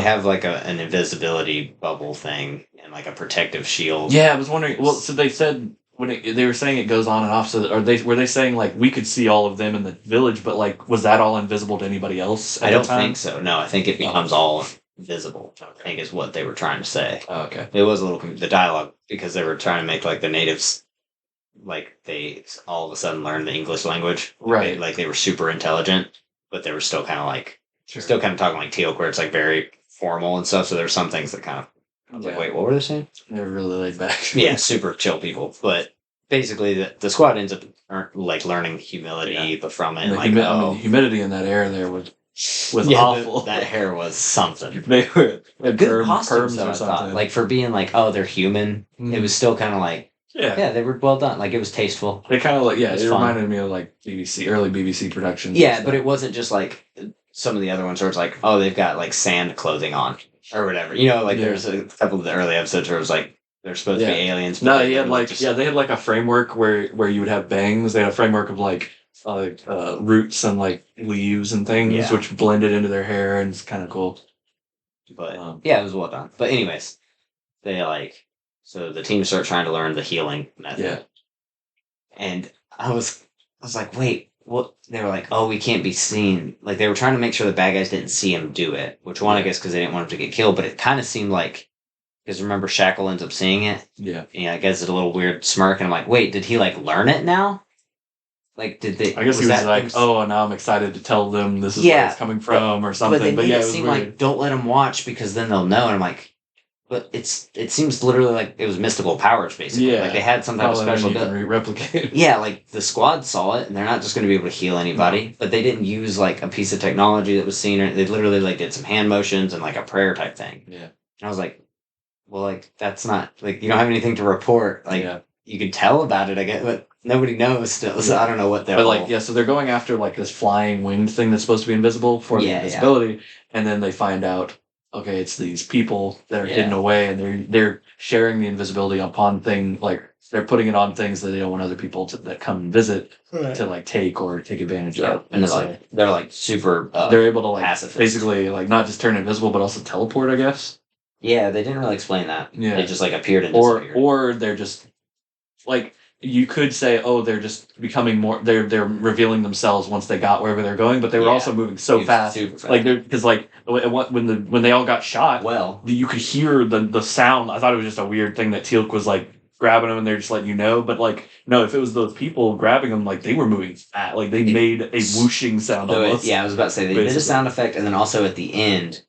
have like an invisibility bubble thing and like a protective shield. Yeah, I was wondering. Well, so they said they were saying it goes on and off. So were they saying like we could see all of them in the village, but like was that all invisible to anybody else? I don't think so. No, I think it becomes all visible. I think is what they were trying to say. Oh, okay. It was a little the dialogue because they were trying to make like the natives. Like they all of a sudden learned the English language, right? Like they were super intelligent, but they were still kind of like, still kind of talking like Teal'c, where it's like very formal and stuff. So there's some things that kind of, I was like, wait, what were they saying? They're really laid back. Yeah, super chill people. But basically, the squad ends up like learning humility, but from it, and the humidity in that air there was awful. That hair was something. They were good costumes or something. Like for being like, oh, they're human. It was still kind of like. Yeah, they were well done. Like it was tasteful. They kind of like it reminded me of like early BBC productions. Yeah, but it wasn't just like some of the other ones where it's like, oh, they've got like sand clothing on or whatever. You know, like there's a couple of the early episodes where it was like they're supposed to be aliens. No, he had like they had like a framework where you would have bangs. They had a framework of like roots and like leaves and things, which blended into their hair, and it's kind of cool. But it was well done. But anyways, they like. So the team started trying to learn the healing method. Yeah. And I was like, wait, what? They were like, oh, we can't be seen. Like they were trying to make sure the bad guys didn't see him do it, which one, I guess, because they didn't want him to get killed. But it kind of seemed like, because remember, Shackle ends up seeing it. Yeah. And I guess it's a little weird smirk. And I'm like, wait, did he like learn it now? Like, did they? I guess he was like, oh, now I'm excited to tell them this is where it's coming from or something. But yeah, it seemed like, don't let them watch because then they'll know. And I'm like, but it seems literally like it was mystical powers, basically. Yeah. Like they had some type of special replicate. Yeah, like the squad saw it, and they're not just going to be able to heal anybody. But they didn't use like a piece of technology that was seen. They literally like did some hand motions and like a prayer type thing. Yeah. And I was like, well, like that's not like you don't have anything to report. Like you can tell about it, I guess, but nobody knows still. So I don't know what they're. But like so they're going after like this flying winged thing that's supposed to be invisible for the invisibility, and then they find out. Okay, it's these people that are hidden away, and they're sharing the invisibility upon like they're putting it on things that they don't want other people that come and visit to like take advantage of. And they're like super. They're able to like pacifist. Basically like not just turn invisible, but also teleport. I guess. Yeah, they didn't really explain that. Yeah, they just like appeared and disappeared. Or they're just like. You could say, oh, they're just becoming more. They're revealing themselves once they got wherever they're going, but they were also moving so fast, super fast. Like because like when they all got shot, you could hear the sound. I thought it was just a weird thing that Teal'c was like grabbing them and they're just letting you know. But like no, if it was those people grabbing them, like they were moving fast. Like they made a whooshing sound. So I was about to say they did a sound effect, and then also at the end,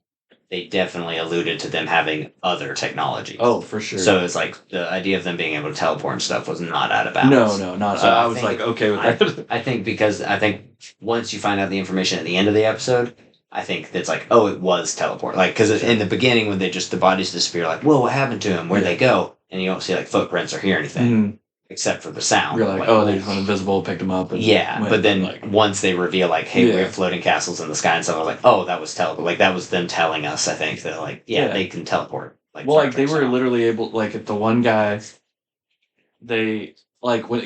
they definitely alluded to them having other technology. Oh, for sure. So it's like the idea of them being able to teleport and stuff was not out of no, bounds. no, not. So I I was think like, okay with that. I think because I think once you find out the information at the end of the episode, I think it's like, oh, it was teleport. Like, because Sure. in the beginning, when the bodies disappear, like, whoa, what happened to him? Where'd Yeah. they go? And you don't see like footprints or hear anything Mhm. except for the sound. You're like, oh, they just went invisible, picked them up. And yeah, went, but then like, once they reveal, like, hey, we Yeah. have floating castles in the sky and stuff, I was like, oh, that was teleport. Like, that was them telling us, I think, that, like, yeah, Yeah. they can teleport. Like, well, like Star they Trek were style. literally able, like at the one guy, they like when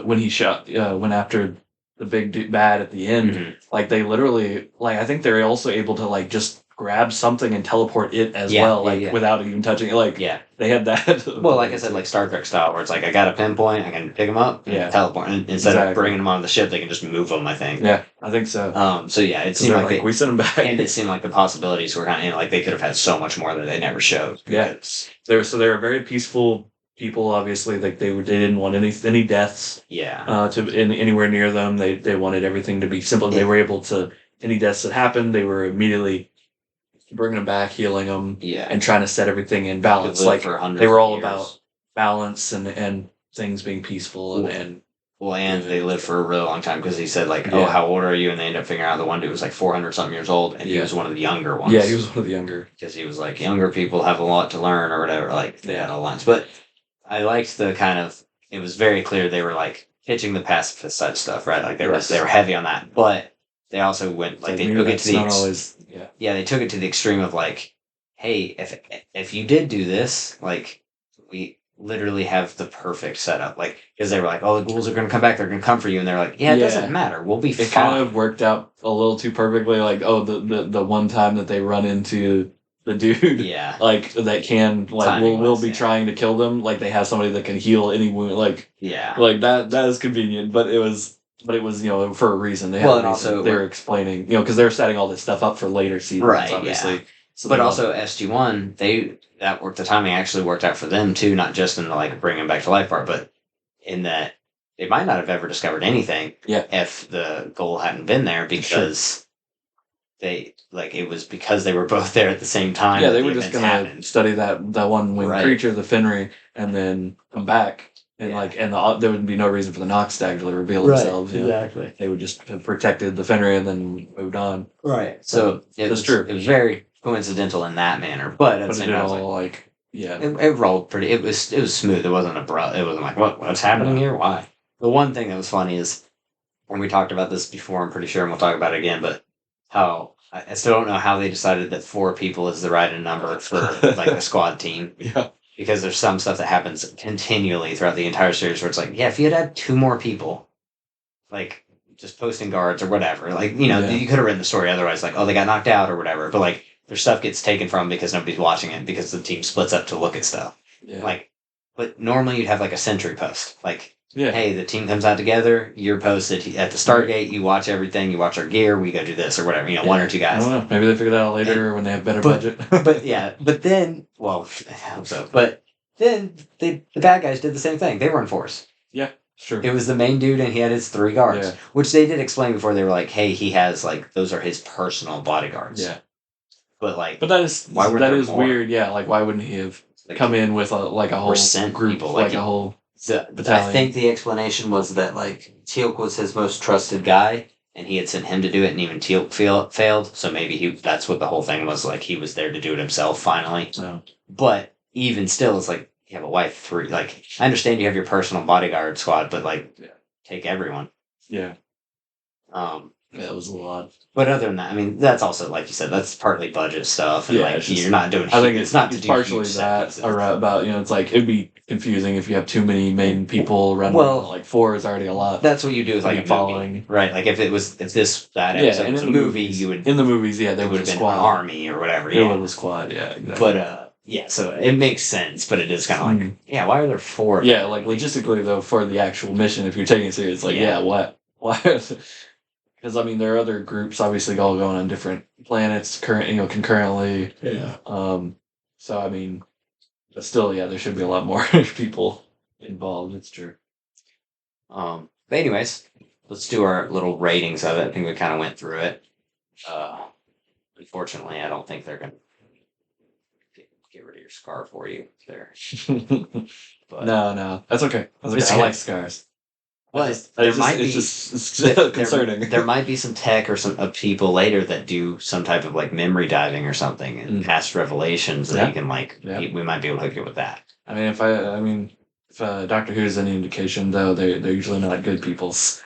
when he shot went after the big bad at the end, Mhm. like they literally like I think they're also able to like just grab something and teleport it as Yeah, well, yeah, like yeah. without even touching it. Like Yeah. they had that. Well, like I said, like Star Trek style, where it's like I got a pinpoint, I can pick them up, and Yeah. teleport. And instead of Exactly. bringing them onto the ship, they can just move them. I think. Yeah, I think so. So yeah, it 'Cause seemed they're like, we sent them back. and it seemed like the possibilities were kind of like they could have had so much more that they never showed. Yeah. because- They were very peaceful people. Obviously, like they didn't want any deaths Yeah. anywhere near them. They wanted everything to be simple. They were able to any deaths that happened, they were immediately bringing them back, healing them, Yeah. and trying to set everything in balance. Live Like for hundreds they were of all years. about balance and things being peaceful Cool. and Well, and they lived for a really long time because he said like, Yeah. "Oh, how old are you?" And they end up figuring out the one dude was like 400 something years old, and he Yeah. was one of the younger ones. yeah, he was one of the younger. because he was like, younger people have a lot to learn or whatever. Like they had all lines, but I liked the kind of. It was very clear they were like pitching the pacifist side of stuff, right? Like Yes. they were heavy on that, but they also went like they maybe took it that's to the not always yeah, they took it to the extreme of like, hey, if you did do this, like we literally have the perfect setup, like because they were like, oh, the ghouls are going to come back, they're going to come for you, and they're like, yeah, it Yeah. doesn't matter, we'll be It fine. kind of worked out a little too perfectly. Like, oh, the one time that they run into the dude, Yeah, like that can like will Timing-wise, be yeah. trying to kill them. Like they have somebody that can heal any wound. Like yeah, that is convenient, but it was for a reason. They had Well, a and reason. also- they were explaining because they're setting all this stuff up for later seasons, Right, obviously. yeah. So but they also SG1, the timing actually worked out for them too, not just in the like bringing him back to life part, but in that they might not have ever discovered anything Yeah. if the goal hadn't been there because they like it was because they were both there at the same time. yeah, that they the were just events gonna happened. study that one winged Right. creature, the Fenry, and then come back. And Yeah. there would be no reason for the Nox to actually reveal Right, themselves. You know? exactly. They would just have protected the Fenry and then moved on. Right. So it That's was true. It was very coincidental in that manner, but at the But it same did time, I was all like, yeah. it rolled pretty. It was smooth. It wasn't abrupt. It wasn't like what's happening No. here? Why? The one thing that was funny is, and we talked about this before. I'm pretty sure, and we'll talk about it again. But how I still don't know how they decided that 4 people is the right number for like a squad team. Yeah. Because there's some stuff that happens continually throughout the entire series where it's like, yeah, if you had 2 more people, like just posting guards or whatever, like you know, Yeah. you could have written the story otherwise, like oh they got knocked out or whatever. But like their stuff gets taken from because nobody's watching it because the team splits up to look at stuff. Yeah. Like, but normally you'd have like a sentry post, like. Yeah. Hey, the team comes out together. You're posted at the Stargate. You watch everything. You watch our gear. We go do this or whatever. You know, 1 or 2 I guys. don't know. Maybe they figure that out later when they have better budget. But yeah, but then, well, I hope so. But then the bad guys did the same thing. They were in force. Yeah, sure. It was the main dude, and he had his 3 guards, Yeah. which they did explain before. They were like, "Hey, he has like those are his personal bodyguards." Yeah. But like, But that is Why weren't there more? weird. Yeah, like why wouldn't he have like, come in with a whole sent group, people, like like a whole I battalion. think the explanation was that like Teal'c was his most trusted guy, and he had sent him to do it, and even Teal'c failed. So maybe that's what the whole thing was. Like he was there to do it himself finally. No. But even still, it's like you have a wife, 3. Like I understand you have your personal bodyguard squad, but like take everyone. Yeah. Yeah, it was a lot. But other than that, I mean, that's also like you said, that's partly budget stuff, and Yeah, like it's just- you're not doing. I think it's not to it's do partially huge set that pieces. or about it's like it'd be confusing if you have too many main people running. Well, like 4 is already a lot. That's what you do with like a movie, following. right? Like if that episode and was a in the movie, movies, you would in the movies, yeah, there it would would have have been squad. an army or whatever. It Yeah, would have squad. Yeah, exactly. but yeah, so it makes sense, but it is kind of like yeah, why are there 4? Yeah, like logistically though, for the actual mission, if you're taking it serious, like Yeah. what? Because I mean, there are other groups obviously all going on different planets, concurrently. Yeah. So I mean, but still, yeah, there should be a lot more people involved. It's true. But anyways, let's do our little ratings of it. I think we kind of went through it. Unfortunately, I don't think they're gonna get rid of your scar for you there. But No, that's okay. That's okay. I like scars. It's just concerning. There might be some tech or some people later that do some type of like memory diving or something and past revelations that you can like. We might be able to hook you with that. I mean, if Doctor Who is any indication, though, they're usually not good peoples.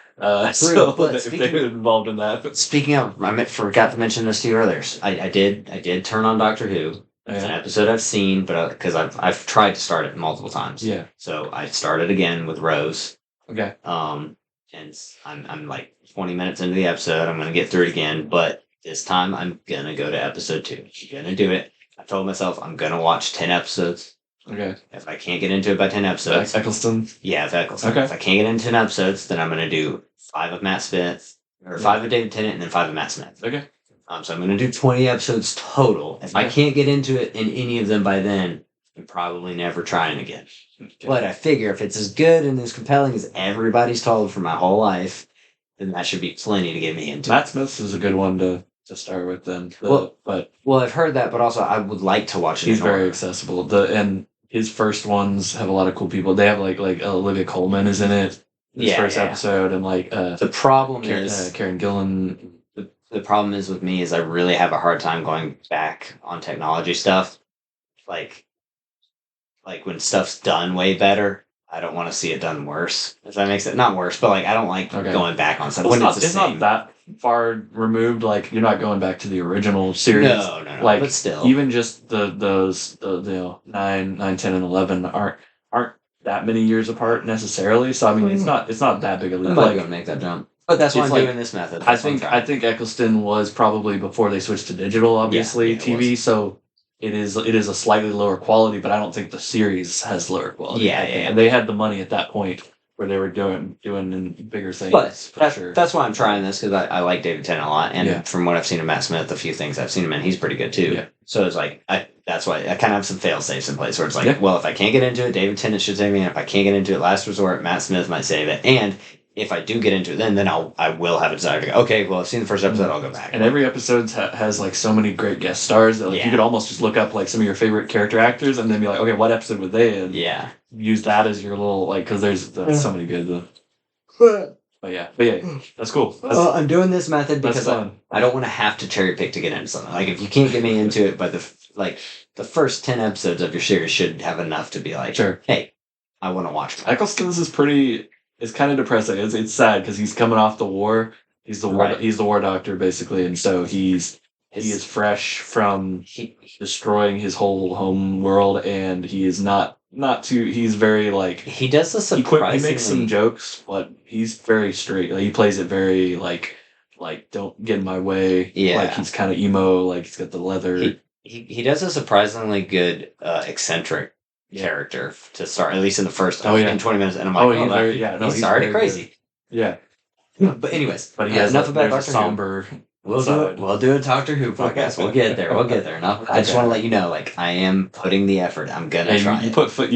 So but if they're involved in that. Speaking of, forgot to mention this to you earlier. I did turn on Doctor Who. It's an episode I've seen, but because I've tried to start it multiple times. Yeah. So I started again with Rose. Okay. And I'm like 20 minutes into the episode. I'm gonna get through it again, but this time I'm gonna go to episode 2. I'm gonna do it. I told myself I'm gonna watch 10 episodes. Okay. If I can't get into it by 10 episodes, Eccleston. Yeah, Eccleston. Okay. If I can't get into 10 episodes, then I'm gonna do 5 of Matt Smith, or 5 of David Tennant, and then 5 of Matt Smith. Okay. So I'm gonna do 20 episodes total. If I can't get into it in any of them by then, I'm probably never trying again. Okay. But I figure if it's as good and as compelling as everybody's told for my whole life, then that should be plenty to get me into. Matt Smith is a good one to start with. Then, well, I've heard that, but also I would like to watch it. He's very accessible. And his first ones have a lot of cool people. They have like Olivia Colman is in it. His first episode, and like the problem is Karen Gillan. The problem is with me is I really have a hard time going back on technology stuff. Like when stuff's done way better, I don't want to see it done worse. If that makes it not worse, but like I don't like going back on stuff. Well, it's not that far removed. Like you're not going back to the original series. No. Like, but still, even just the 9, 10, and 11 aren't that many years apart necessarily. So I mean, it's not that big a leap. I'm not gonna make that jump. But that's why I'm doing this method. I think Eccleston was probably before they switched to digital, obviously TV. So it is a slightly lower quality, but I don't think the series has lower quality. Yeah. And they had the money at that point where they were doing bigger things. But that's why I'm trying this because I like David Tennant a lot, and from what I've seen of Matt Smith, a few things I've seen him in, he's pretty good too. Yeah. So it's like that's why I kind of have some fail safes in place where it's like, well, if I can't get into it, David Tennant should save me, and if I can't get into it, last resort, Matt Smith might save it, and if I do get into it, then I will have a desire to go, okay, well, I've seen the first episode, I'll go back. And every episode has like so many great guest stars that you could almost just look up like some of your favorite character actors and then be like, okay, what episode were they in? Yeah. Use that as your little, like, because there's so many good. But yeah, that's cool. I'm doing this method because I don't want to have to cherry pick to get into something. Like, if you can't get me into it by the first 10 episodes of your series should have enough to be like, hey, I want to watch it. Eccleston's it's kind of depressing. It's sad because he's coming off the war. He's the war doctor basically, and so he is fresh from destroying his whole home world, and he is not too. He's very like he does the surprisingly. He makes some jokes, but he's very straight. Like, he plays it very like don't get in my way. Yeah, like he's kind of emo. Like he's got the leather. He does a surprisingly good eccentric character to start, at least in the first 20 minutes, and I'm like, he's already crazy. Good. Yeah. But anyways, but he has enough about Doctor somber. Who. We'll do a Doctor Who podcast. We'll get there. I just want to let you know, like, I am putting the effort. I'm gonna try. You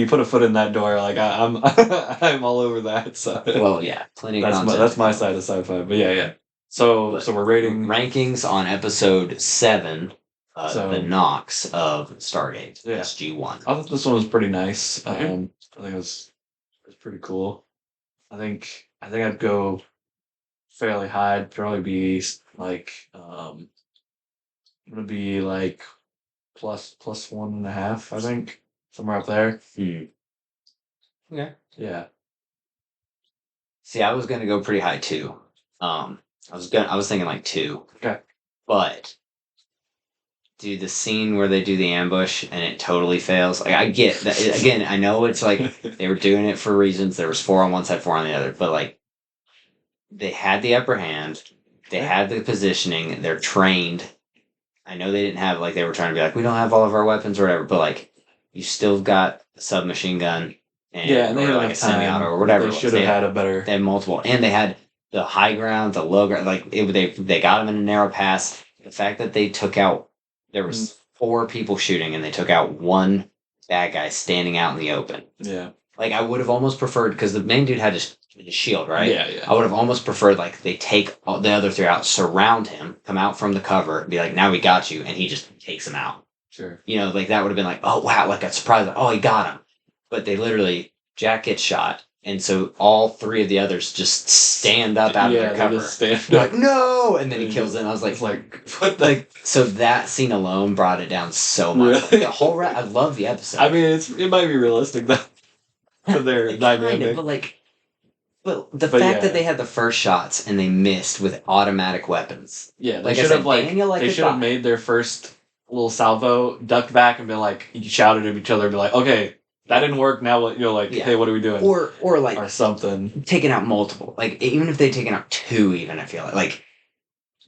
put a foot in that door. Like I'm I'm all over that. So plenty of content. That's my side of sci-fi. But yeah. So we're rating rankings on episode 7. The Nox of Stargate SG1. I thought this one was pretty nice. I think it was pretty cool. I think I'd go fairly high. It'd probably be like I'm gonna be like plus 1.5. I think somewhere up there. Okay. Yeah. See, I was gonna go pretty high too. I was thinking like 2. Okay. But dude, the scene where they do the ambush and it totally fails. Like, I get that. Again, I know it's like they were doing it for reasons. There was 4 on one side, 4 on the other. But like, they had the upper hand. They had the positioning. They're trained. I know they didn't have, like, they were trying to be like, we don't have all of our weapons or whatever. But like, you still got a submachine gun. And they had like a semi-auto or whatever. They should have had a better. They had multiple, and they had the high ground, the low ground. Like, they got them in a narrow pass. The fact that they took out. There was 4 people shooting, and they took out 1 bad guy standing out in the open. Yeah. Like I would have almost preferred because the main dude had his shield, right? Yeah. I would have almost preferred like they take all the other three out, surround him, come out from the cover, and be like, "Now we got you," and he just takes him out. Sure. Like that would have been like, "Oh wow!" Like a surprise, like, "Oh, he got him," but they literally Jack gets shot, and so all three of the others just stand up out of their cover. Just stand They're up. like, "No!" And then he kills them. I was like, It's like what the like so that scene alone brought it down so much. Really? The whole I love the episode. I mean, it might be realistic though. For their Like, dynamic. kind of, but the But fact yeah. that they had the first shots and they missed with automatic weapons. Yeah, they Like I should said, have like Daniel, they should have made their first little salvo, ducked back, and been like shouted at each other, and be like, "Okay, that didn't work. Now what? Like, Yeah. hey, what are we doing?" or like or something. taking out multiple. Like even if they'd taken out two, even I feel like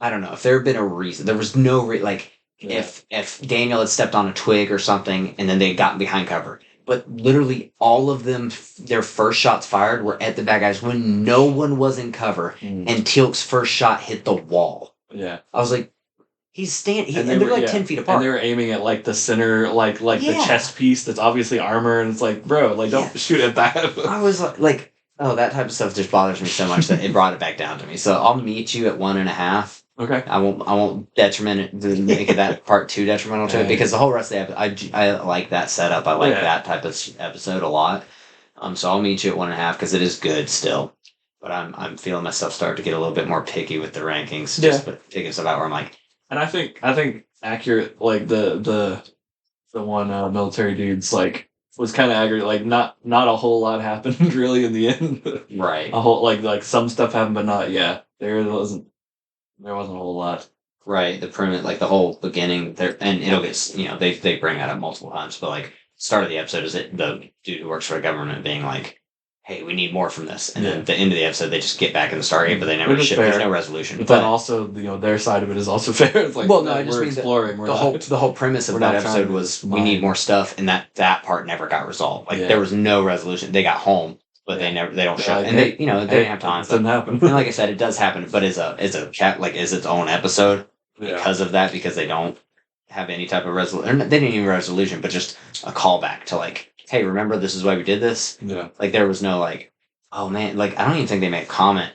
I don't know if there had been a reason. There was no like Yeah. if Daniel had stepped on a twig or something and then they had gotten behind cover. But literally all of them, their first shots fired were at the bad guys when no one was in cover, and Teal'c's first shot hit the wall. Yeah, I was like, he's standing, and they they're were, like 10 feet apart. and they were aiming at like the center, like the Yeah. chest piece that's obviously armor, and it's like, bro, like don't Yeah. shoot at that. I was like, oh, that type of stuff just bothers me so much that it brought it back down to me. So I'll meet you at 1.5. Okay. I won't detriment to make it that part too detrimental to it because the whole rest of the episode, I like that setup. I like that type of episode a lot. So I'll meet you at 1.5 because it is good still. But I'm feeling myself start to get a little bit more picky with the rankings. Just taking stuff out where I'm like, and I think accurate, like the one military dude's like was kind of accurate. Like not a whole lot happened really in the end. right. A whole like some stuff happened, but not there wasn't a whole lot. Right, the premise, like the whole beginning, there, and it'll get, they bring that up multiple times, but like start of the episode is it the dude who works for the government being like, "Hey, we need more from this," and then at the end of the episode they just get back in the Stargate, but they never ship. There's no resolution. But then also, their side of it is also fair. It's like, well, no, I just mean exploring. The whole premise of that episode was we need more stuff, and that part never got resolved. Like there was no resolution. They got home. But they don't show, and they didn't have time. It didn't happen. And like I said, it does happen, but is its own episode because of that, because they don't have any type of resolution. They didn't even resolution, but just a callback to like, hey, remember this is why we did this. Yeah. Like there was no like, oh man, like I don't even think they made a comment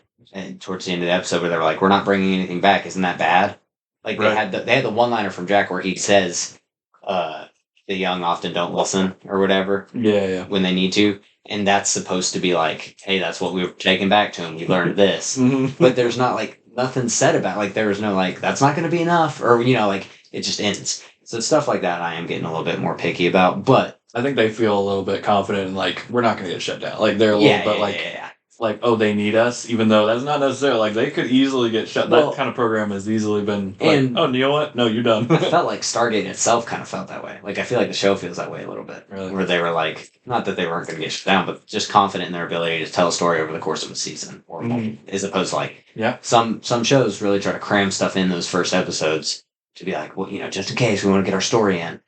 towards the end of the episode where they were like, we're not bringing anything back. Isn't that bad? Like they had the one-liner from Jack where he says, the young often don't listen or whatever. Yeah. When they need to. And that's supposed to be like, hey, that's what we were taking back to him. We learned this. But there's not like nothing said about like there was no like that's not going to be enough or like it just ends. So stuff like that I am getting a little bit more picky about. But I think they feel a little bit confident and like we're not going to get shut down. Like they're a little bit like, oh, they need us, even though that's not necessarily like they could easily get shut. That kind of program has easily been like, and oh, you know what? No, you're done. I felt like Stargate itself kind of felt that way. Like I feel like the show feels that way a little bit, really? Where they were like, not that they weren't going to get shut down, but just confident in their ability to tell a story over the course of a season, or as opposed to like some shows really try to cram stuff in those first episodes to be like, well, just in case we want to get our story in,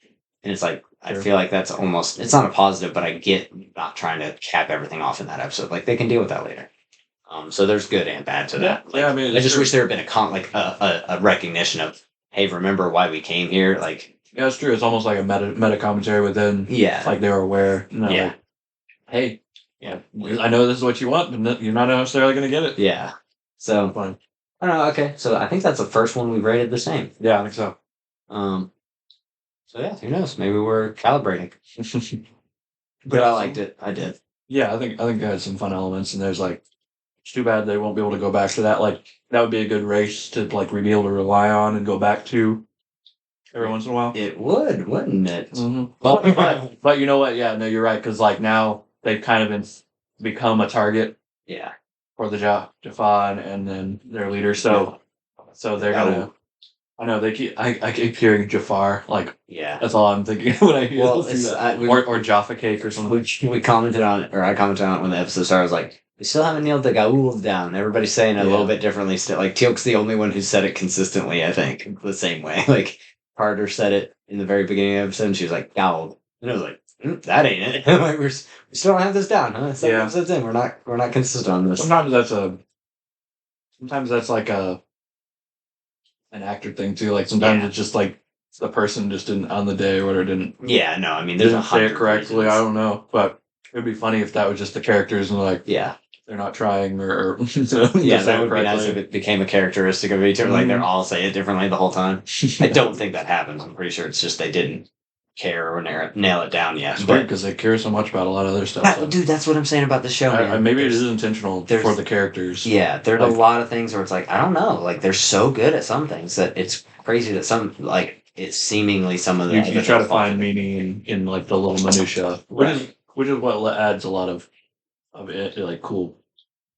and it's like. I feel like that's almost, it's not a positive, but I get not trying to cap everything off in that episode. Like, they can deal with that later. So there's good and bad to that. Like, I mean, I just wish there had been a recognition of, hey, remember why we came here? Like, yeah, it's true. It's almost like a meta commentary within. Yeah. Like they were aware. Like, hey, I know this is what you want, but you're not necessarily going to get it. Yeah. So, fine. I don't know. Okay. So I think that's the first one we rated the same. Yeah, I think so. So yeah, who knows? Maybe we're calibrating. But I liked it. I did. Yeah, I think it had some fun elements, and there's like, it's too bad they won't be able to go back to that. Like that would be a good race to like be able to rely on and go back to every once in a while. It would, wouldn't it? But you know what? Yeah, no, you're right. Because like now they've kind of become a target. Yeah. For the Jaffa and then their leader. So they're gonna. I know they keep. I keep hearing Jafar. Like that's all I'm thinking when I hear. Well, or Jaffa cake or something. We commented on it, or I commented on it when the episode started. I was like, we still haven't nailed the Gaul down. Everybody's saying it a little bit differently. Still, like Teal'c's the only one who said it consistently. I think the same way. Like Carter said it in the very beginning of the episode. And she was like Gaul, and I was like, that ain't it. Like we still don't have this down, huh? 7 episodes in, we're not consistent on this. Sometimes that's like an actor thing too. Like sometimes it's just like the person just didn't on the day or whatever didn't. Yeah, no, I mean there's didn't say it correctly. reasons. I don't know, but It'd be funny if that was just the characters and like Yeah. they're not trying or Yeah, to say that it would be nice if correctly. it became a characteristic of each other. Like they're Mhm. all say it differently the whole time. I don't think that happens. I'm pretty sure it's just they didn't care or nail it down yet. It's weird But because they care so much about a lot of other stuff. So. dude, that's what I'm saying about the show, man. Maybe it There's- is intentional there's- for the characters. Yeah, there's Like- a lot of things where it's like I don't know. Like they're so good at some things that it's crazy that some like it's seemingly some of the You try to find meaning in like the little minutia, Right. which is what adds a lot of it, like cool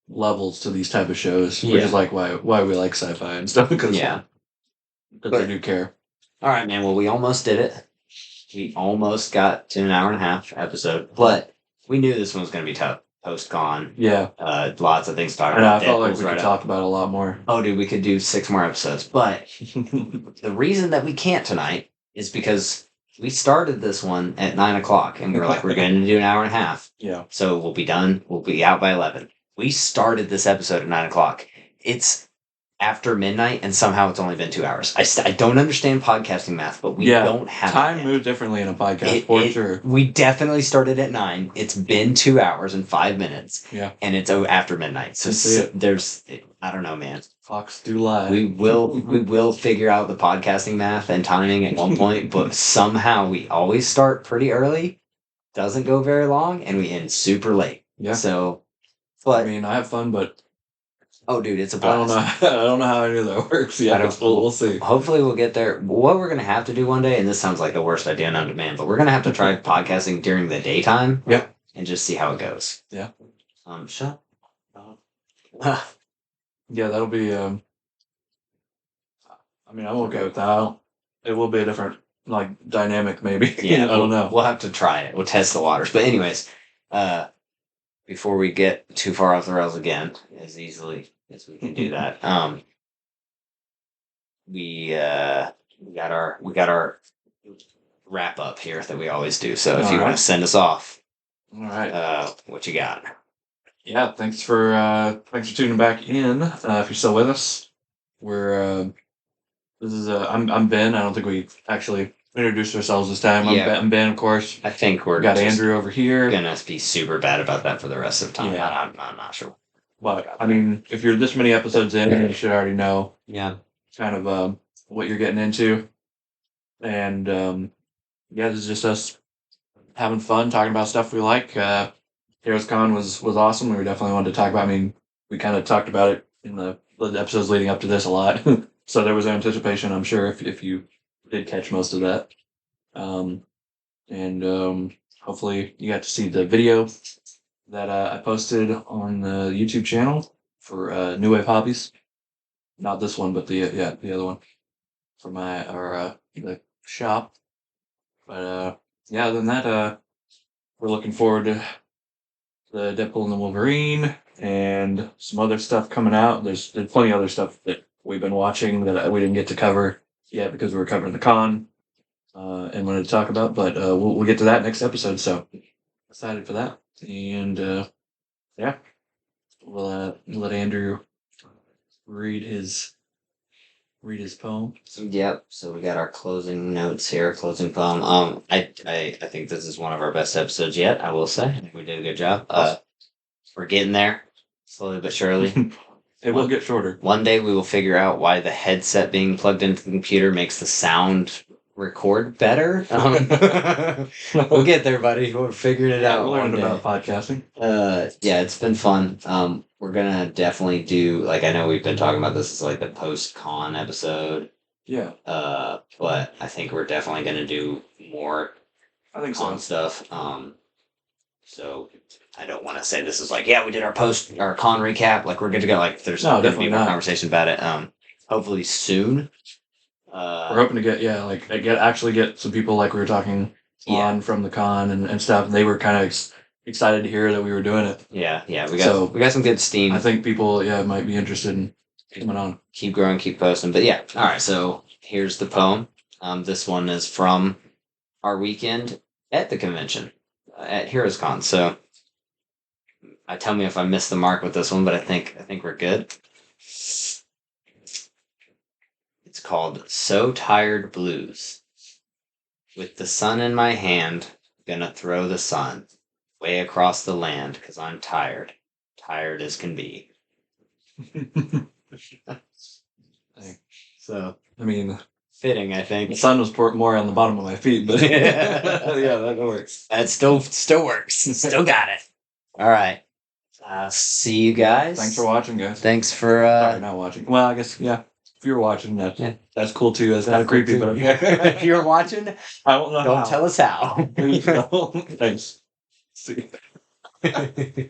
levels to these type of shows, which Yeah. is like why we like sci-fi and stuff because Yeah. they do care. All right, man. Well, we almost did it. We almost got to an hour and a half episode, but we knew this one was going to be tough. Post-con, Yeah, lots of things to talk I know. I about. felt like Deadpool's we right could up. talk about it a lot more. Oh, dude, we could do 6 more episodes. But the reason that we can't tonight is because we started this one at 9 o'clock, and we were like, we're going to do an hour and a half. Yeah, So we'll be done. We'll be out by 11. We started this episode at 9 o'clock. It's after midnight, and somehow it's only been 2 hours. I don't understand podcasting math, but we Yeah, don't have time it yet. moves differently in a podcast for sure. We definitely started at 9. It's been 2 hours and 5 minutes. Yeah. And it's after midnight. So I see it. there's, I don't know, man. Clocks do lie. We will figure out the podcasting math and timing at one point, but somehow we always start pretty early, doesn't go very long, and we end super late. Yeah. So, I but mean, I have fun, but oh, dude, it's a I blast. don't know. I don't know how any of that works. Yeah, I don't- we'll see. Hopefully we'll get there. What we're gonna have to do one day, and this sounds like the worst idea known to man, but we're gonna have to try podcasting during the daytime. Yep. And just see how it goes. Yeah. Shut. Yeah, that'll be. I mean, I'm okay with that. It will be a different like dynamic, maybe. Yeah, I don't know. We'll have to try it. We'll test the waters. But anyways, before we get too far off the rails again, as easily as we can do that, we got our wrap up here that we always do. So if you want Alright. to send us off, All right. what you got? Yeah, thanks for tuning back in. If you're still with us, we're this is I'm Ben. I don't think we actually introduced ourselves this time. Yeah. I'm Ben, of course. I think we're We got just Andrew over here. gonna be super bad about that for the rest of the time. Yeah. I'm not sure. But I mean, if you're this many episodes in, you should already know Yeah. kind of what you're getting into. And yeah, this is just us having fun, talking about stuff we like. Heroes Con was awesome. We definitely wanted to talk about. I mean, we kind of talked about it in the episodes leading up to this a lot, so there was anticipation. I'm sure if you did catch most of that, and hopefully you got to see the video that I posted on the YouTube channel for New Wave Hobbies. Not this one, but the other one for the shop. But yeah, other than that, we're looking forward to the Deadpool and the Wolverine and some other stuff coming out. There's plenty of other stuff that we've been watching that we didn't get to cover yet because we were covering the con and wanted to talk about. But we'll get to that next episode. So excited for that. And yeah, we'll let Andrew read his poem. Yep. So we got our closing notes here, closing poem. I think this is one of our best episodes yet. I will say. I think we did a good job. We're getting there, slowly but surely. It will get shorter. One day we will figure out why the headset being plugged into the computer makes the sound record better. We'll get there, buddy. We're figuring it out. We're one learning day. about podcasting. Yeah, it's been fun. We're gonna definitely do like I know we've been talking about this as like the post con episode. Yeah, But I think we're definitely gonna do more I think con so. stuff. So I don't want to say this is like we did our con recap. Like we're good to go. Like there's No, gonna be definitely more not. conversation about it. Hopefully soon. We're hoping to get some people like we were talking Yeah. on from the con and stuff. And they were kind of excited to hear that we were doing it. Yeah, So- we got some good steam. I think people might be interested in coming on. Keep growing, keep posting. But yeah, all right. So here's the poem. This one is from our weekend at the convention at Heroes Con. So tell me if I missed the mark with this one, but I think we're good. It's called "So Tired Blues." With the sun in my hand, gonna throw the sun. way across the land because I'm tired. Tired as can be. So, I mean, fitting, I the think. sun was more on the bottom of my feet, but Yeah. yeah, that works. That still works. Still got it. All right. See you guys. Thanks for watching, guys. Thanks for Sorry, not watching. Well, I guess yeah. If you're watching, that's cool too. That's kind of cool creepy, too. but okay. If you're watching, I don't know. don't tell us how. Please don't. Thanks. See. You.